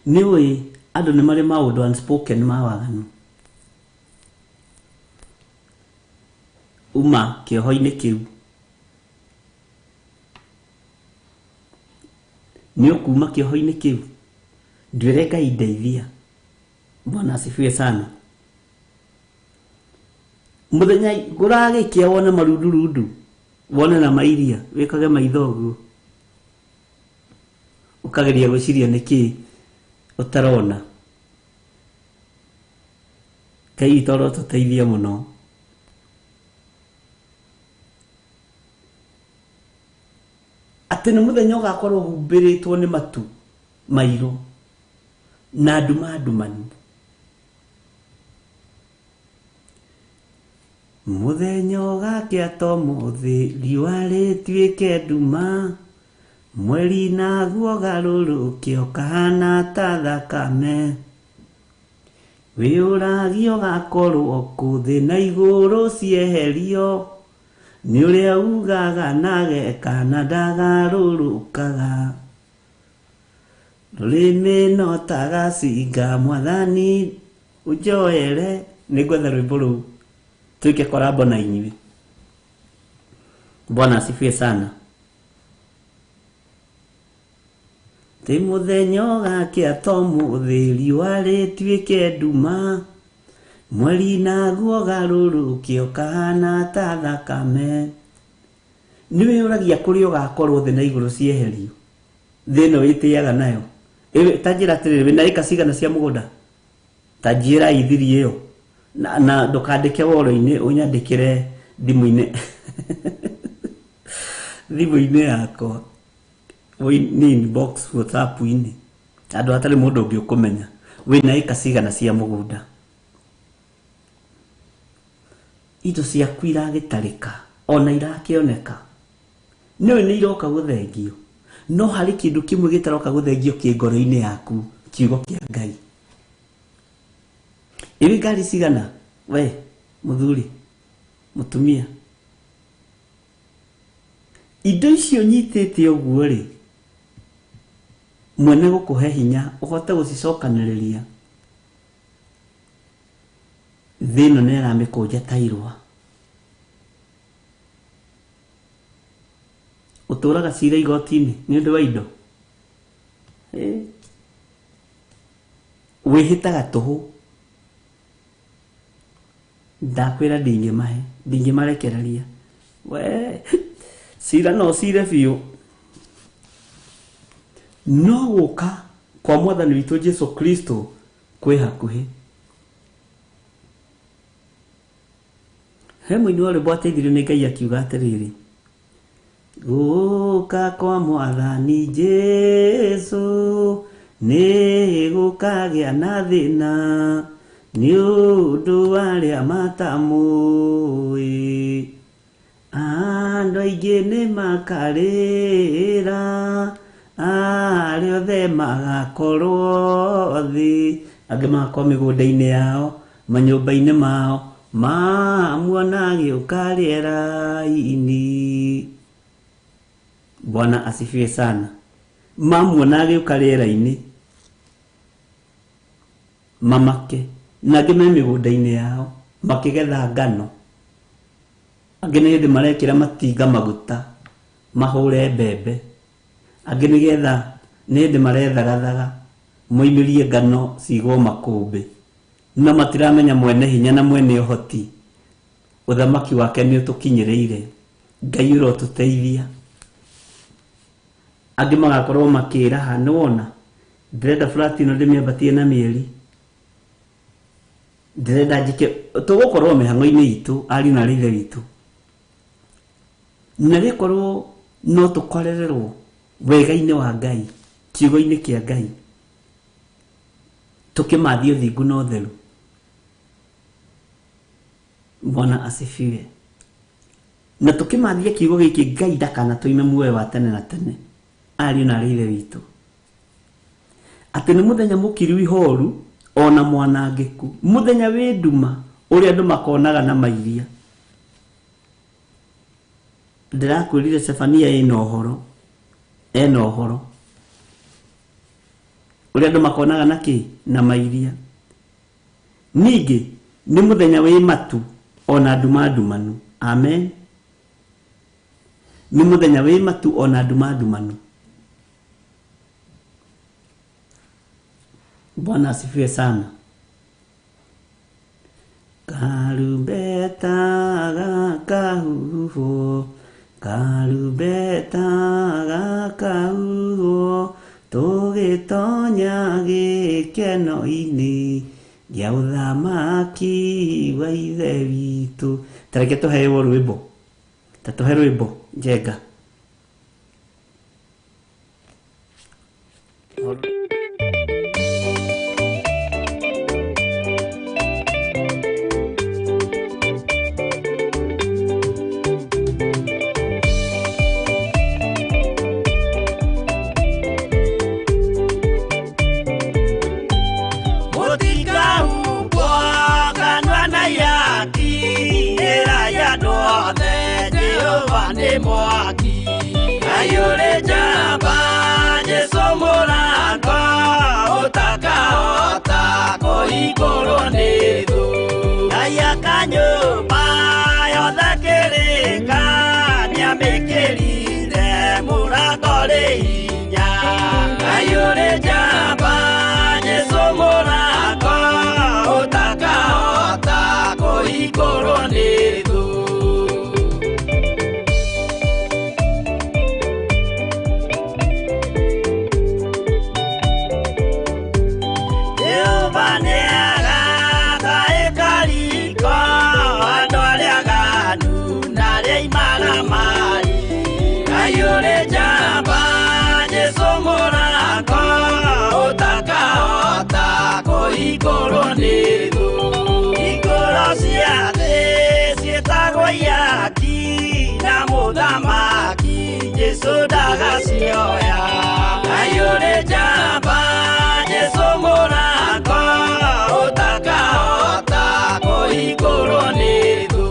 ni woi andu ni mari maundu unspoken mawaganu uma kioho-ini kiu ni ukuma kioho-ini kiu ndwire Ngai ndeithia. Bwana asifiwe sana. Muthenya guragikia wone marundu wone na mairia wikage maithogu ukageria gwiciria niki utarona Ngai toro tuteithia muno. Ati ni muthenya ugakorwo humbiritwo ni matu mairo na ndumani muthenya ugakia to muthi riwa rituike nduma mweri naguo garurukio kahana ta thakame wiuragio gakorwo kuthi na iguru cieherio ni uria ugaga nageka na ndagarurukaga rurimi no tagacinga mwathani ujoere ni gwetha rwimbo ruu tuike korabo na inyuĩ. Bwana asifiwe sana. Ti muthenya ugakia to muthi riwa rituike nduma mweri naguo garurukio kahana ta thakame niwe uragia kuri ugakorwo thi na iguru cieherio thino witiaga nayo tajira tiriri wina ika cigana cia mugunda tajira ithiri iyo na ndukandike woro-ini unyandikire thimu-ini thimu-ini yakwa ni inbox WhatsApp-ini andu atari mundu ungi ukumenya wina ika cigana cia mugunda indo ciaku iragitarika ona irakioneka niwe ni iroka guthengio no hari kindu kimwe gitaroka guthengio kingoro-ini yaku kiugo kia Ngai. Ibi ngari cigana we muthuri mutumia indo icio nyitite uguo ri mwene gukuhe hinya uhote gucicokaniriria thino ni aramikunja tairwa uturaga cira igoti-ini ni undu wa indo wihitaga tuhu ndakwira ndingimarekereria we cira no cire biu no guka kwa mwathani witu Jesu Kristo kwi hakuhi. He muini wale bwateithirio ni Ngai akiuga atiriri guka kwa mwathani Jesu ni gukagia na thina ni undu aria matamui andu aingi ni makarira aria othe magakorwo thi angi magakorwo migunda-ini yao manyumba-ini mao muona giuka riera-ini. Bwana asifiwe sana. Muona giuka riera-ini mamake nagi me migunda-ini yao makigetha ngano angi ni hindi marekira matinga maguta mahure mbembe angi nigetha ni hindi marethagathaga moimirie ngano cigwo makumbi na matiramenya mwene hinya na mwene uhoti uthamaki wake ni utukinyiriire. Ngai urotuteithia angi magakorwo makiraha ni wona ndrenda flat ino ndimiambatie na mieri ndirenda njike tugukorwo mihango-ini itu ari na rithe witu na rikorwo no tukorererwo wega-ini wa Ngai kiugo-ini kia Ngai tukimathio thingu na utheru. Bwana asifiwe. Na tukimathia kiugo giki Ngai ndakana tuime muoyo wa tene na tene ari na rithe witu ati ni muthenya mukiru ihoru ona mwanangiku muthenya wi nduma uri andu makonaga na mairia. Ndirakwirire Sefania ina uhoro uri andu makonaga na ki na mairia. Ningi ni muthenya wi matu ona nduma ndumanu. Amen. Ni muthenya wi matu ona nduma ndumanu. Bwana asifiwe sana. Karumbeta gakahuho, karumbeta gakahuho, tugitonya gikeno-ini gia uthamaki wa ithe witu. Tareke tuheyo rwimbo. Tatuhe rwimbo njenga. Mwaki ayure jamba Yesu muranga utaka koigoro nidu ayaka nyumba yothe kirika niamikirire murango rihinya ayure jamba Yesu muranga utaka koigoro nidu igoro nidu igoro ciathe cietagwo yaki na muthamaki Jesu ndagacioya ayure jamba Jesu muranga utakahota kuigoro nidu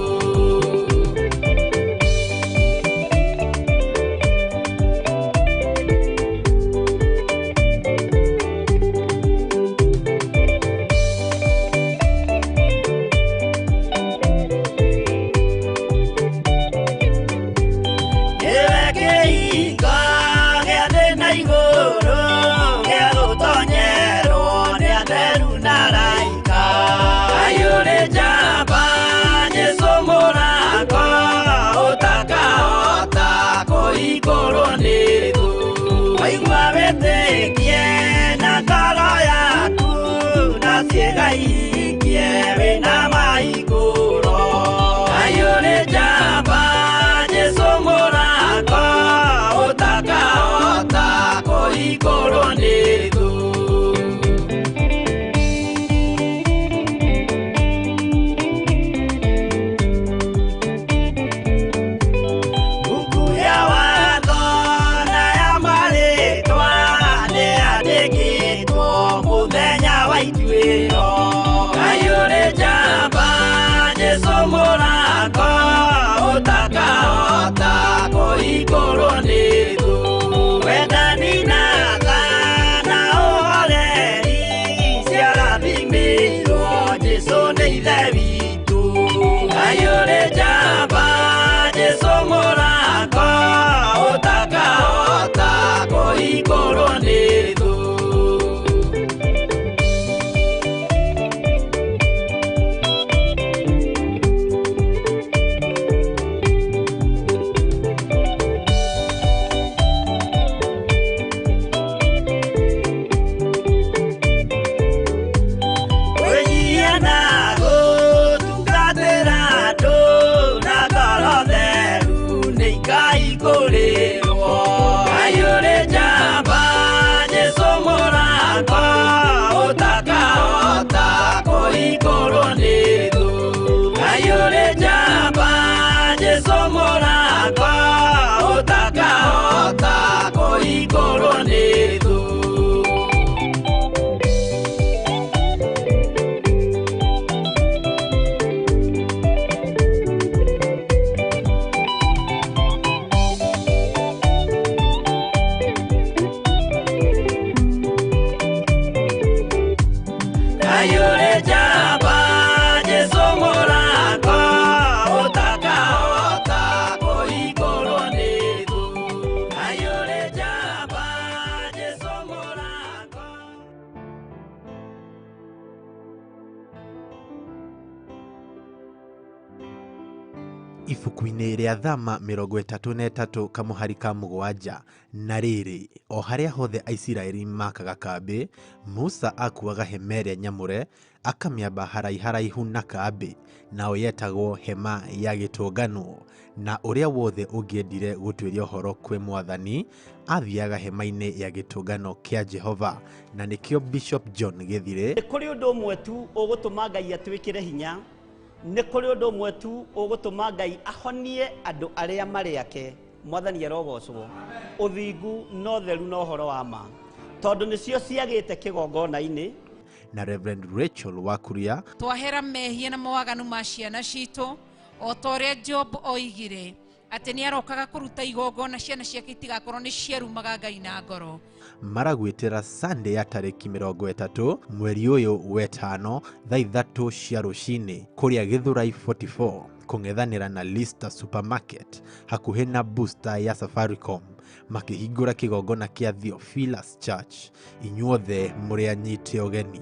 ibuku-inĩ rĩa Thama 33 kamuhari ka mugwanja. Na rĩrĩ, o harĩa hothe Aisiraeli makaga kambĩ, Musa akuaga hema ĩrĩa nyamũre akamĩamba haraihu na kambĩ, nao yetagwo hema ya gĩtũngano, na ũrĩa wothe ũngĩendire gũtuĩria ũhoro kwĩ Mwathani athiaga hema-inĩ ya gĩtũngano kĩa Jehova, na nĩkĩo Bishop John Githiri. Nĩ kũrĩ ũndũ ũmwe tu ũgũtũma Ngai atwĩkĩre hinya, nĩ kũrĩ ũndũ ũmwe tu ũgũtũma Ngai ahonie andũ arĩa marĩ ake. Mwathani arogocwo. Ũthingu no theru no horo wa ma, tondũ nĩcio ciagĩte kĩgongona-inĩ. Na Reverend Rachel Wakuria, twahera mehia na mawaganu ma ciana citũ, o ta ũrĩa Job oigire atĩ nĩ arokaga kũruta igongona ciana ciake itigakorwo nĩ ciarumaga Ngai na ngoro. maragwĩtĩra Sunday ya tarĩki 30 mweri ũyũ wetano thaa 3 cia rũcinĩ kũrĩa Githiri 44 kũng'ethanĩra na Lister Supermarket hakuhĩ na booster ya Safaricom, makĩhingũra kĩgongona kĩa Theophilus Church. Inyuothe mũrĩ anyite ũgeni.